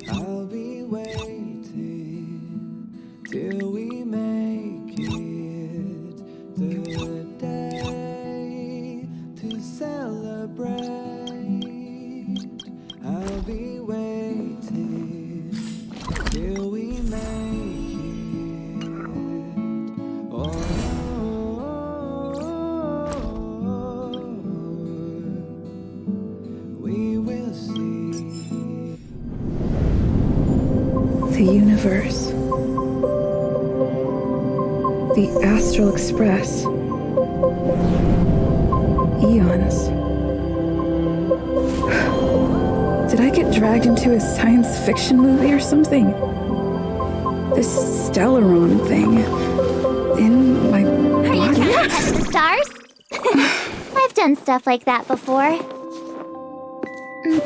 I'll be waiting till we make it the day to celebrate. I'll be waiting till we make it. Oh. The universe. The Astral Express. Eons. Did I get dragged into a science fiction movie or something? This Stellaron thing in my body? Are you counting up the stars? I've done stuff like that before.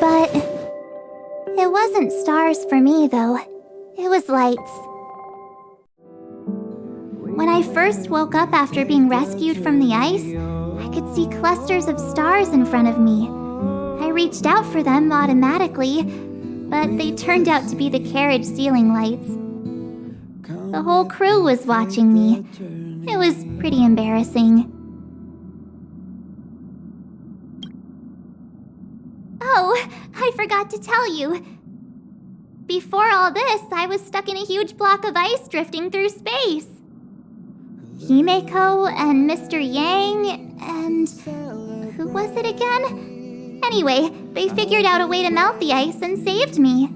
But it wasn't stars for me, though. It was lights. When I first woke up after being rescued from the ice, I could see clusters of stars in front of me. I reached out for them automatically, but they turned out to be the carriage ceiling lights. The whole crew was watching me. It was pretty embarrassing. Oh, I forgot to tell you. Before all this, I was stuck in a huge block of ice drifting through space. Himeko and Mr. Yang and... who was it again? Anyway, they figured out a way to melt the ice and saved me.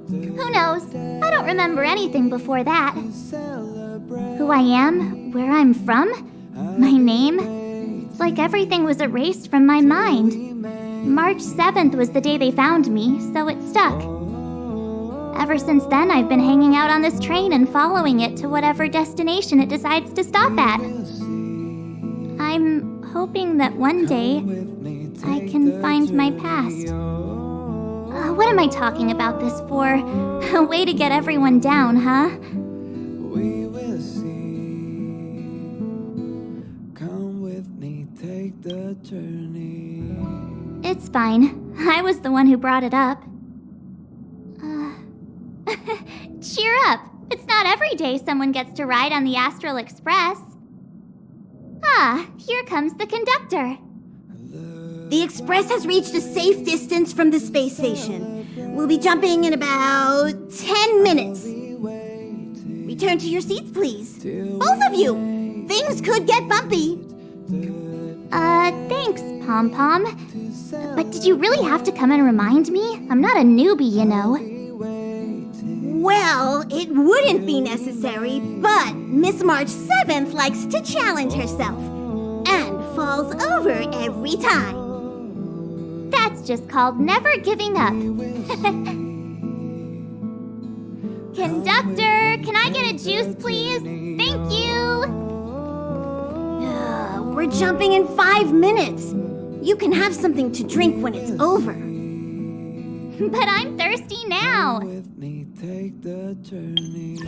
Who knows? I don't remember anything before that. Who I am, where I'm from, my name, it's like everything was erased from my mind. March 7th was the day they found me, so it stuck. Ever since then, I've been hanging out on this train and following it to whatever destination it decides to stop at. I'm hoping that one day I can find my past. What am I talking about this for? A way to get everyone down, huh? We will see. Come with me, take the journey. It's fine. I was the one who brought it up. Cheer up! It's not every day someone gets to ride on the Astral Express. Ah, here comes the conductor. The Express has reached a safe distance from the space station. We'll be jumping in about 10 minutes. Return to your seats, please. Both of you! Things could get bumpy. Thanks, Pom Pom. But did you really have to come and remind me? I'm not a newbie, you know. Well, it wouldn't be necessary, but Miss March 7th likes to challenge herself. And falls over every time. That's just called never giving up. Conductor, can I get a juice, please? Thank you! We're jumping in 5 minutes. You can have something to drink when it's over. But I'm thirsty now. With me, take the journey.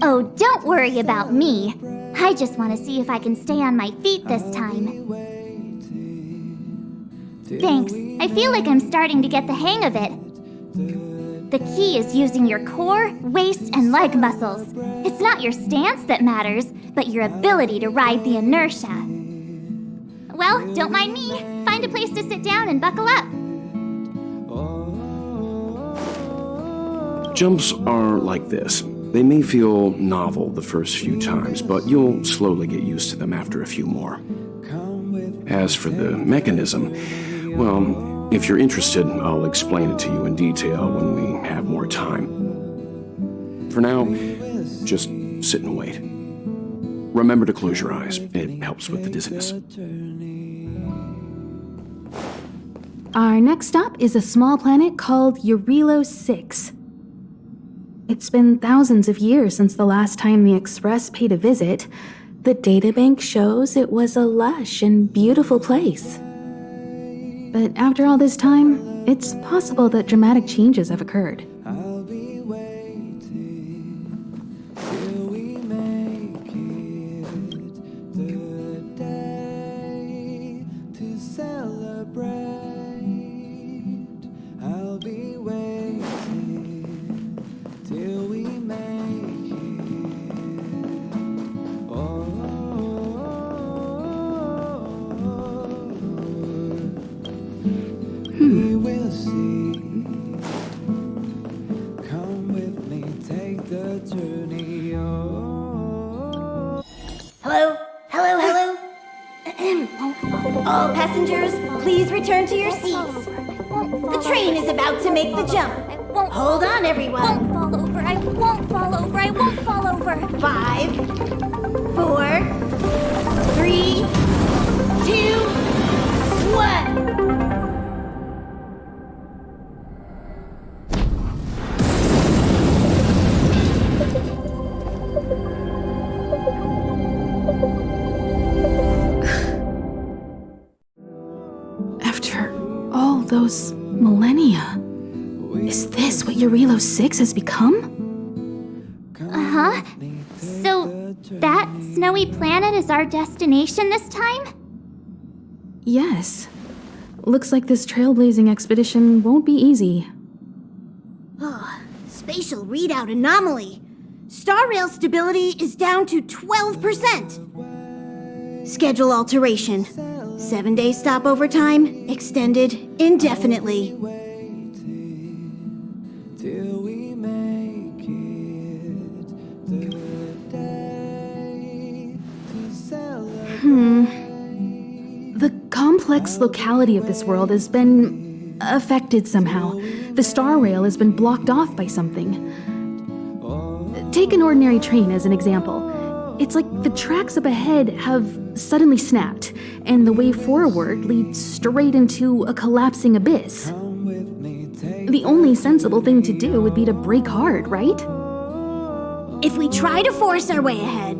Oh, don't worry about me. I just want to see if I can stay on my feet this time. Thanks. I feel like I'm starting to get the hang of it. The key is using your core, waist, and leg muscles. It's not your stance that matters, but your ability to ride the inertia. Well, don't mind me. Find a place to sit down and buckle up. Jumps are like this. They may feel novel the first few times, but you'll slowly get used to them after a few more. As for the mechanism, well, if you're interested, I'll explain it to you in detail when we have more time. For now, just sit and wait. Remember to close your eyes. It helps with the dizziness. Our next stop is a small planet called Eurilo 6. It's been thousands of years since the last time the Express paid a visit. The databank shows it was a lush and beautiful place. But after all this time, it's possible that dramatic changes have occurred. I'll be waiting till we make it the day to celebrate. I'll be waiting till we make it. Oh. We will see. Come with me, take the journey. Oh. Hello? Hello, hello? All passengers, please return to your seats. The train is about to make the jump. Hold on, everyone. I won't fall over. I won't fall over. I won't fall over. 5, 4, 3, 2, 1. those millennia. Is this what Eurilo 6 has become? Uh-huh. So, that snowy planet is our destination this time? Yes. Looks like this trailblazing expedition won't be easy. Oh, spatial readout anomaly. Star rail stability is down to 12%. Schedule alteration. 7-day stopover time extended indefinitely. The complex locality of this world has been affected somehow. The star rail has been blocked off by something. Take an ordinary train as an example. It's like the tracks up ahead have suddenly snapped, and the way forward leads straight into a collapsing abyss. The only sensible thing to do would be to brake hard, right? If we try to force our way ahead,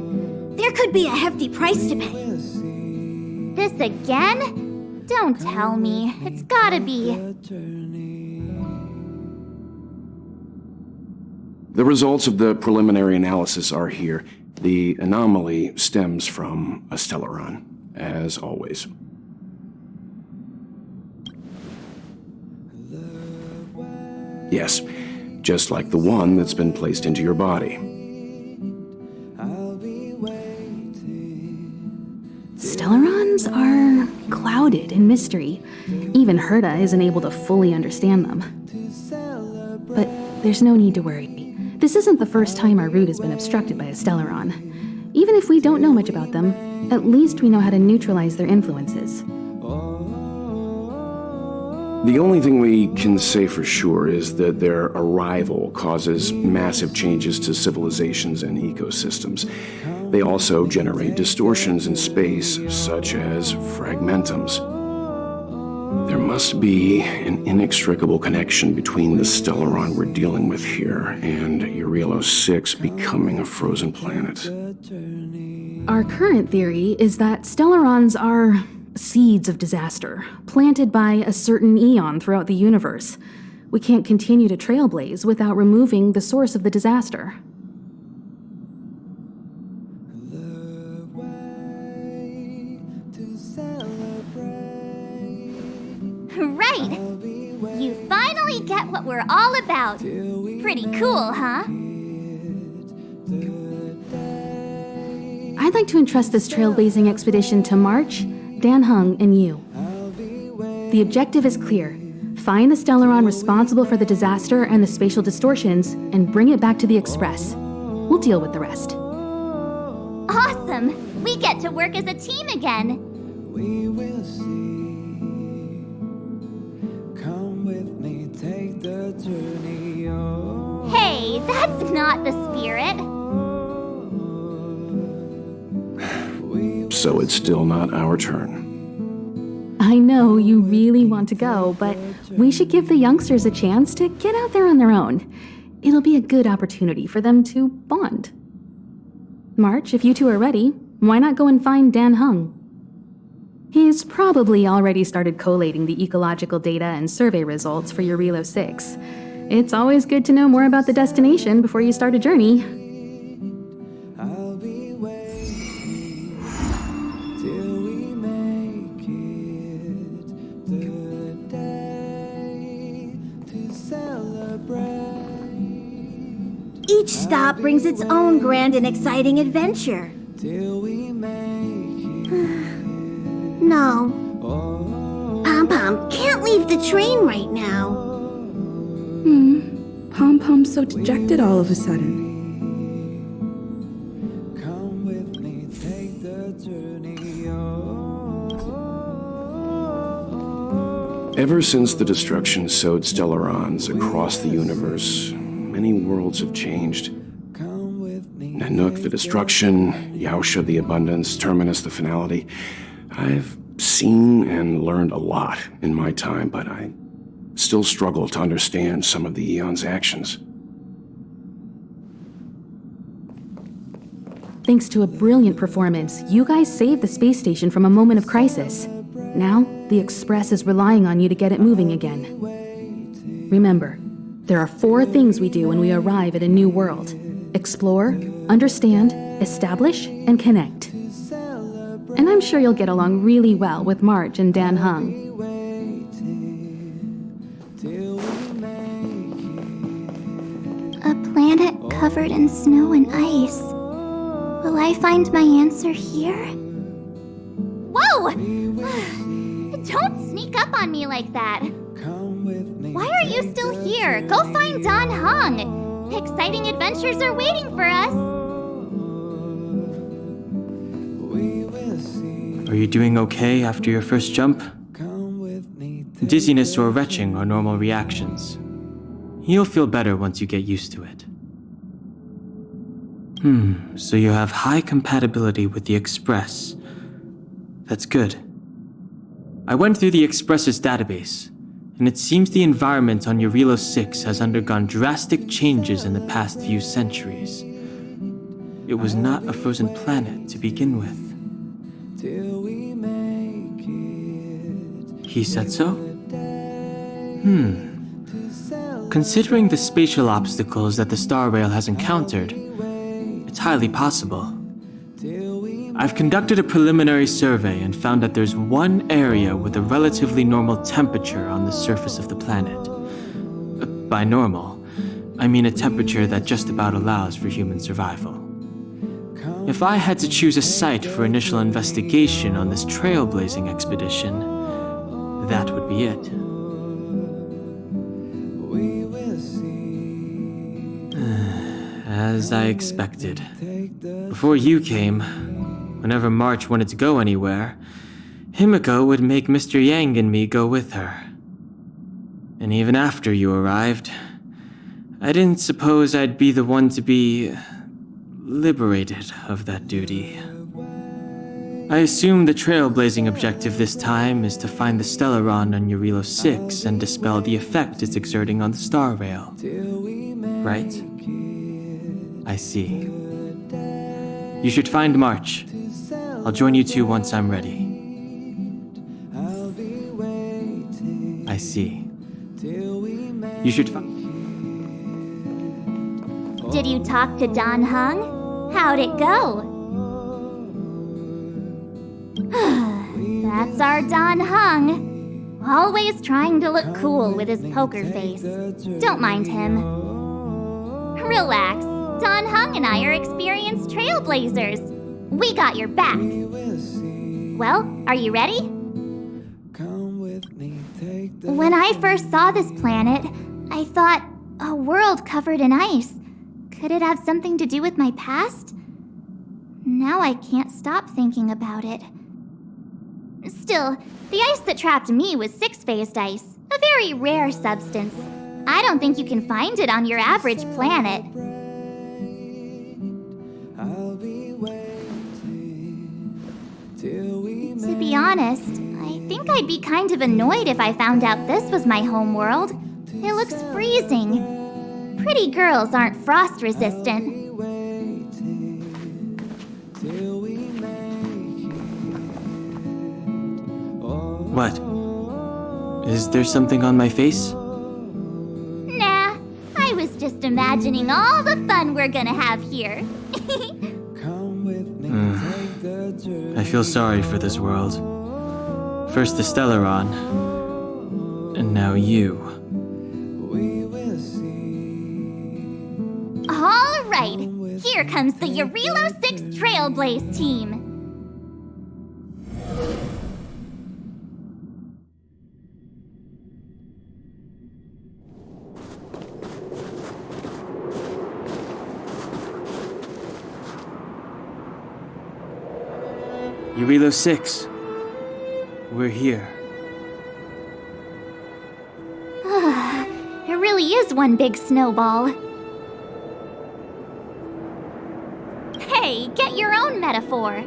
there could be a hefty price to pay. This again? Don't tell me. It's gotta be. The results of the preliminary analysis are here. The anomaly stems from a Stellaron, as always. Yes, just like the one that's been placed into your body. Stellarons are clouded in mystery. Even Herta isn't able to fully understand them. But there's no need to worry. This isn't the first time our route has been obstructed by a Stellaron. Even if we don't know much about them, at least we know how to neutralize their influences. The only thing we can say for sure is that their arrival causes massive changes to civilizations and ecosystems. They also generate distortions in space, such as fragmentums. There must be an inextricable connection between the Stellaron we're dealing with here and Eurilo 6 becoming a frozen planet. Our current theory is that Stellarons are seeds of disaster, planted by a certain eon throughout the universe. We can't continue to trailblaze without removing the source of the disaster. Right! You finally get what we're all about. Pretty cool, huh? I'd like to entrust this trailblazing expedition to March, Dan Hung, and you. The objective is clear. Find the Stellaron responsible for the disaster and the spatial distortions, and bring it back to the Express. We'll deal with the rest. Awesome! We get to work as a team again. We will see. Come with me, take the journey on. Hey, that's not the spirit. So it's still not our turn. I know you really want to go, but we should give the youngsters a chance to get out there on their own. It'll be a good opportunity for them to bond. March, if you two are ready, why not go and find Dan Hung? He's probably already started collating the ecological data and survey results for Eurilo 6. It's always good to know more about the destination before you start a journey. I'll be waiting till we make it the day to celebrate. Each stop brings its own grand and exciting adventure. Till we make it. No. Pom-Pom can't leave the train right now. Pom-Pom's so dejected all of a sudden. Come with me, take the journey on. Ever since the destruction sowed Stellarons across the universe, many worlds have changed. Nanook, the destruction, Yaosha, the abundance, Terminus, the finality. I've seen and learned a lot in my time, but I still struggle to understand some of the Eon's actions. Thanks to a brilliant performance, you guys saved the space station from a moment of crisis. Now, The Express is relying on you to get it moving again. Remember, there are 4 things we do when we arrive at a new world. Explore, understand, establish, and connect. And I'm sure you'll get along really well with March and Dan Hung. A planet covered in snow and ice. Will I find my answer here? Whoa! Don't sneak up on me like that. Why are you still here? Go find Don Hung. Exciting adventures are waiting for us. Are you doing okay after your first jump? Dizziness or retching are normal reactions. You'll feel better once you get used to it. So you have high compatibility with the Express. That's good. I went through the Express's database, and it seems the environment on Eurilo 6 has undergone drastic changes in the past few centuries. It was not a frozen planet to begin with. He said so? Considering the spatial obstacles that the Star Rail has encountered, it's highly possible. I've conducted a preliminary survey and found that there's one area with a relatively normal temperature on the surface of the planet. By normal, I mean a temperature that just about allows for human survival. If I had to choose a site for initial investigation on this trailblazing expedition, that would be it. As I expected. Before you came, whenever March wanted to go anywhere, Himiko would make Mr. Yang and me go with her. And even after you arrived, I didn't suppose I'd be the one to be liberated of that duty. I assume the trailblazing objective this time is to find the Stellaron on Eurilo 6 and dispel the effect it's exerting on the Star Rail. Right? I see. You should find March. I'll join you two once I'm ready. I see. You should Did you talk to Don Hung? How'd it go? That's our Don Hung. Always trying to look cool with his poker face. Don't mind him. Relax. Don Hung and I are experienced trailblazers. We got your back. Well, are you ready? When I first saw this planet, I thought, a world covered in ice. Could it have something to do with my past? Now I can't stop thinking about it. Still, the ice that trapped me was 6-phased ice, a very rare substance. I don't think you can find it on your average planet. To be honest, I think I'd be kind of annoyed if I found out this was my home world. It looks freezing. Pretty girls aren't frost resistant. What? Is there something on my face? Nah, I was just imagining all the fun we're gonna have here. I feel sorry for this world. First the Stellaron, and now you. All right, here comes the Eurilo 6 Trailblaze team. Eurilo 6. We're here. It really is one big snowball. Hey, get your own metaphor.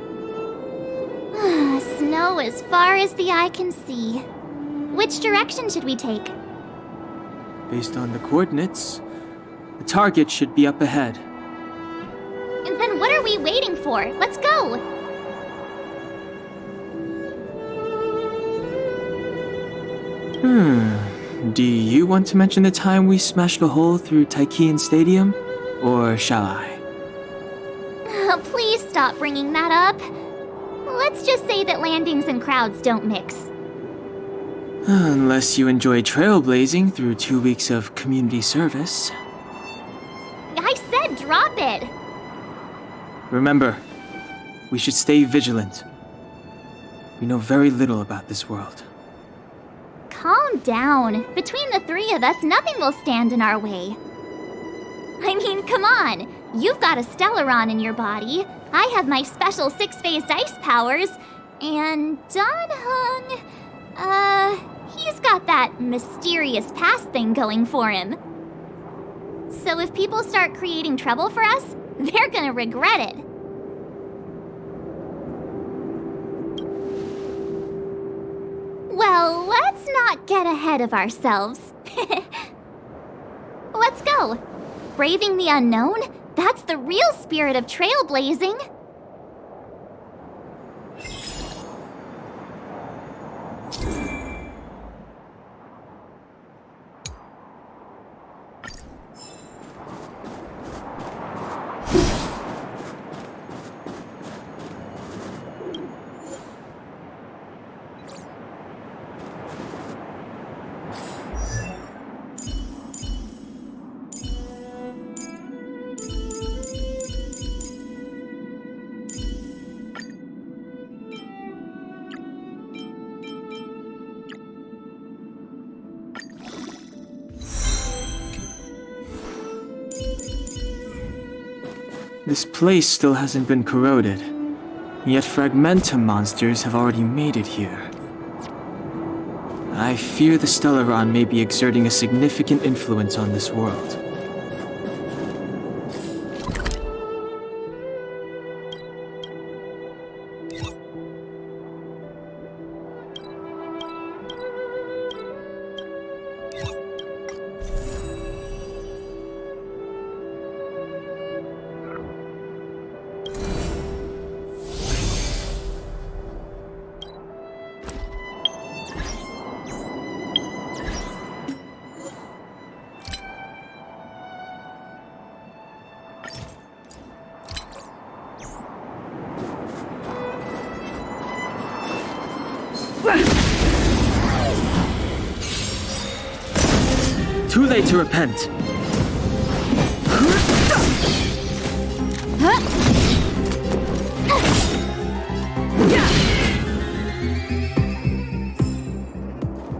Snow as far as the eye can see. Which direction should we take? Based on the coordinates, the target should be up ahead. And then what are we waiting for? Let's go! Do you want to mention the time we smashed a hole through Taikian Stadium? Or shall I? Please stop bringing that up. Let's just say that landings and crowds don't mix. Unless you enjoy trailblazing through 2 weeks of community service. I said drop it! Remember, we should stay vigilant. We know very little about this world. Calm down. Between the three of us, nothing will stand in our way. I mean, come on. You've got a Stellaron in your body. I have my special six-phased ice powers. And Dan-hung, he's got that mysterious past thing going for him. So if people start creating trouble for us, they're gonna regret it. Well, let's not get ahead of ourselves. Let's go. Braving the unknown? That's the real spirit of trailblazing. This place still hasn't been corroded, yet fragmentum monsters have already made it here. I fear the Stellaron may be exerting a significant influence on this world. Too late to repent.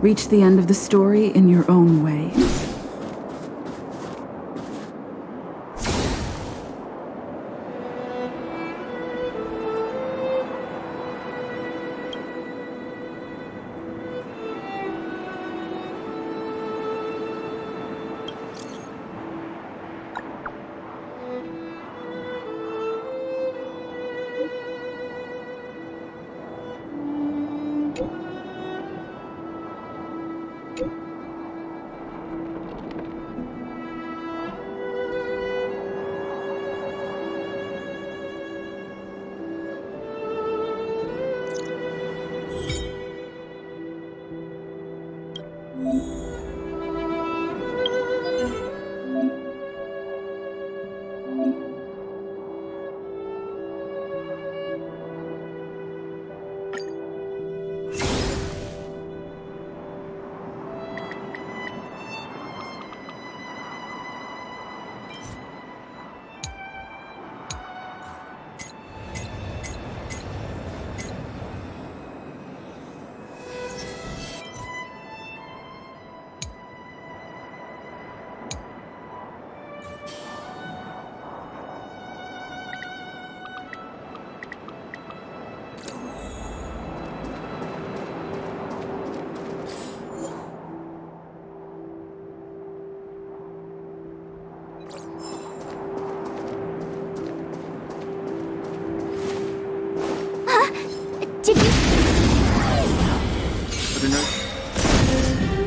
Reach the end of the story in your own way.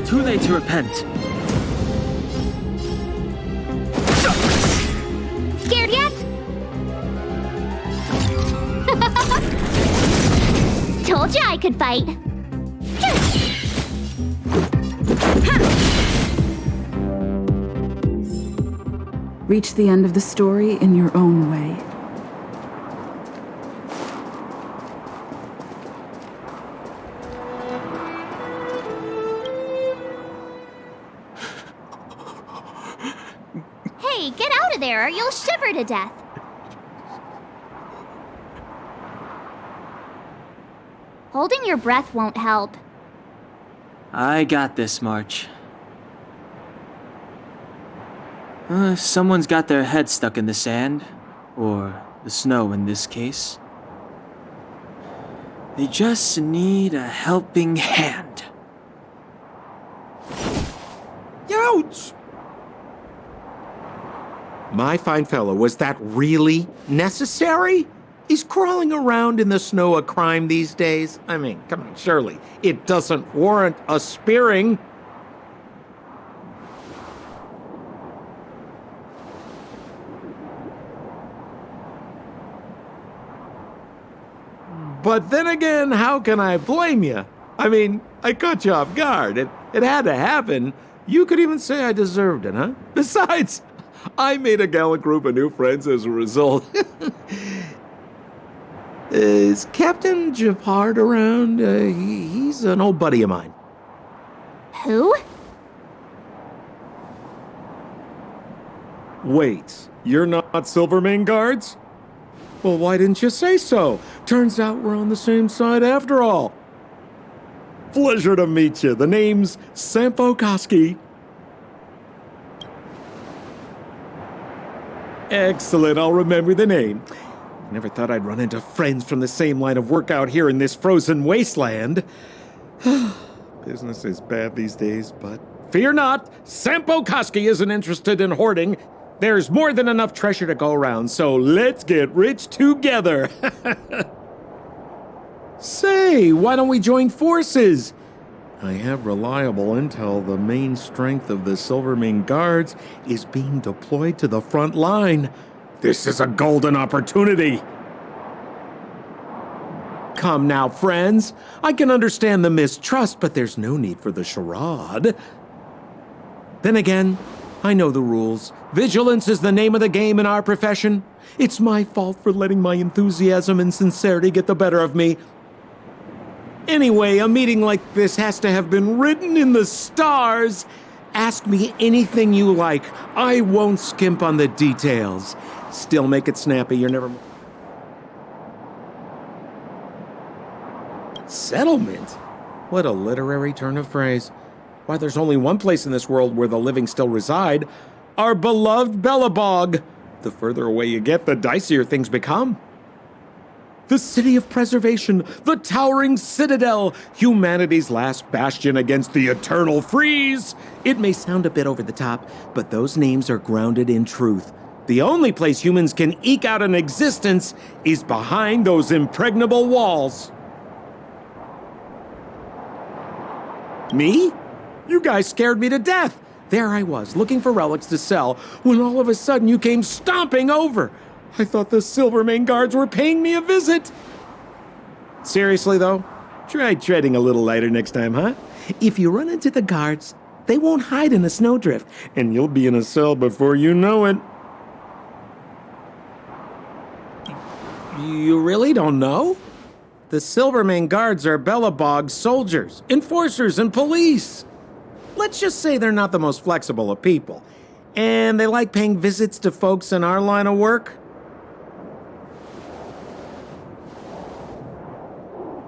Too late to repent. Scared yet? Told you I could fight. Reach the end of the story in your own way. Hey, get out of there or you'll shiver to death. Holding your breath won't help. I got this, March. If someone's got their head stuck in the sand, or the snow in this case, they just need a helping hand. Ouch! My fine fellow, was that really necessary? Is crawling around in the snow a crime these days? I mean, come on, surely it doesn't warrant a spearing. But then again, how can I blame you? I mean, I caught you off guard. It had to happen. You could even say I deserved it, huh? Besides, I made a gallant group of new friends as a result. Is Captain Japard around? He's an old buddy of mine. Who? Wait, you're not Silvermane Guards? Well, why didn't you say so? Turns out we're on the same side after all. Pleasure to meet you. The name's Sampo Koski. Excellent, I'll remember the name. Never thought I'd run into friends from the same line of work out here in this frozen wasteland. Business is bad these days, but fear not, Sampo Koski isn't interested in hoarding. There's more than enough treasure to go around, so let's get rich together. Say, why don't we join forces? I have reliable intel the main strength of the Silvermane Guards is being deployed to the front line. This is a golden opportunity. Come now, friends. I can understand the mistrust, but there's no need for the charade. Then again, I know the rules. Vigilance is the name of the game in our profession. It's my fault for letting my enthusiasm and sincerity get the better of me. Anyway, a meeting like this has to have been written in the stars. Ask me anything you like. I won't skimp on the details. Still make it snappy, you're never... Settlement? What a literary turn of phrase. Why, there's only one place in this world where the living still reside. Our beloved Bellabog. The further away you get, the dicier things become. The city of preservation, the towering citadel, humanity's last bastion against the eternal freeze. It may sound a bit over the top, but those names are grounded in truth. The only place humans can eke out an existence is behind those impregnable walls. Me? You guys scared me to death. There I was, looking for relics to sell, when all of a sudden you came stomping over. I thought the Silvermane Guards were paying me a visit. Seriously, though, try treading a little lighter next time, huh? If you run into the guards, they won't hide in a snowdrift, and you'll be in a cell before you know it. You really don't know? The Silvermane Guards are Bellabog's soldiers, enforcers, and police. Let's just say they're not the most flexible of people, and they like paying visits to folks in our line of work.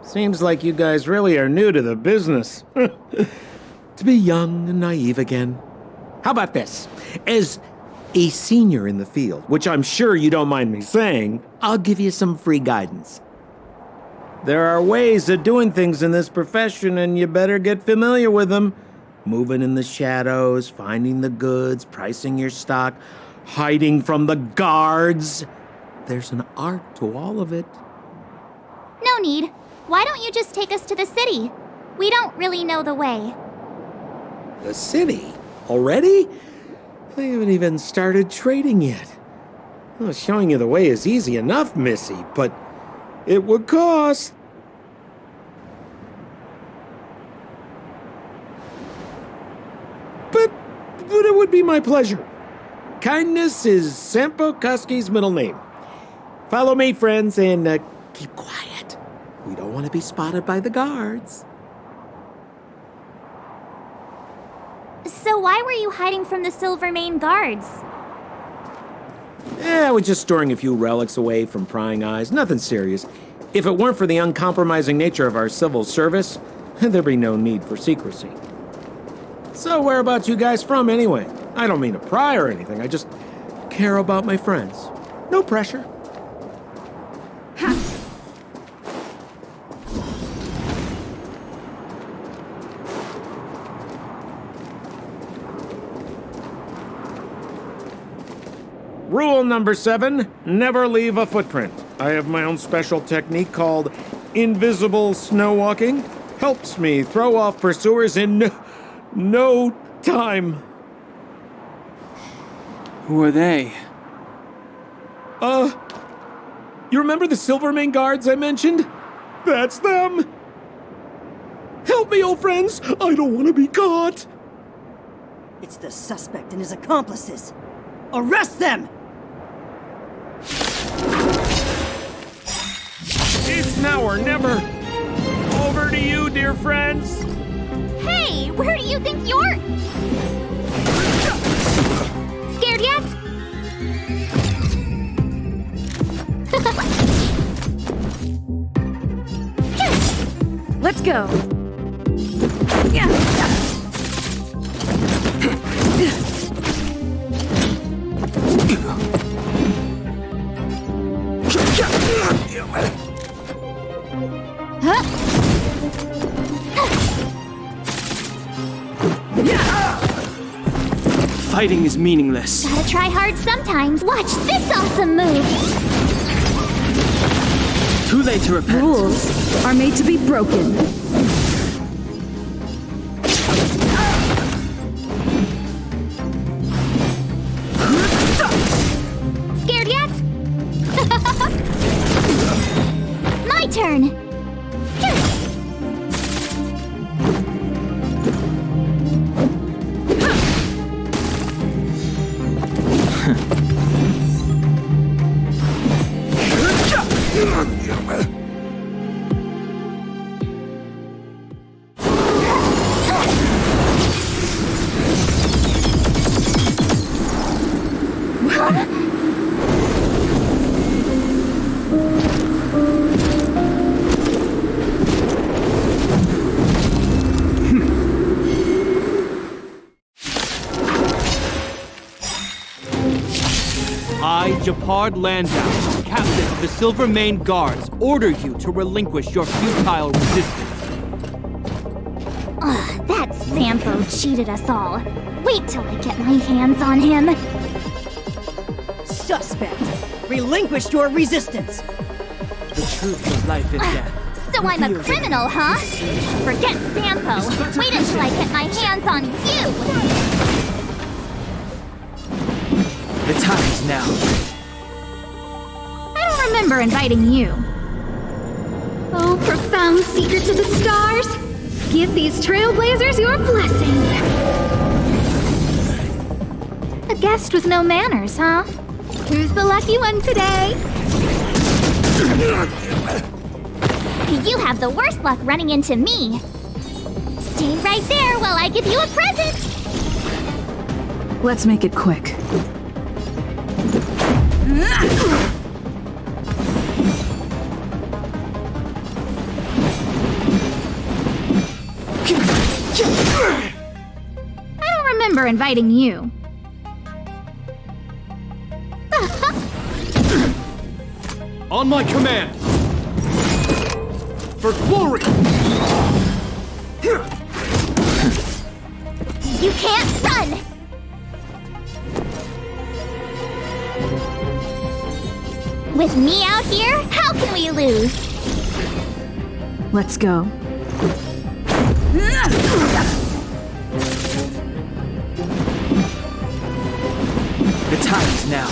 Seems like you guys really are new to the business. To be young and naive again. How about this? As a senior in the field, which I'm sure you don't mind me saying, I'll give you some free guidance. There are ways of doing things in this profession, and you better get familiar with them. Moving in the shadows, finding the goods, pricing your stock, hiding from the guards. There's an art to all of it. No need. Why don't you just take us to the city? We don't really know the way. The city? Already? I haven't even started trading yet. Well, showing you the way is easy enough, Missy, but it would cost. be my pleasure. Kindness is Sampo Koski's middle name. Follow me, friends, and keep quiet. We don't want to be spotted by the guards. So why were you hiding from the Silvermane guards? I was just storing a few relics away from prying eyes. Nothing serious. If it weren't for the uncompromising nature of our civil service, there'd be no need for secrecy. So whereabouts you guys from, anyway? I don't mean to pry or anything. I just care about my friends. No pressure. Rule number 7, never leave a footprint. I have my own special technique called invisible snow walking. Helps me throw off pursuers in no time. Who are they? You remember the Silvermane guards I mentioned? That's them! Help me, old friends! I don't want to be caught! It's the suspect and his accomplices. Arrest them! It's now or never. Over to you, dear friends. Hey, where do you think you're... Scared yet? Let's go. Fighting is meaningless. Gotta try hard sometimes. Watch this awesome move. Too late to repent. Rules are made to be broken. Scared yet? My turn. I, Japard Landau, captain of the Silvermane Guards, order you to relinquish your futile resistance. Ugh, that Sampo cheated us all. Wait till I get my hands on him. Suspect, relinquish your resistance. The truth of life is death. So I'm a criminal, huh? Forget Sampo. Wait until I get my hands on you. The time is now. I don't remember inviting you. Oh, profound secrets of the stars! Give these trailblazers your blessing! A guest with no manners, huh? Who's the lucky one today? You have the worst luck running into me. Stay right there while I give you a present! Let's make it quick. I don't remember inviting you. On my command! For glory! You can't run! With me out here, how can we lose? Let's go. The time is now.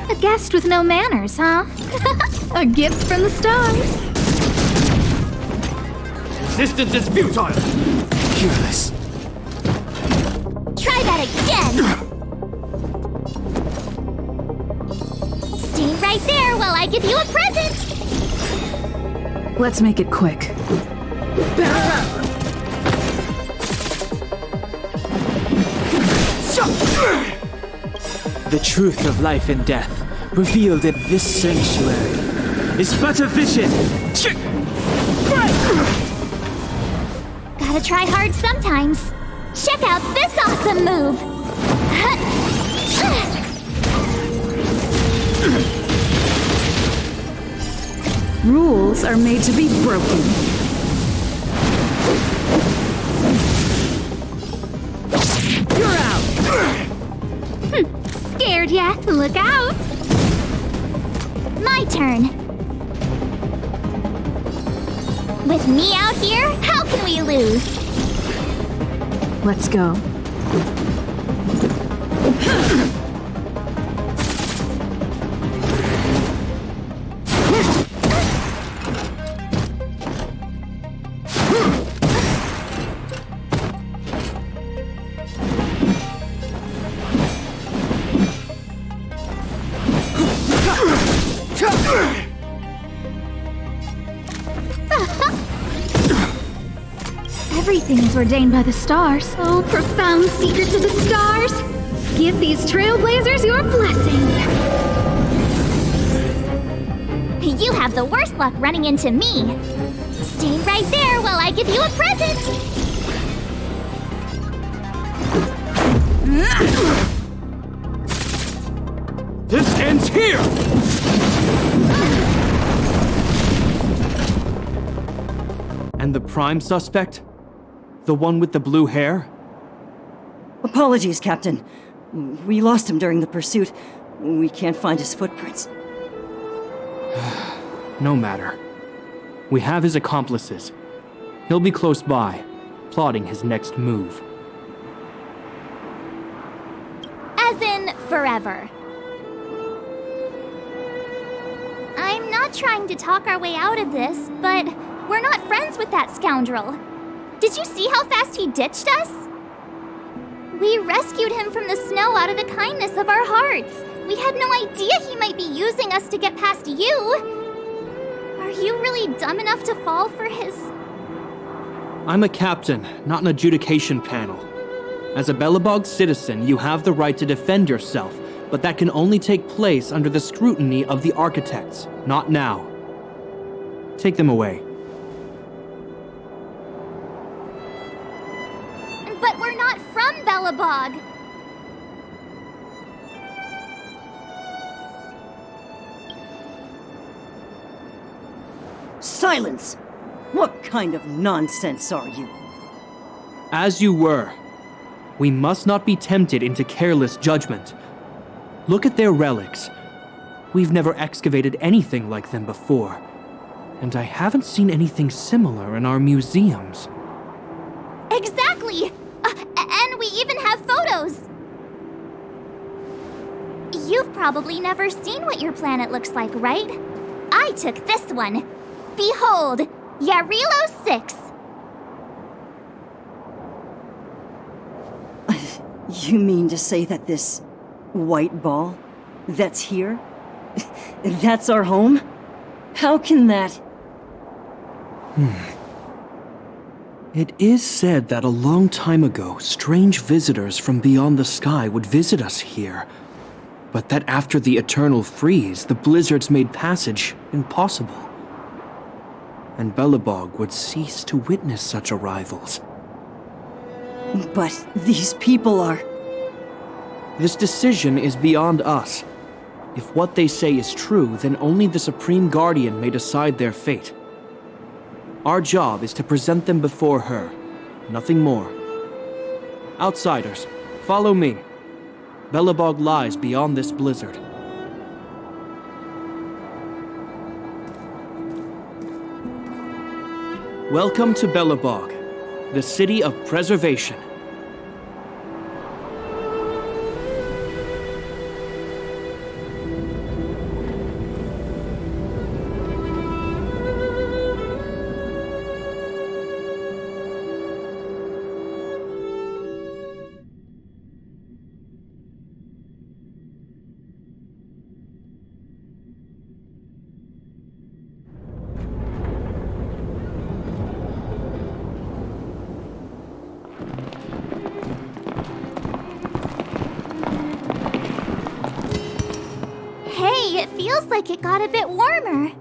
A guest with no manners, huh? A gift from the stars. Resistance is futile! Fearless. Try Try that again! Stay right there while I give you a present! Let's make it quick. The truth of life and death, revealed in this sanctuary, is but a vision. Gotta try hard sometimes. Check out this awesome move! Rules are made to be broken. You're out! Scared yet? Look out! My turn. With me out here, how can we lose? Let's go. Everything is ordained by the stars. Oh, profound secrets of the stars! Give these trailblazers your blessing! You have the worst luck running into me. Stay right there while I give you a present! This ends here! And the prime suspect? The one with the blue hair? Apologies, Captain. We lost him during the pursuit. We can't find his footprints. No matter. We have his accomplices. He'll be close by, plotting his next move. As in, forever. I'm not trying to talk our way out of this, but we're not friends with that scoundrel. Did you see how fast he ditched us? We rescued him from the snow out of the kindness of our hearts. We had no idea he might be using us to get past you. Are you really dumb enough to fall for his... I'm a captain, not an adjudication panel. As a Belobog citizen, you have the right to defend yourself, but that can only take place under the scrutiny of the architects, not now. Take them away. But we're not from Belobog! Silence! What kind of nonsense are you? As you were. We must not be tempted into careless judgment. Look at their relics. We've never excavated anything like them before, and I haven't seen anything similar in our museums. Exactly! And we even have photos! You've probably never seen what your planet looks like, right? I took this one. Behold, Yarilo 6. You mean to say that this white ball that's here, that's our home? How can that... It is said that a long time ago, strange visitors from beyond the sky would visit us here. But that after the eternal freeze, the blizzards made passage impossible. And Belobog would cease to witness such arrivals. But these people are... This decision is beyond us. If what they say is true, then only the Supreme Guardian may decide their fate. Our job is to present them before her, nothing more. Outsiders, follow me. Belobog lies beyond this blizzard. Welcome to Belobog, the city of preservation. like it got a bit warmer.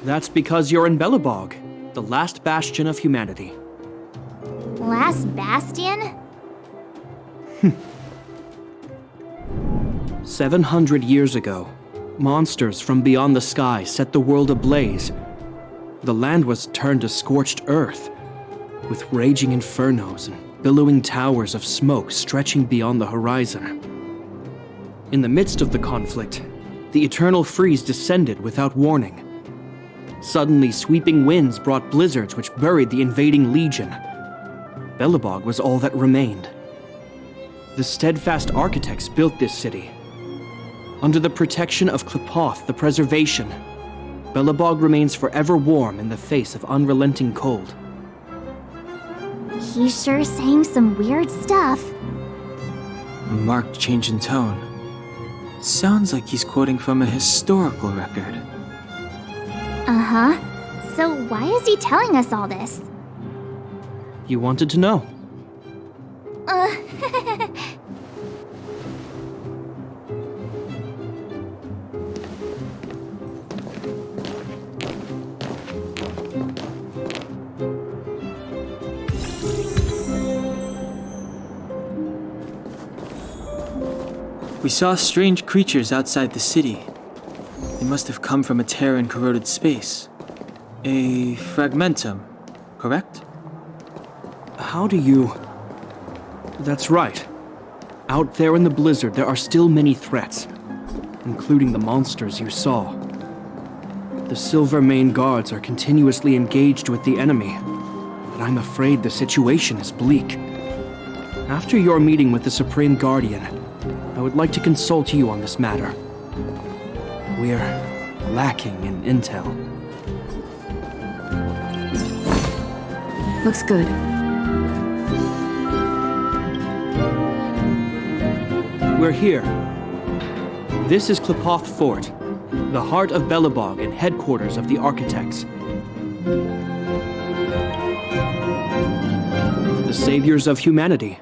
That's because you're in Belobog, the last bastion of humanity. Last bastion? 700 years ago, monsters from beyond the sky set the world ablaze. The land was turned to scorched earth, with raging infernos and billowing towers of smoke stretching beyond the horizon. In the midst of the conflict, the eternal freeze descended without warning. Suddenly, sweeping winds brought blizzards which buried the invading legion. Belobog was all that remained. The steadfast architects built this city. Under the protection of Klepoth, the Preservation, Belobog remains forever warm in the face of unrelenting cold. He's sure saying some weird stuff. A marked change in tone. Sounds like he's quoting from a historical record. Uh-huh. So why is he telling us all this? You wanted to know. We saw strange creatures outside the city. They must have come from a tear in corroded space. A fragmentum, correct? How do you... That's right. Out there in the blizzard, there are still many threats, including the monsters you saw. The Silvermane guards are continuously engaged with the enemy, but I'm afraid the situation is bleak. After your meeting with the Supreme Guardian, I would like to consult you on this matter. We're lacking in intel. Looks good. We're here. This is Klepoth Fort, the heart of Belobog and headquarters of the Architects. The saviors of humanity.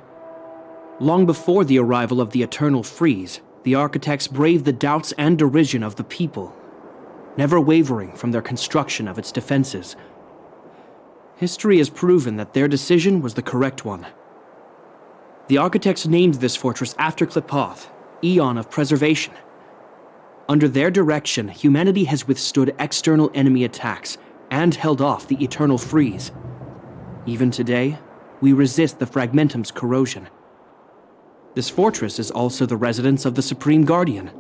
Long before the arrival of the Eternal Freeze, the Architects braved the doubts and derision of the people, never wavering from their construction of its defenses. History has proven that their decision was the correct one. The Architects named this fortress after Klepoth, Eon of Preservation. Under their direction, humanity has withstood external enemy attacks and held off the Eternal Freeze. Even today, we resist the Fragmentum's corrosion. This fortress is also the residence of the Supreme Guardian.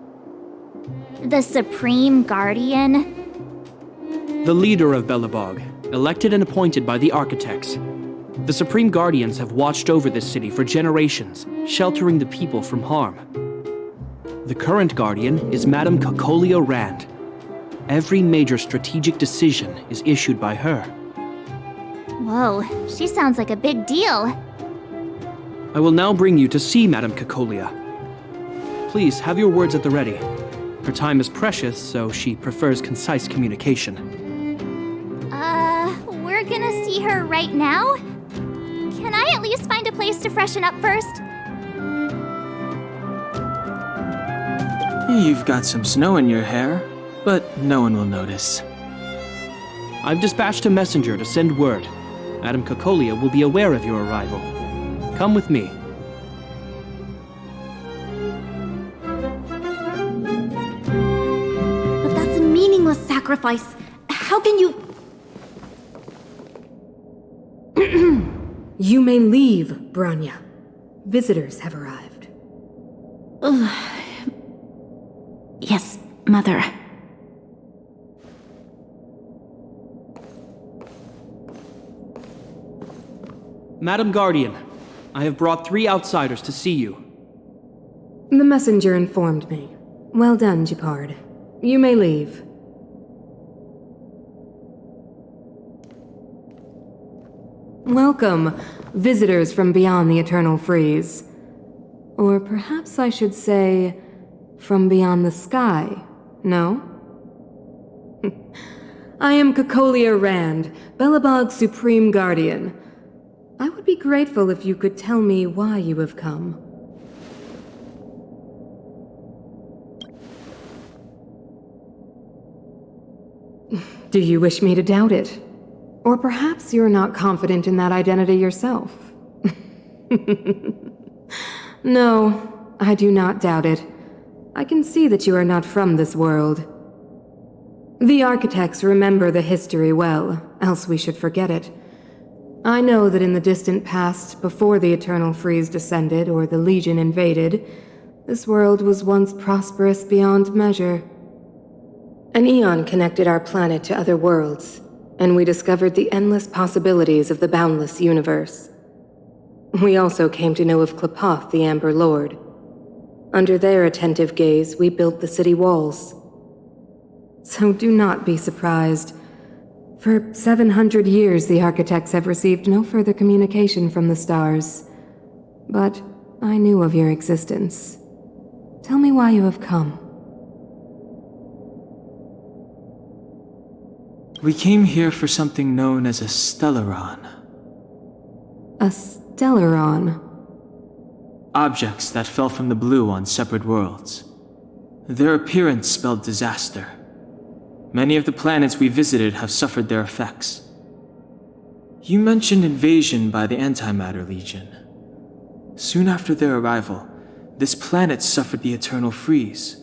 The Supreme Guardian? The leader of Belobog, elected and appointed by the Architects. The Supreme Guardians have watched over this city for generations, sheltering the people from harm. The current Guardian is Madame Cocolia Rand. Every major strategic decision is issued by her. Whoa, she sounds like a big deal. I will now bring you to see Madame Cocolia. Please have your words at the ready. Her time is precious, so she prefers concise communication. We're gonna see her right now? Can I at least find a place to freshen up first? You've got some snow in your hair, but no one will notice. I've dispatched a messenger to send word. Madame Cocolia will be aware of your arrival. Come with me. But that's a meaningless sacrifice. How can you... You may leave, Branya. Visitors have arrived. Yes, Mother. Madam Guardian, I have brought 3 outsiders to see you. The messenger informed me. Well done, Gepard. You may leave. Welcome, visitors from beyond the Eternal Freeze. Or perhaps I should say, from beyond the sky, no? I am Cocolia Rand, Belobog's Supreme Guardian. I would be grateful if you could tell me why you have come. '" Do you wish me to doubt it? Or perhaps you're not confident in that identity yourself? No, I do not doubt it. I can see that you are not from this world. The architects remember the history well, else we should forget it. I know that in the distant past, before the Eternal Freeze descended or the Legion invaded, this world was once prosperous beyond measure. An eon connected our planet to other worlds, and we discovered the endless possibilities of the boundless universe. We also came to know of Klapoth, the Amber Lord. Under their attentive gaze, we built the city walls. So do not be surprised. For 700 years, the architects have received no further communication from the stars. But I knew of your existence. Tell me why you have come. We came here for something known as a Stellaron. A Stellaron? Objects that fell from the blue on separate worlds. Their appearance spelled disaster. Many of the planets we visited have suffered their effects. You mentioned invasion by the Antimatter Legion. Soon after their arrival, this planet suffered the Eternal Freeze.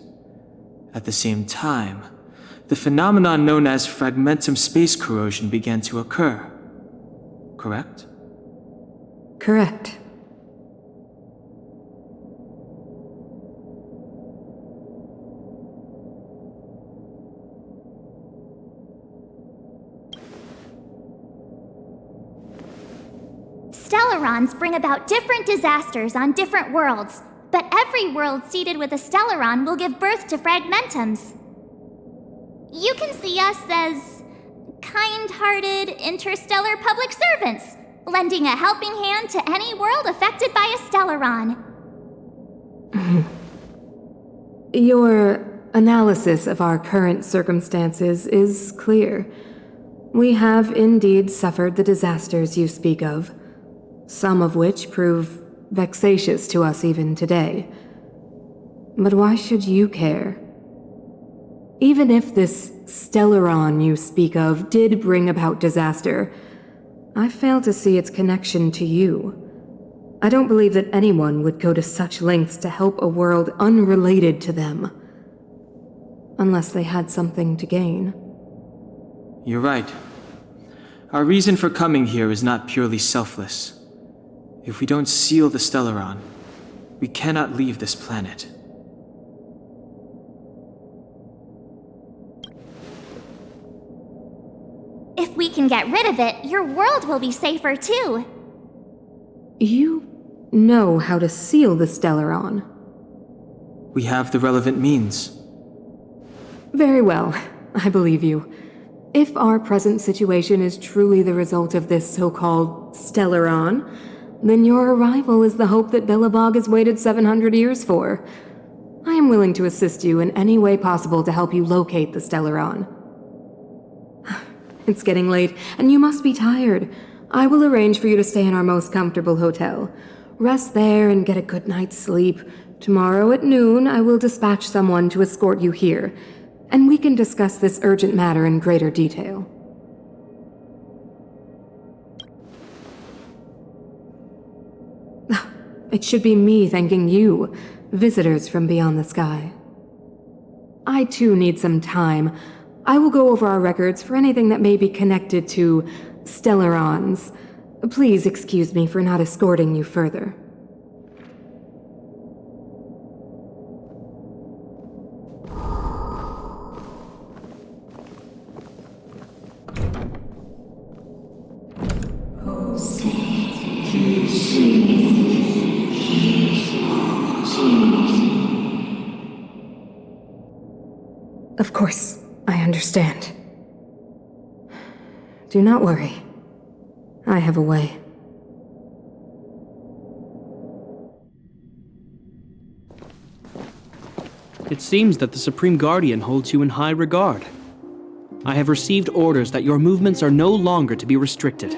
At the same time, the phenomenon known as fragmentum space corrosion began to occur. Correct? Correct. Stellarons bring about different disasters on different worlds, but every world seeded with a Stellaron will give birth to fragmentums. You can see us as kind-hearted interstellar public servants, lending a helping hand to any world affected by a Stellaron. Your analysis of our current circumstances is clear. We have indeed suffered the disasters you speak of, some of which prove vexatious to us even today. But why should you care? Even if this Stellaron you speak of did bring about disaster, I fail to see its connection to you. I don't believe that anyone would go to such lengths to help a world unrelated to them. Unless they had something to gain. You're right. Our reason for coming here is not purely selfless. If we don't seal the Stellaron, we cannot leave this planet. If we can get rid of it, your world will be safer too. You know how to seal the Stellaron. We have the relevant means. Very well, I believe you. If our present situation is truly the result of this so-called Stellaron, then your arrival is the hope that Belobog has waited 700 years for. I am willing to assist you in any way possible to help you locate the Stellaron. It's getting late, and you must be tired. I will arrange for you to stay in our most comfortable hotel. Rest there and get a good night's sleep. Tomorrow at noon, I will dispatch someone to escort you here, and we can discuss this urgent matter in greater detail. It should be me thanking you, visitors from beyond the sky. I too need some time. I will go over our records for anything that may be connected to Stellarons. Please excuse me for not escorting you further. Of course, I understand. Do not worry. I have a way. It seems that the Supreme Guardian holds you in high regard. I have received orders that your movements are no longer to be restricted.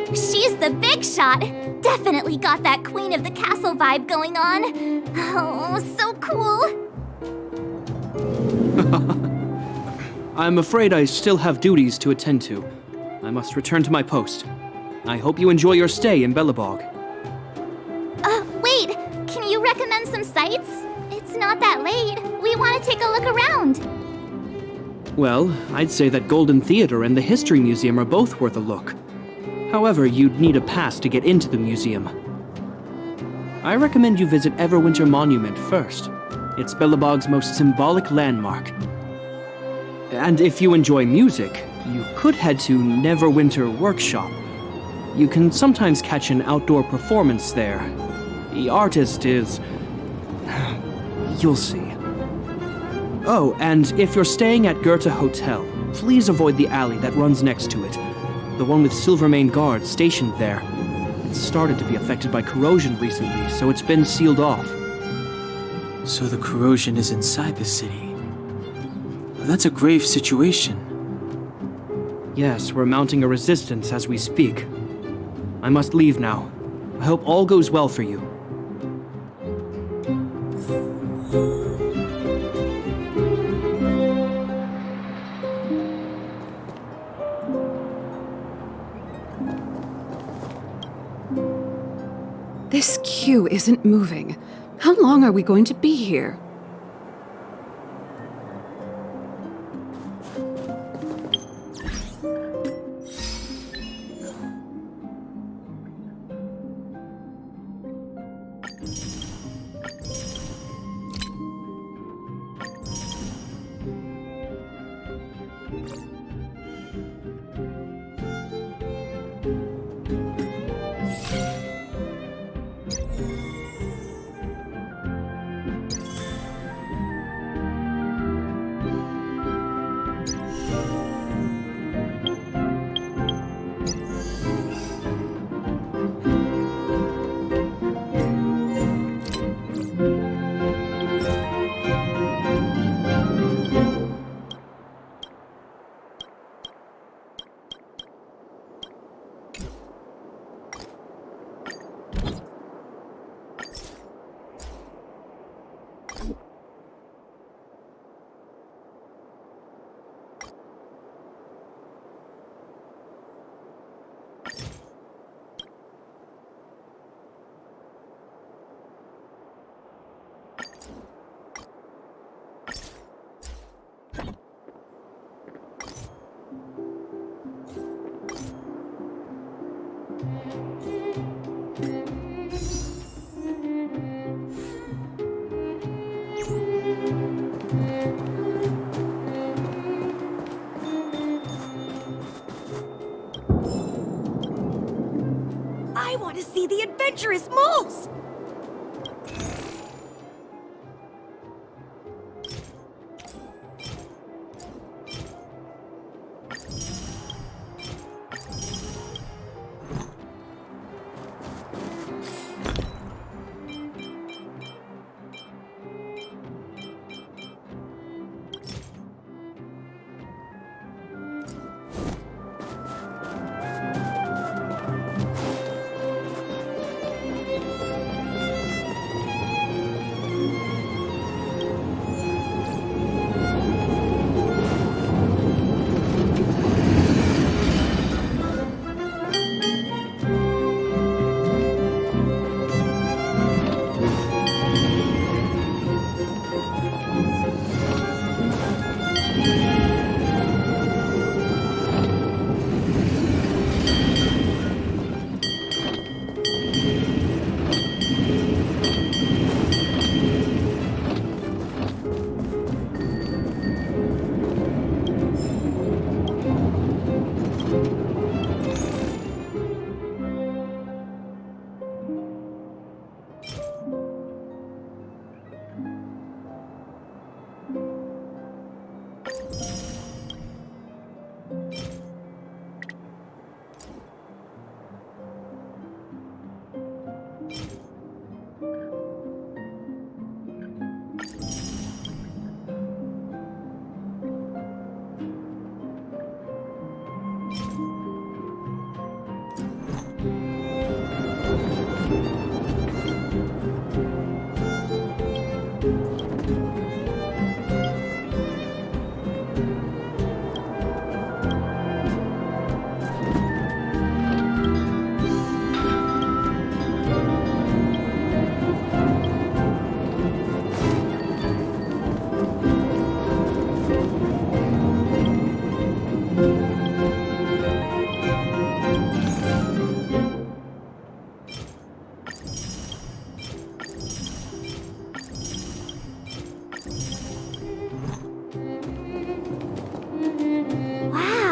She's the big shot! Definitely got that Queen of the Castle vibe going on. Oh, so cool! I'm afraid I still have duties to attend to. I must return to my post. I hope you enjoy your stay in Belobog. Wait! Can you recommend some sites? It's not that late. We want to take a look around. Well, I'd say that Golden Theater and the History Museum are both worth a look. However, you'd need a pass to get into the museum. I recommend you visit Everwinter Monument first. It's Belobog's most symbolic landmark. And if you enjoy music, you could head to Neverwinter Workshop. You can sometimes catch an outdoor performance there. The artist is... you'll see. Oh, and if you're staying at Goethe Hotel, please avoid the alley that runs next to it. The one with Silvermane guards stationed there. It's started to be affected by corrosion recently, so it's been sealed off. So the corrosion is inside the city. That's a grave situation. Yes, we're mounting a resistance as we speak. I must leave now. I hope all goes well for you. This queue isn't moving. How long are we going to be here? I want to see the adventurous moles!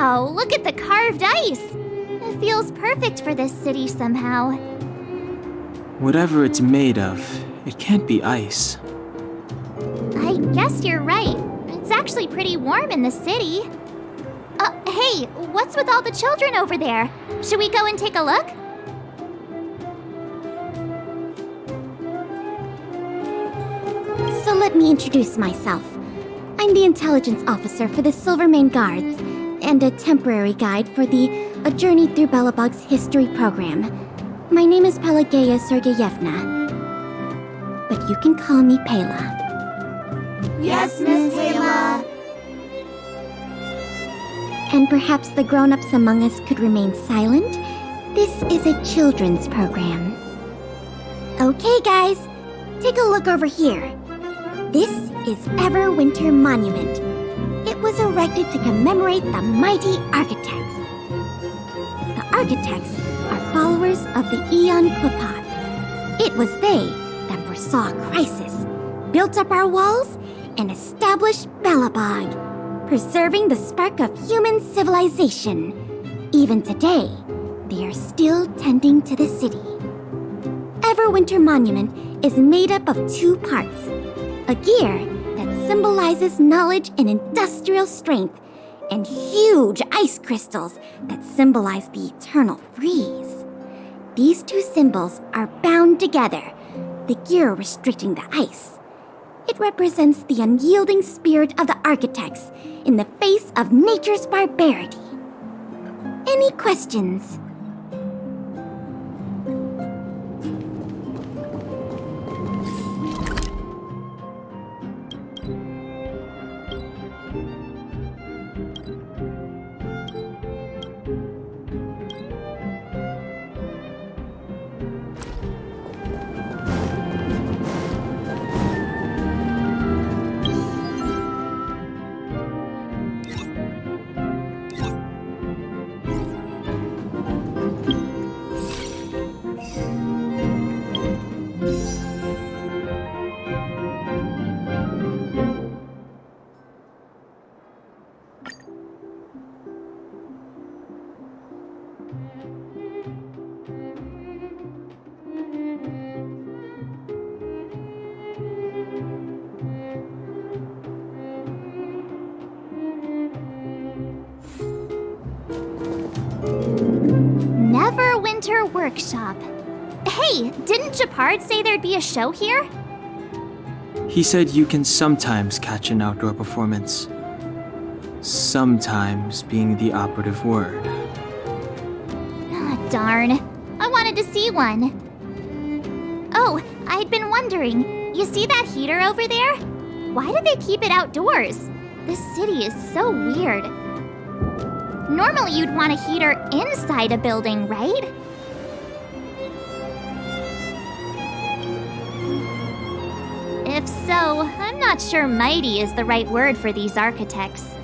Wow, look at the carved ice! It feels perfect for this city somehow. Whatever it's made of, it can't be ice. I guess you're right. It's actually pretty warm in the city. Hey, what's with all the children over there? Should we go and take a look? So let me introduce myself. I'm the intelligence officer for the Silvermane Guards, and a temporary guide for the A Journey Through Belobog's history program. My name is Pelageya Sergeyevna, but you can call me Pela. Yes, Miss Pela. And perhaps the grown-ups among us could remain silent. This is a children's program. Okay, guys, take a look over here. This is Everwinter Monument. It was erected to commemorate the mighty architects. The architects are followers of the Aeon Klipot. It was they that foresaw crisis, built up our walls, and established Belobog, preserving the spark of human civilization. Even today, they are still tending to the city. Everwinter Monument is made up of 2 parts. A gear that symbolizes knowledge and industrial strength, and huge ice crystals that symbolize the eternal freeze. These 2 symbols are bound together, the gear restricting the ice. It represents the unyielding spirit of the architects in the face of nature's barbarity. Any questions? Neverwinter Workshop. Hey, didn't Japard say there'd be a show here? He said you can sometimes catch an outdoor performance. Sometimes being the operative word. Ah, darn. I wanted to see one. Oh, I'd been wondering. You see that heater over there? Why do they keep it outdoors? This city is so weird. Normally you'd want a heater inside a building, right? If so, I'm not sure mighty is the right word for these architects.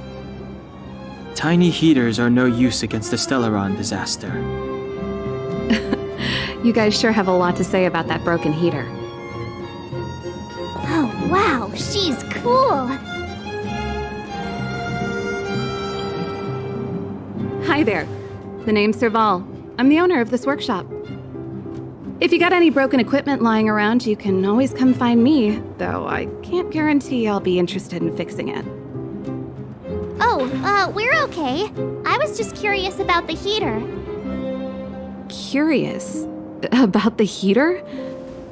Tiny heaters are no use against the Stellaron disaster. You guys sure have a lot to say about that broken heater. Oh, wow, she's cool. Hi there. The name's Serval. I'm the owner of this workshop. If you got any broken equipment lying around, you can always come find me, though I can't guarantee I'll be interested in fixing it. Oh, we're okay. I was just curious about the heater. Curious? About the heater?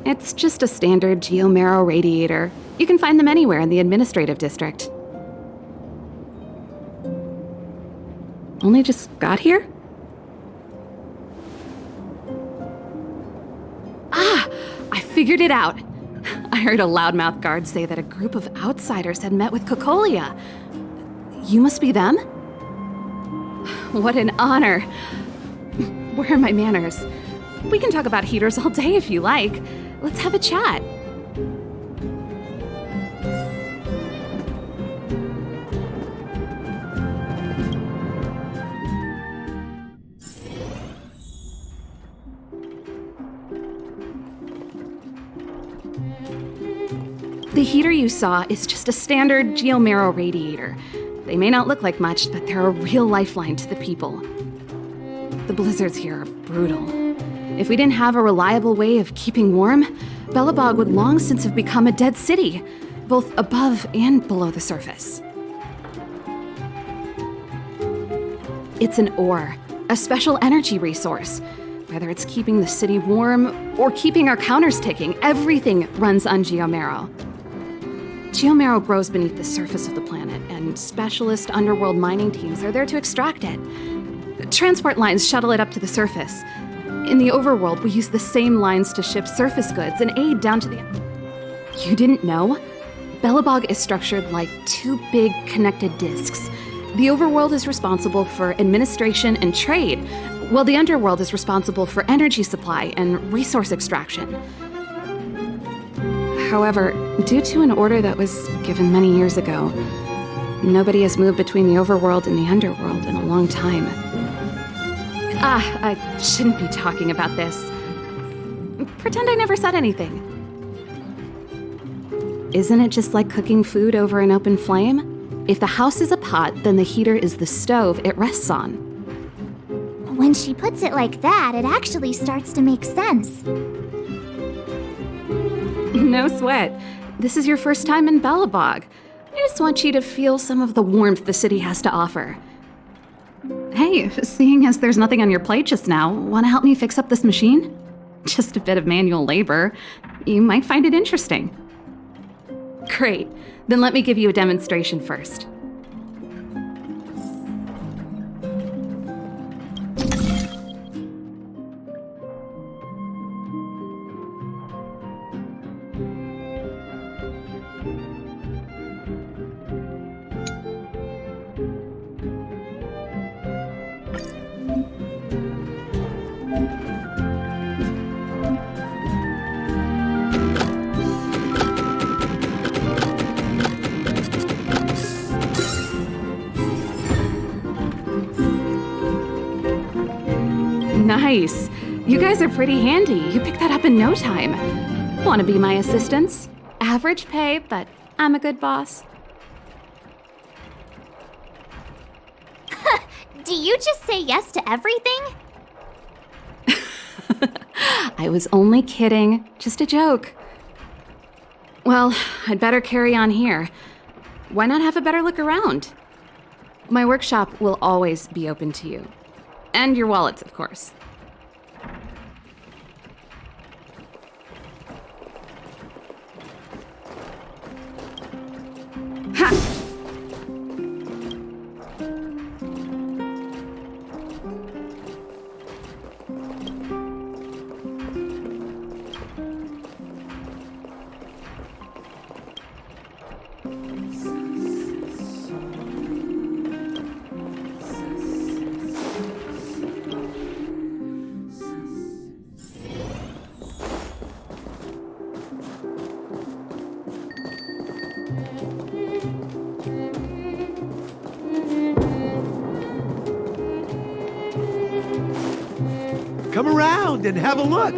It's just a standard geomarrow radiator. You can find them anywhere in the administrative district. Only just got here? Ah! I figured it out! I heard a loudmouth guard say that a group of outsiders had met with Cocolia. You must be them? What an honor! Where are my manners? We can talk about heaters all day if you like. Let's have a chat. The heater you saw is just a standard geomarrow radiator. They may not look like much, but they're a real lifeline to the people. The blizzards here are brutal. If we didn't have a reliable way of keeping warm, Belobog would long since have become a dead city, both above and below the surface. It's an ore, a special energy resource. Whether it's keeping the city warm or keeping our counters ticking, everything runs on geomarrow. Geomarrow grows beneath the surface of the planet, and specialist underworld mining teams are there to extract it. Transport lines shuttle it up to the surface. In the overworld, we use the same lines to ship surface goods and aid down to the... You didn't know? Belobog is structured like two big connected disks. The overworld is responsible for administration and trade, while the underworld is responsible for energy supply and resource extraction. However, due to an order that was given many years ago, nobody has moved between the overworld and the underworld in a long time. I shouldn't be talking about this. Pretend I never said anything. Isn't it just like cooking food over an open flame? If the house is a pot, then the heater is the stove it rests on. When she puts it like that, it actually starts to make sense. No sweat. This is your first time in Belobog. I just want you to feel some of the warmth the city has to offer. Hey, seeing as there's nothing on your plate just now, want to help me fix up this machine? Just a bit of manual labor. You might find it interesting. Great. Then let me give you a demonstration first. Nice. You guys are pretty handy. You picked that up in no time. Want to be my assistants? Average pay, but I'm a good boss. Do you just say yes to everything? I was only kidding. Just a joke. Well, I'd better carry on here. Why not have a better look around? My workshop will always be open to you. And your wallets, of course. Ha! Come around and have a look.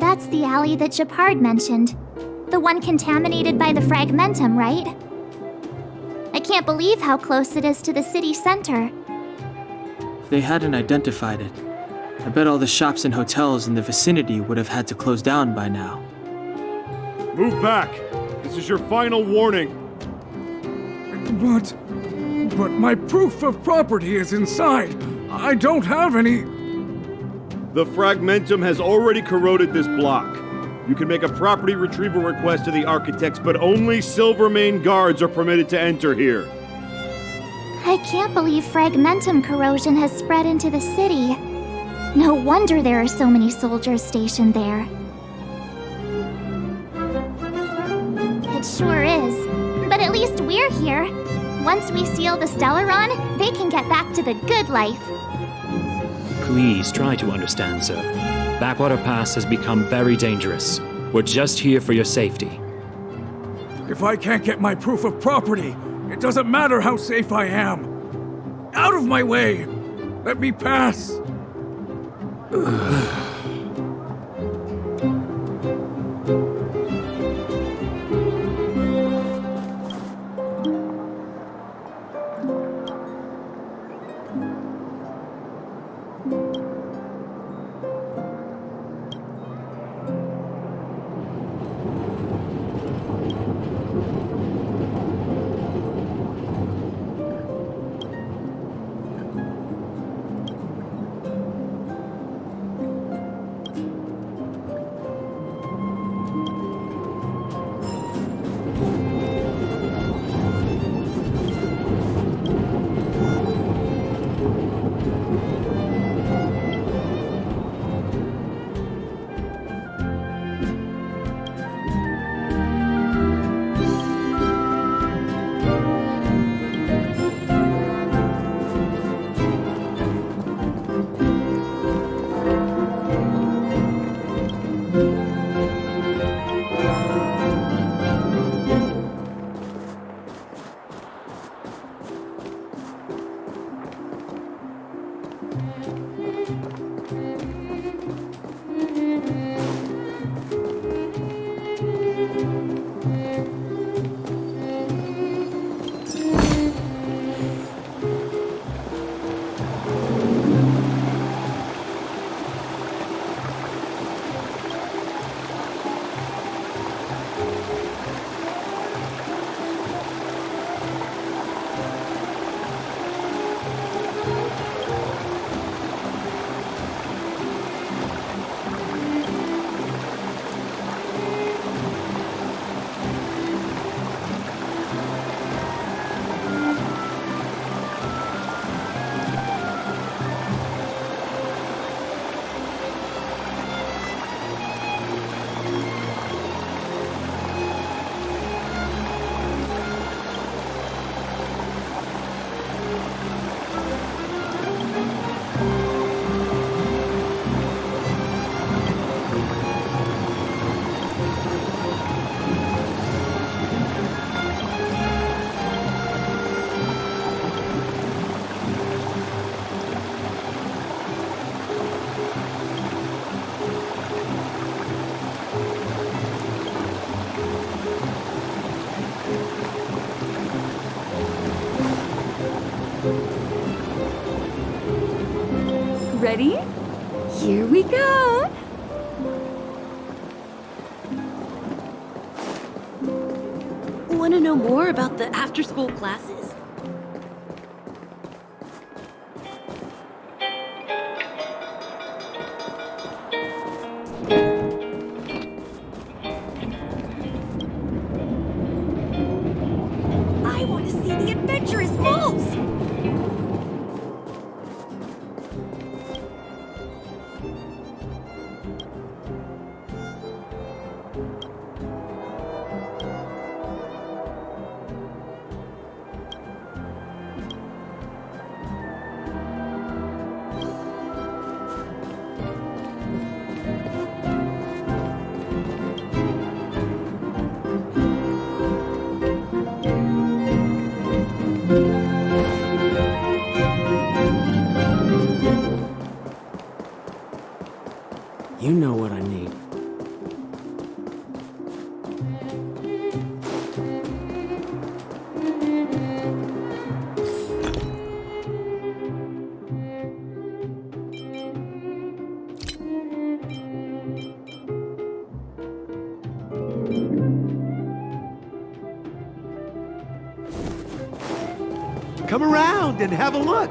That's the alley that Japard mentioned. The one contaminated by the fragmentum, right? I can't believe how close it is to the city center. If they hadn't identified it, I bet all the shops and hotels in the vicinity would have had to close down by now. Move back! This is your final warning! But my proof of property is inside. I don't have any... The fragmentum has already corroded this block. You can make a property retrieval request to the architects, but only Silvermane guards are permitted to enter here. I can't believe fragmentum corrosion has spread into the city. No wonder there are so many soldiers stationed there. It sure is. But at least we're here. Once we seal the Stellaron, they can get back to the good life. Please try to understand, sir. Backwater Pass has become very dangerous. We're just here for your safety. If I can't get my proof of property, it doesn't matter how safe I am. Out of my way! Let me pass! Ready? Here we go! Want to know more about the after-school classes? I want to see the adventurous moves! You know what I need. Come around and have a look.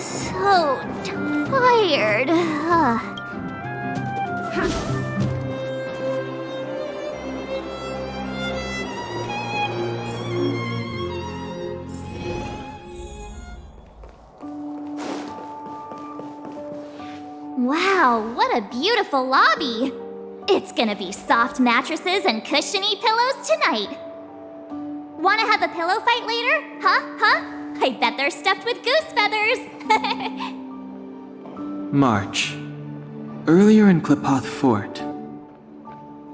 So tired. Wow, what a beautiful lobby! It's gonna be soft mattresses and cushiony pillows tonight. Wanna have a pillow fight later? Huh? I bet they're stuffed with goose feathers! March. Earlier in Klipoth Fort.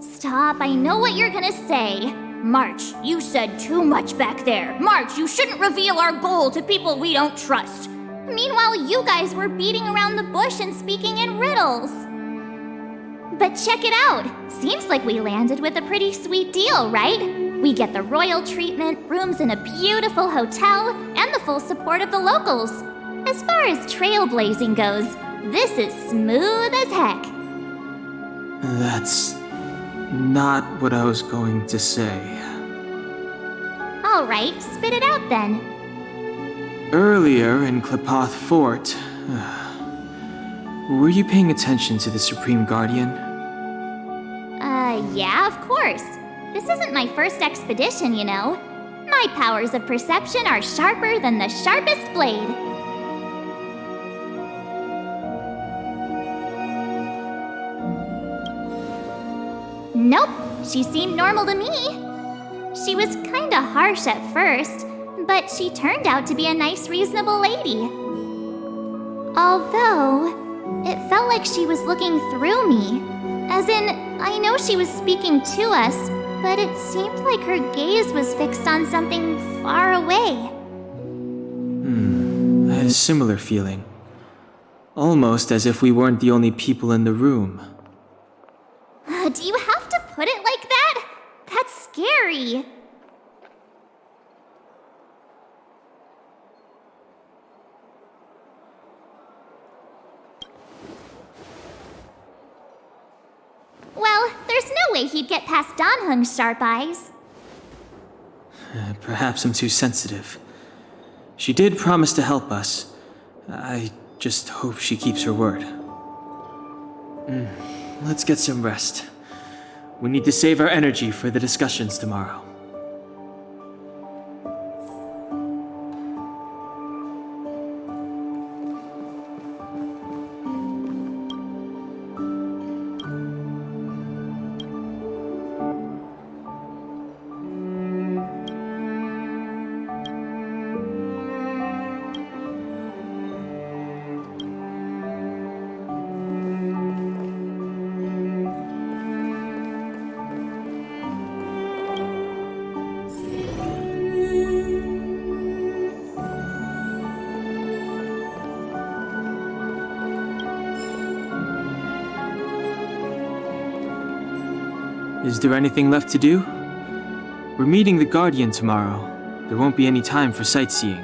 Stop, I know what you're gonna say. March, you said too much back there. March, you shouldn't reveal our goal to people we don't trust. Meanwhile, you guys were beating around the bush and speaking in riddles. But check it out. Seems like we landed with a pretty sweet deal, right? We get the royal treatment, rooms in a beautiful hotel, and the full support of the locals. As far as trailblazing goes, this is smooth as heck. That's not what I was going to say. All right, spit it out then. Earlier in Klipoth Fort, were you paying attention to the Supreme Guardian? Yeah, of course. This isn't my first expedition, you know. My powers of perception are sharper than the sharpest blade. Nope, she seemed normal to me. She was kinda harsh at first, but she turned out to be a nice, reasonable lady. Although, it felt like she was looking through me. As in, I know she was speaking to us, but it seemed like her gaze was fixed on something far away. I had a similar feeling. Almost as if we weren't the only people in the room. Do you have to put it like that? That's scary. Well, there's no way he'd get past Danhung's sharp eyes. Perhaps I'm too sensitive. She did promise to help us. I just hope she keeps her word. Let's get some rest. We need to save our energy for the discussions tomorrow. Is there anything left to do? We're meeting the Guardian tomorrow. There won't be any time for sightseeing.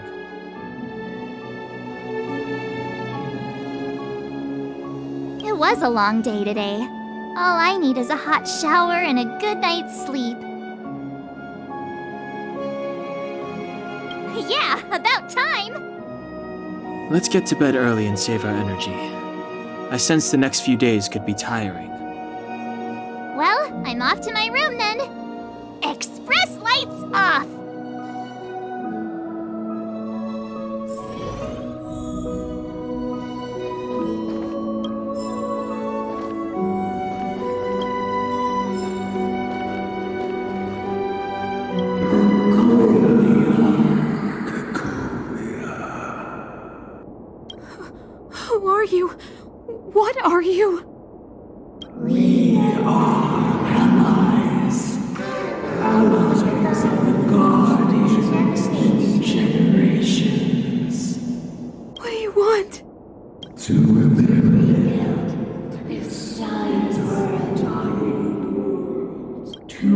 It was a long day today. All I need is a hot shower and a good night's sleep. Yeah, about time! Let's get to bed early and save our energy. I sense the next few days could be tiring. Well, I'm off to my room then. Express lights off! Who are you? What are you? We are allies. Allies of the Guardians in generations. What do you want? To rebuild this giant world. To